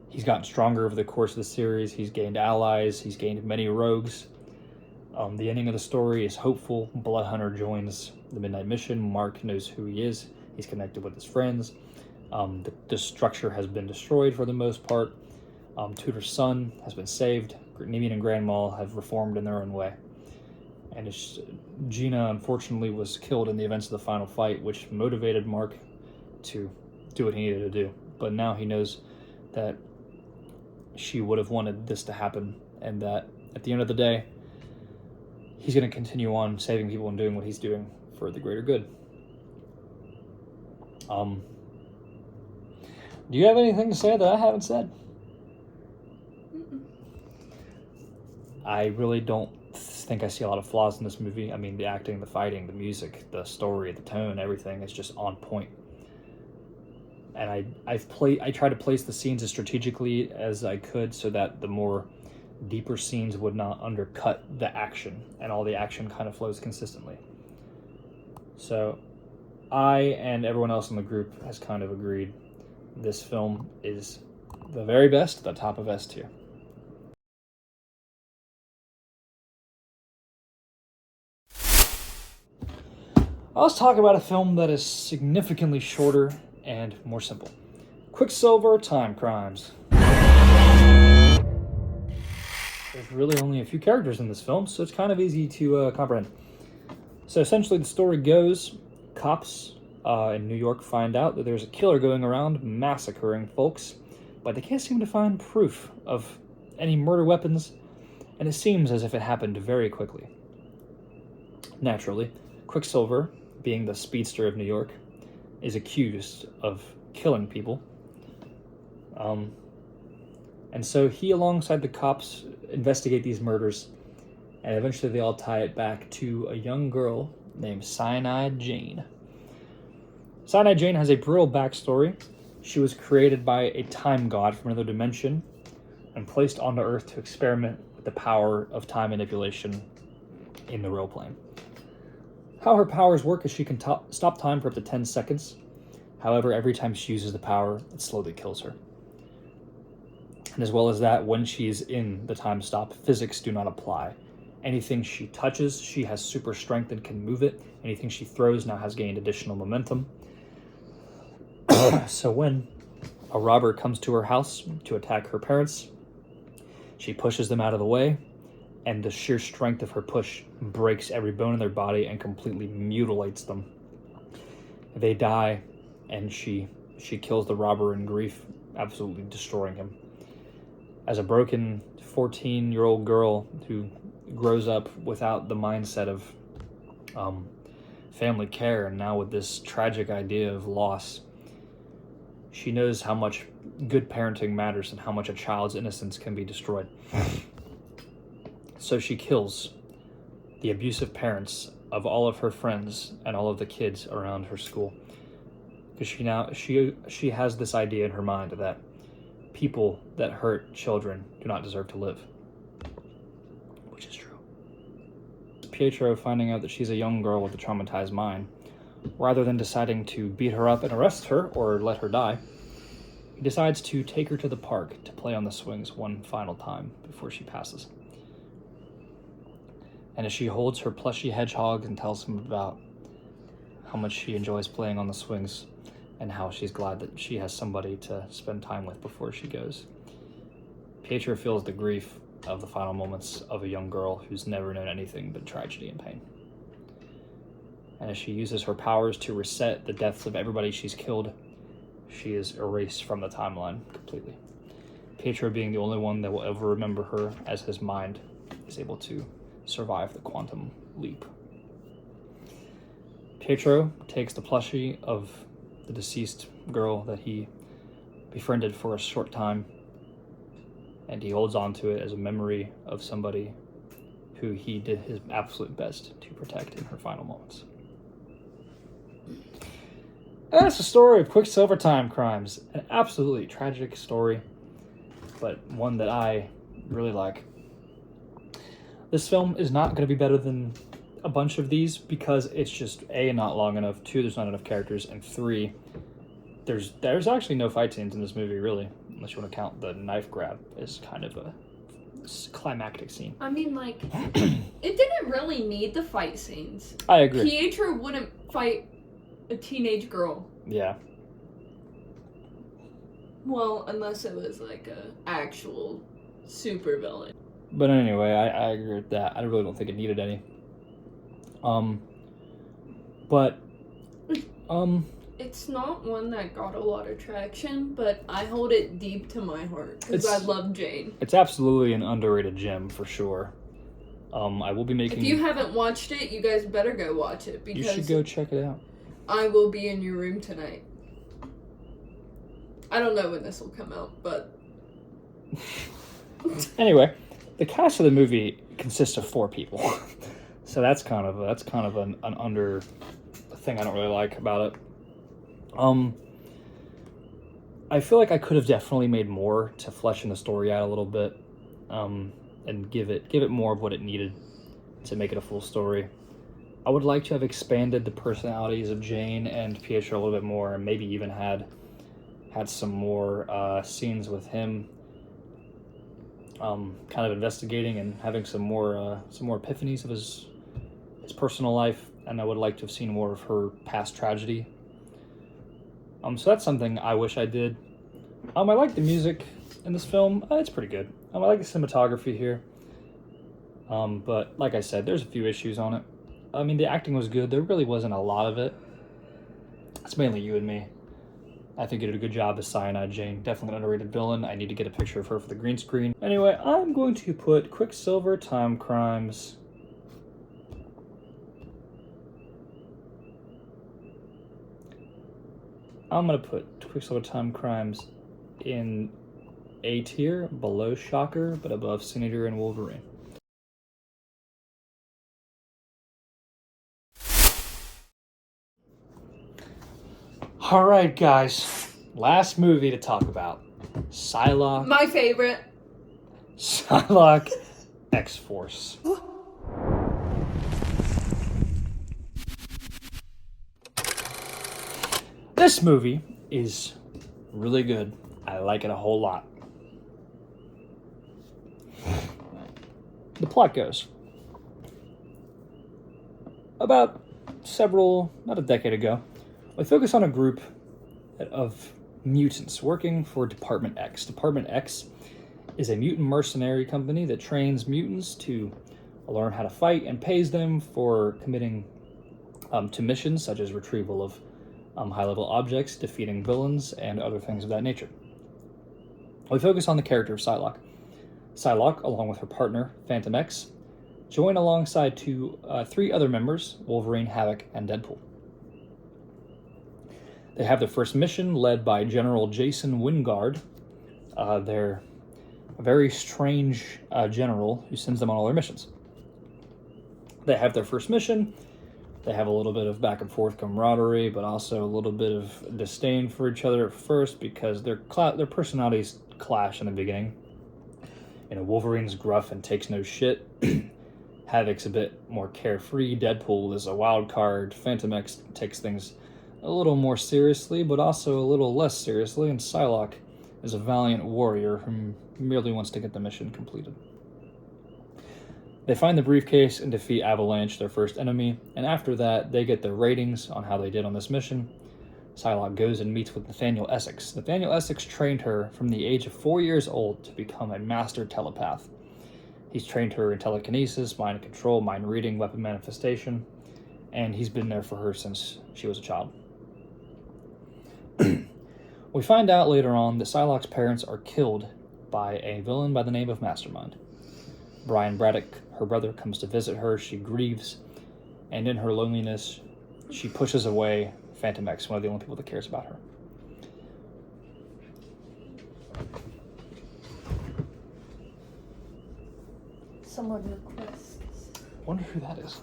he's gotten stronger over the course of the series. He's gained allies. He's gained many rogues. The ending of the story is hopeful. Bloodhunter joins the Midnight Mission. Mark knows who he is. He's connected with his friends. The structure has been destroyed for the most part. Tudor's son has been saved. Nemean and Grand Maul have reformed in their own way. And Gina, unfortunately, was killed in the events of the final fight, which motivated Mark to do what he needed to do. But now he knows that she would have wanted this to happen, and that at the end of the day, he's going to continue on saving people and doing what he's doing for the greater good. Do you have anything to say that I haven't said? I really don't think I see a lot of flaws in this movie. I mean, the acting, the fighting, the music, the story, the tone, everything is just on point. And I try to place the scenes as strategically as I could so that the more deeper scenes would not undercut the action, and all the action kind of flows consistently. So I and everyone else in the group has kind of agreed this film is the very best, the top of S tier. Let's talk about a film that is significantly shorter and more simple. Quicksilver Time Crimes. There's really only a few characters in this film, so it's kind of easy to comprehend. So essentially the story goes, cops in New York find out that there's a killer going around massacring folks, but they can't seem to find proof of any murder weapons, and it seems as if it happened very quickly. Naturally, Quicksilver, being the speedster of New York, is accused of killing people. And so he, alongside the cops, investigate these murders, and eventually they all tie it back to a young girl named Cyanide Jane. Cyanide Jane has a brutal backstory. She was created by a time god from another dimension and placed onto Earth to experiment with the power of time manipulation in the real plane. How her powers work is she can stop time for up to 10 seconds. However, every time she uses the power, it slowly kills her. And as well as that, when she's in the time stop, physics do not apply. Anything she touches, she has super strength and can move it. Anything she throws now has gained additional momentum. So when a robber comes to her house to attack her parents, she pushes them out of the way, and the sheer strength of her push breaks every bone in their body and completely mutilates them. They die, and she kills the robber in grief, absolutely destroying him. As a broken 14-year-old girl who grows up without the mindset of family care, and now with this tragic idea of loss, she knows how much good parenting matters and how much a child's innocence can be destroyed. So she kills the abusive parents of all of her friends and all of the kids around her school, because she has this idea in her mind that people that hurt children do not deserve to live, which is true. Pietro, finding out that she's a young girl with a traumatized mind, rather than deciding to beat her up and arrest her or let her die, he decides to take her to the park to play on the swings one final time before she passes. And as she holds her plushy hedgehog and tells him about how much she enjoys playing on the swings and how she's glad that she has somebody to spend time with before she goes, Pietro feels the grief of the final moments of a young girl who's never known anything but tragedy and pain. And as she uses her powers to reset the deaths of everybody she's killed, she is erased from the timeline completely. Pietro being the only one that will ever remember her, as his mind is able to survive the quantum leap. Pietro takes the plushie of the deceased girl that he befriended for a short time, and he holds on to it as a memory of somebody who he did his absolute best to protect in her final moments. And that's the story of Quicksilver Time Crimes. An absolutely tragic story, but one that I really like. This film is not going to be better than a bunch of these because it's just A, not long enough, 2, there's not enough characters, and 3, there's actually no fight scenes in this movie, really, unless you want to count the knife grab as kind of a climactic scene. I mean, like, it didn't really need the fight scenes. I agree. Pietro wouldn't fight a teenage girl. Yeah. Well, unless it was like a actual super villain. But anyway, I agree with that. I really don't think it needed any. It's not one that got a lot of traction, but I hold it deep to my heart because I love Jane. It's absolutely an underrated gem for sure. I will be making. If you haven't watched it, you guys better go watch it because you should go check it out. I will be in your room tonight. I don't know when this will come out, but anyway, the cast of the movie consists of 4 people, so that's kind of an under thing I don't really like about it. I feel like I could have definitely made more to flesh in the story out a little bit, and give it more of what it needed to make it a full story. I would like to have expanded the personalities of Jane and Pietro a little bit more, and maybe even had some more scenes with him, kind of investigating and having some more epiphanies of his personal life. And I would like to have seen more of her past tragedy. So that's something I wish I did. I like the music in this film. It's pretty good. I like the cinematography here. But like I said, there's a few issues on it. I mean, the acting was good. There really wasn't a lot of it. It's mainly you and me. I think you did a good job as Cyanide Jane. Definitely an underrated villain. I need to get a picture of her for the green screen. Anyway, I'm going to put Quicksilver Time Crimes. I'm going to put Quicksilver Time Crimes in A tier, below Shocker, but above Sin Eater and Wolverine. All right, guys. Last movie to talk about. Psylocke. My favorite. Psylocke X-Force. This movie is really good. I like it a whole lot. The plot goes. About not a decade ago, we focus on a group of mutants working for Department X. Department X is a mutant mercenary company that trains mutants to learn how to fight and pays them for committing to missions such as retrieval of high-level objects, defeating villains, and other things of that nature. We focus on the character of Psylocke. Psylocke, along with her partner, Phantom X, join alongside three other members, Wolverine, Havoc, and Deadpool. They have their first mission led by General Jason Wingard. They're a very strange general who sends them on all their missions. They have their first mission. They have a little bit of back and forth camaraderie, but also a little bit of disdain for each other at first because their personalities clash in the beginning. Wolverine's gruff and takes no shit. Havoc's a bit more carefree. Deadpool is a wild card. Phantom X takes things a little more seriously, but also a little less seriously. And Psylocke is a valiant warrior who merely wants to get the mission completed. They find the briefcase and defeat Avalanche, their first enemy, and after that, they get their ratings on how they did on this mission. Psylocke goes and meets with Nathaniel Essex. Nathaniel Essex trained her from the age of 4 years old to become a master telepath. He's trained her in telekinesis, mind control, mind reading, weapon manifestation, and he's been there for her since she was a child. We find out later on that Psylocke's parents are killed by a villain by the name of Mastermind. Brian Braddock, her brother, comes to visit her. She grieves, and in her loneliness, she pushes away Phantom X, one of the only people that cares about her. Someone requests. Wonder who that is.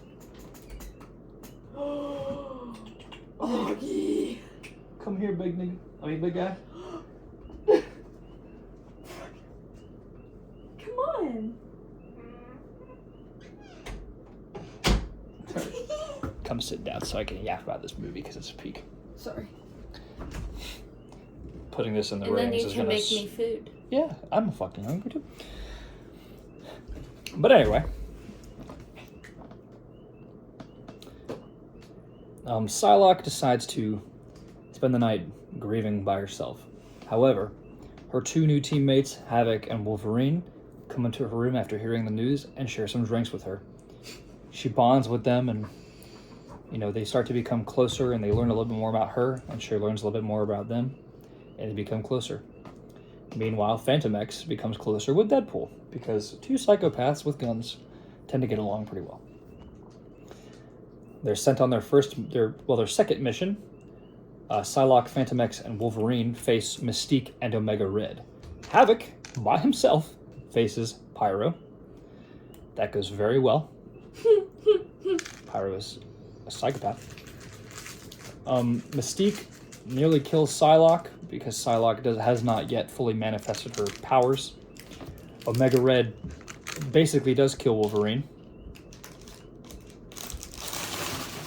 Augie! Come here, big nigga. Big guy. Come on! Come sit down so I can yap about this movie because it's a peak. Sorry. Putting this in the And then ratings you is can gonna. make me food. Yeah, I'm fucking hungry too. But anyway, Psylocke decides to spend the night grieving by herself. However, her two new teammates, Havoc and Wolverine, come into her room after hearing the news and share some drinks with her. She bonds with them and, they start to become closer and they learn a little bit more about her and she learns a little bit more about them and they become closer. Meanwhile, Phantom X becomes closer with Deadpool because two psychopaths with guns tend to get along pretty well. They're sent on their second mission. Psylocke, Phantom X, and Wolverine face Mystique and Omega Red. Havoc, by himself, faces Pyro. That goes very well. Pyro is a psychopath. Mystique nearly kills Psylocke because Psylocke has not yet fully manifested her powers. Omega Red basically does kill Wolverine.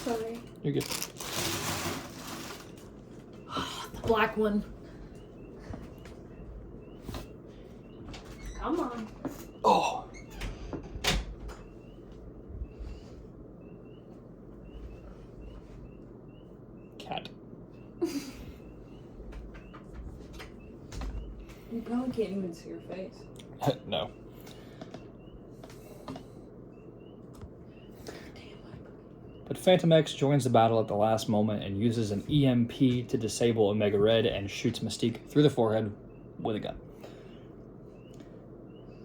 Sorry. You're good. The black one. Come on. Oh. Cat. You probably can't even see your face. No. But Phantom X joins the battle at the last moment and uses an EMP to disable Omega Red and shoots Mystique through the forehead with a gun.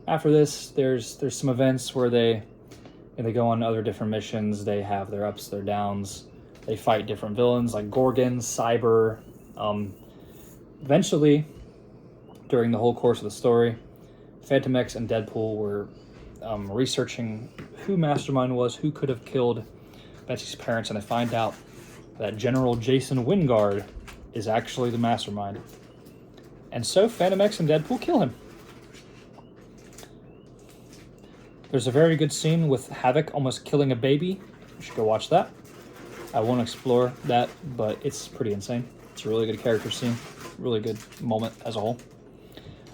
After this, there's some events where they go on other different missions. They have their ups, their downs. They fight different villains like Gorgon, Cyber. Eventually, during the whole course of the story, Phantom X and Deadpool were researching who Mastermind was, who could have killed Betsy's parents, and they find out that General Jason Wingard is actually the mastermind. And so Phantom X and Deadpool kill him. There's a very good scene with Havoc almost killing a baby. You should go watch that. I won't explore that, but it's pretty insane. It's a really good character scene. Really good moment as a whole.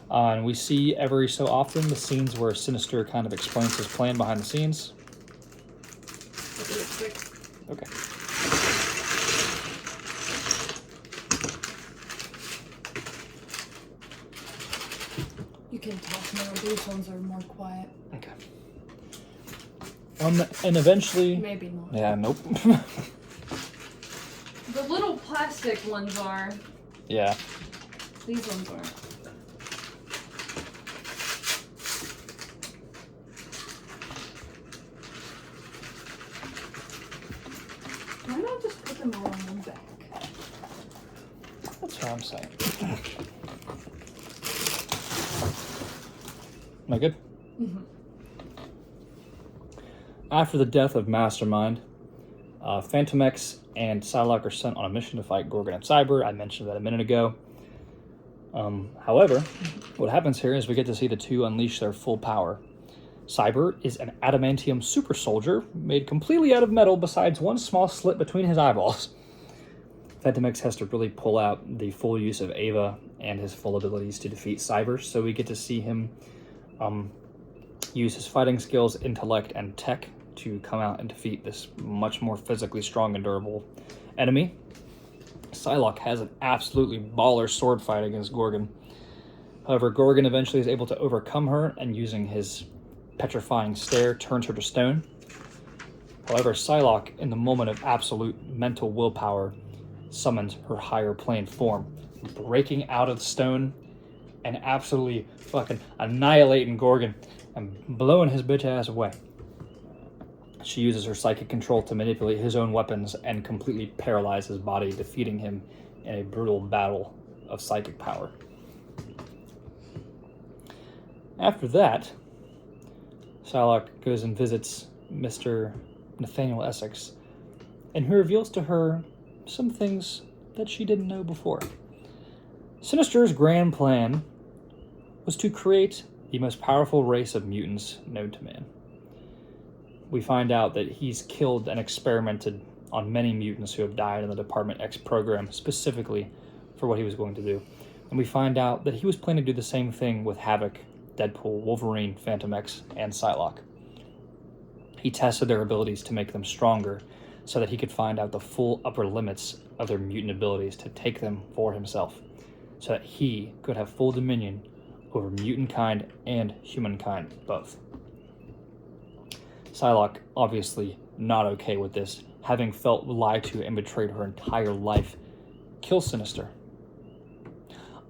And we see every so often the scenes where Sinister kind of explains his plan behind the scenes. Okay. You can talk now. These ones are more quiet. Okay. And eventually... Maybe not. Yeah, nope. The little plastic ones are. Yeah. These ones aren't. Why not just put them all on one back? That's what I'm saying. Am I good? Mm-hmm. After the death of Mastermind, Phantom X and Psylocke are sent on a mission to fight Gorgon and Cyber. I mentioned that a minute ago. However, what happens here is we get to see the two unleash their full power. Cyber is an adamantium super soldier made completely out of metal besides one small slit between his eyeballs. Phantom X has to really pull out the full use of Ava and his full abilities to defeat Cyber, so we get to see him use his fighting skills, intellect, and tech to come out and defeat this much more physically strong and durable enemy. Psylocke has an absolutely baller sword fight against Gorgon. However, Gorgon eventually is able to overcome her and using his petrifying stare turns her to stone. However, Psylocke, in the moment of absolute mental willpower, summons her higher plane form, breaking out of the stone and absolutely fucking annihilating Gorgon and blowing his bitch ass away. She uses her psychic control to manipulate his own weapons and completely paralyze his body, defeating him in a brutal battle of psychic power. After that, Psylocke goes and visits Mr. Nathaniel Essex, and he reveals to her some things that she didn't know before. Sinister's grand plan was to create the most powerful race of mutants known to man. We find out that he's killed and experimented on many mutants who have died in the Department X program specifically for what he was going to do. And we find out that he was planning to do the same thing with Havoc, Deadpool, Wolverine, Phantom X, and Psylocke. He tested their abilities to make them stronger so that he could find out the full upper limits of their mutant abilities to take them for himself, so that he could have full dominion over mutant kind and humankind both. Psylocke, obviously not okay with this, having felt lied to and betrayed her entire life, kills Sinister.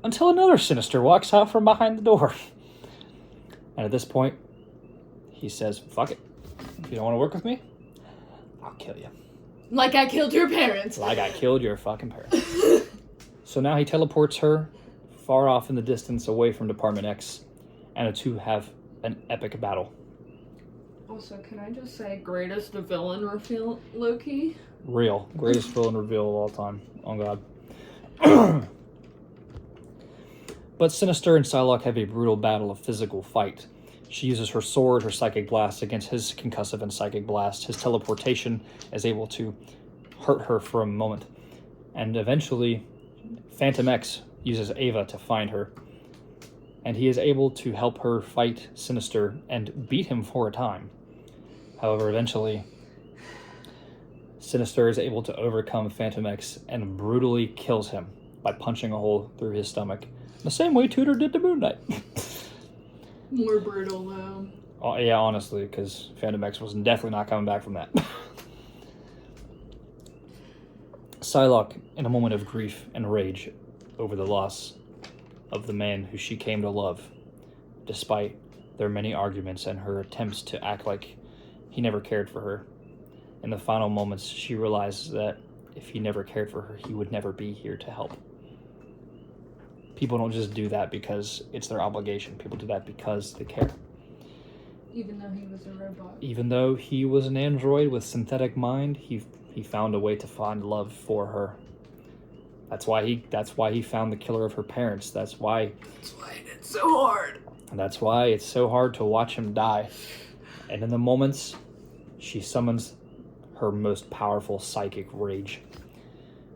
Until another Sinister walks out from behind the door. And at this point, he says, fuck it. If you don't want to work with me, I'll kill you. Like I killed your parents. Like I killed your fucking parents. So now he teleports her far off in the distance away from Department X, and the two have an epic battle. Also, can I just say greatest villain reveal, Loki? Real. Greatest villain reveal of all time. Oh god. But Sinister and Psylocke have a brutal battle of physical fight. She uses her sword, her psychic blast, against his concussive and psychic blast. His teleportation is able to hurt her for a moment. And eventually, Phantom X uses Ava to find her. And he is able to help her fight Sinister and beat him for a time. However, eventually, Sinister is able to overcome Phantom X and brutally kills him by punching a hole through his stomach. The same way Tudor did to Moon Knight. More brutal, though. Oh, yeah, honestly, because Phantom X was definitely not coming back from that. Psylocke, in a moment of grief and rage over the loss of the man who she came to love, despite their many arguments and her attempts to act like he never cared for her. In the final moments, she realizes that if he never cared for her, he would never be here to help. People don't just do that because it's their obligation. People do that because they care. Even though he was a robot. Even though he was an android with synthetic mind, he found a way to find love for her. That's why he found the killer of her parents. That's why it's so hard. And that's why it's so hard to watch him die. And in the moments, she summons her most powerful psychic rage.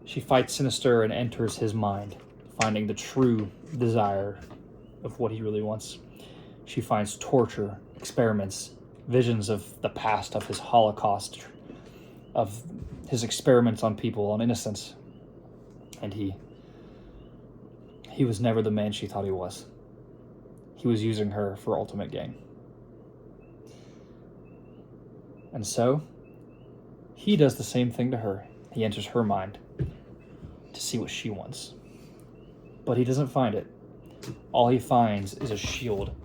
She fights Sinister and enters his mind, finding the true desire of what he really wants. She finds torture, experiments, visions of the past, of his Holocaust, of his experiments on people, on innocents. And he was never the man she thought he was. He was using her for ultimate gain. And so, he does the same thing to her. He enters her mind to see what she wants. But he doesn't find it. All he finds is a shield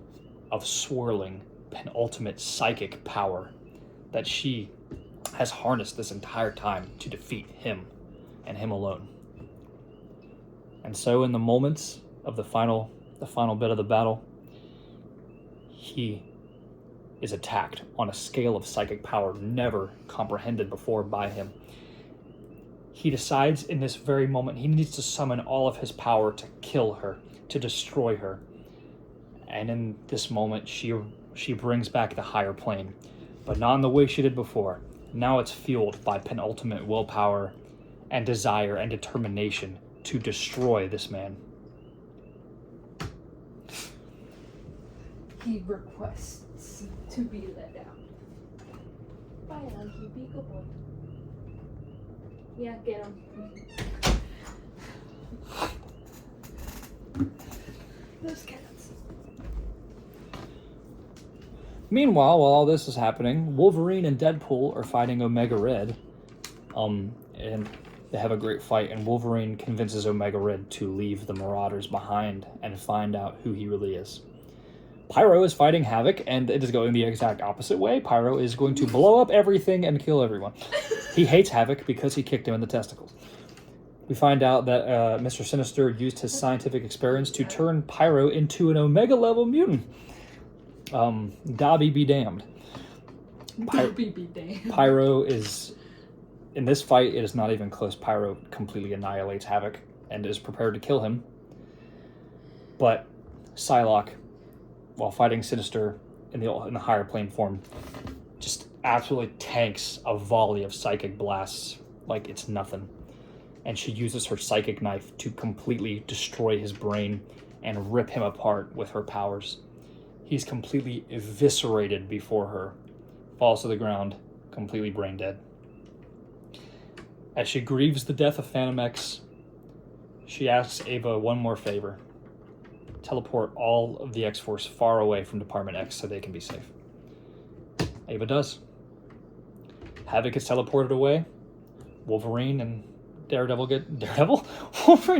of swirling, penultimate psychic power that she has harnessed this entire time to defeat him and him alone. And so in the moments of the final bit of the battle, he is attacked on a scale of psychic power never comprehended before by him. He decides in this very moment he needs to summon all of his power to kill her, to destroy her. And in this moment, she brings back the higher plane, but not in the way she did before. Now it's fueled by penultimate willpower and desire and determination to destroy this man. He requests to be let out. Bye, Lucky. Be a good boy. Yeah, get him. Those cats. Meanwhile, while all this is happening, Wolverine and Deadpool are fighting Omega Red. And they have a great fight, and Wolverine convinces Omega Red to leave the Marauders behind and find out who he really is. Pyro is fighting Havoc, and it is going the exact opposite way. Pyro is going to blow up everything and kill everyone. He hates Havoc because he kicked him in the testicles. We find out that Mr. Sinister used his scientific experiments to turn Pyro into an Omega-level mutant. Dobby be damned. Dobby be damned. Pyro is... In this fight, it is not even close. Pyro completely annihilates Havoc and is prepared to kill him. But Psylocke, while fighting Sinister in the higher plane form, just absolutely tanks a volley of psychic blasts like it's nothing. And she uses her psychic knife to completely destroy his brain and rip him apart with her powers. He's completely eviscerated before her, falls to the ground, completely brain dead. As she grieves the death of Phantom X, she asks Ava one more favor. Teleport all of the X-Force far away from Department X so they can be safe. Ava does. Havoc is teleported away. Wolverine and Wolverine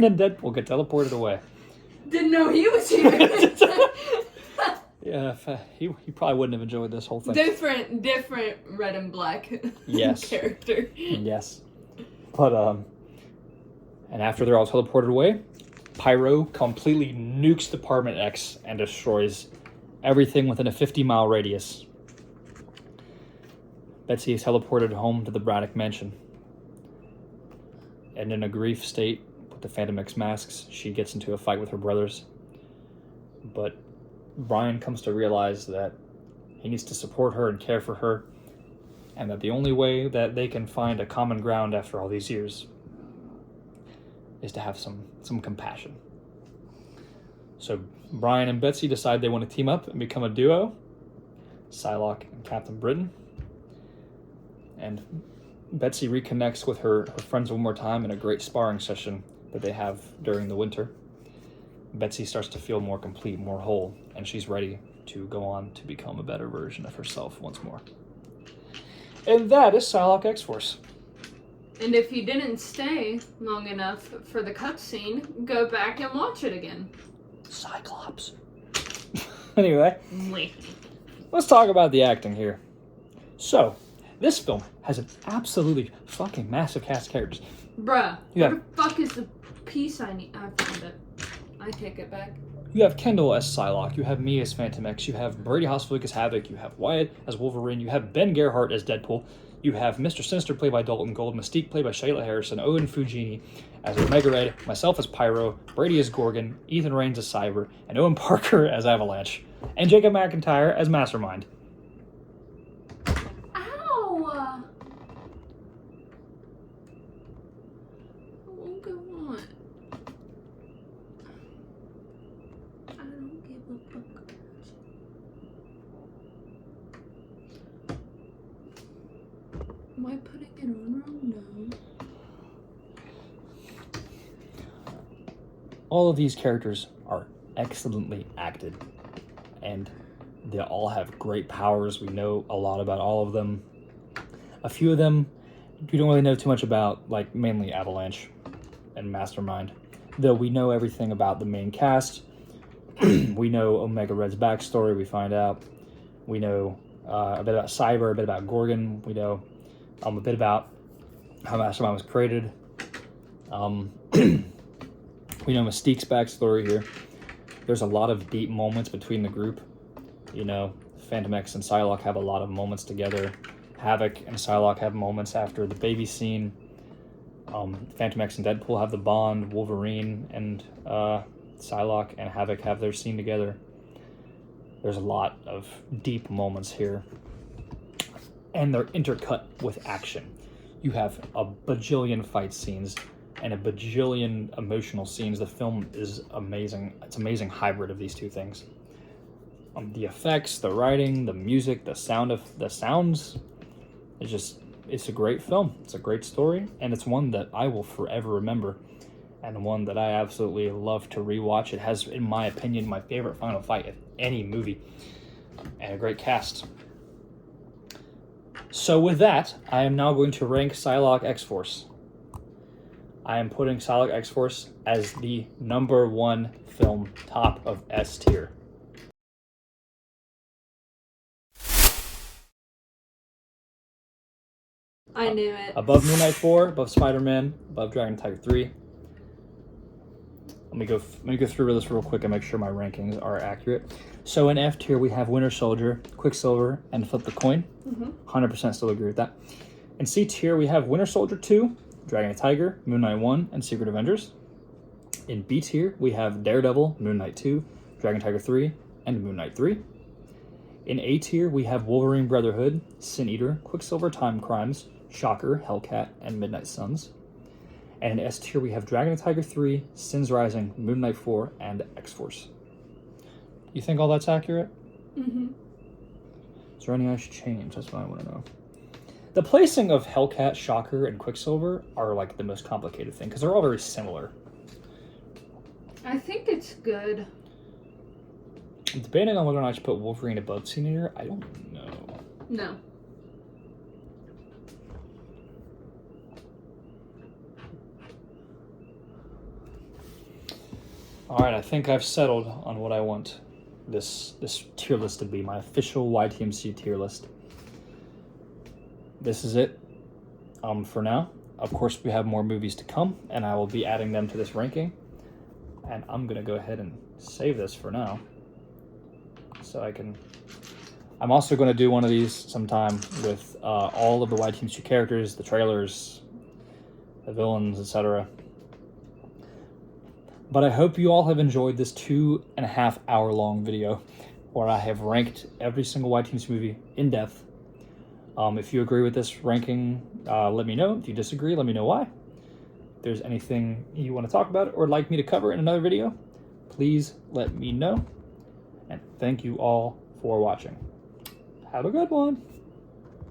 and Deadpool get teleported away. Didn't know he was here. Yeah, he probably wouldn't have enjoyed this whole thing. Different red and black yes. character. Yes. But, and after they're all teleported away, Pyro completely nukes Department X and destroys everything within a 50-mile radius. Betsy is teleported home to the Braddock mansion. And in a grief state with the Phantom X masks, she gets into a fight with her brothers. But Brian comes to realize that he needs to support her and care for her, and that the only way that they can find a common ground after all these years is to have some compassion. So Brian and Betsy decide they want to team up and become a duo, Psylocke and Captain Britain. And Betsy reconnects with her friends one more time in a great sparring session that they have during the winter. Betsy starts to feel more complete, more whole, and she's ready to go on to become a better version of herself once more. And that is Psylocke X-Force. And if you didn't stay long enough for the cutscene, go back and watch it again. Cyclops. Anyway, let's talk about the acting here. So, this film has an absolutely fucking massive cast of characters. Bruh, Yeah. where the fuck is the piece I need? I found it. I take it back. You have Kendall as Psylocke, you have me as Phantom X, you have Brady Hasselbeck as Havoc, you have Wyatt as Wolverine, you have Ben Gerhardt as Deadpool, You have Mr. Sinister played by Dalton Gold, Mystique played by Shayla Harrison, Owen Fujini as Omega Red, myself as Pyro, Brady as Gorgon, Ethan Raines as Cyber, and Owen Parker as Avalanche, and Jacob McIntyre as Mastermind. Ow! I won't go on. I don't give a fuck. Am I putting it on wrong? No. All of these characters are excellently acted, and they all have great powers. We know a lot about all of them. A few of them we don't really know too much about, like mainly Avalanche and Mastermind, though we know everything about the main cast. We know Omega Red's backstory, we find out. We know a bit about Cyber, a bit about Gorgon. We know a bit about how Mastermind was created. We know Mystique's backstory here. There's a lot of deep moments between the group. You know, Phantom X and Psylocke have a lot of moments together. Havoc and Psylocke have moments after the baby scene. Phantom X and Deadpool have the bond. Wolverine and Psylocke and Havoc have their scene together. There's a lot of deep moments here. And they're intercut with action. You have a bajillion fight scenes and a bajillion emotional scenes. The film is amazing. It's an amazing hybrid of these two things. The effects, the writing, the music, the sounds. It's a great film. It's a great story, and it's one that I will forever remember, and one that I absolutely love to rewatch. It has, in my opinion, my favorite final fight of any movie, and a great cast. So with that, I am now going to rank Psylocke X-Force. I am putting Psylocke X-Force as the #1 film, top of S tier. I knew it. Above Moon Knight 4, above Spider-Man, above Dragon Tiger 3. Let me go through this real quick and make sure my rankings are accurate. So in F tier, we have Winter Soldier, Quicksilver, and Flip the Coin. 100% still agree with that. In C tier, we have Winter Soldier 2, Dragon Tiger, Moon Knight 1, and Secret Avengers. In B tier, we have Daredevil, Moon Knight 2, Dragon Tiger 3, and Moon Knight 3. In A tier, we have Wolverine Brotherhood, Sin Eater, Quicksilver Time Crimes, Shocker, Hellcat, and Midnight Suns. And in S tier, we have Dragon Tiger 3, Sins Rising, Moon Knight 4, and X-Force. You think all that's accurate? Mm-hmm. Is there any I should change? That's what I want to know. The placing of Hellcat, Shocker, and Quicksilver are like the most complicated thing, because they're all very similar. I think it's good. Debating on whether or not I should put Wolverine above Sin Eater, I don't know. No. Alright, I think I've settled on what I want this tier list to be, my official YTMCU tier list. This is it for now. Of course, we have more movies to come, and I will be adding them to this ranking. And I'm going to go ahead and save this for now. So I can... I'm also going to do one of these sometime with all of the YTMCU characters, the trailers, the villains, etc. But I hope you all have enjoyed this 2.5 hour long video where I have ranked every single YTMCU movie in depth. If you agree with this ranking, let me know. If you disagree, let me know why. If there's anything you want to talk about or like me to cover in another video, please let me know. And thank you all for watching. Have a good one.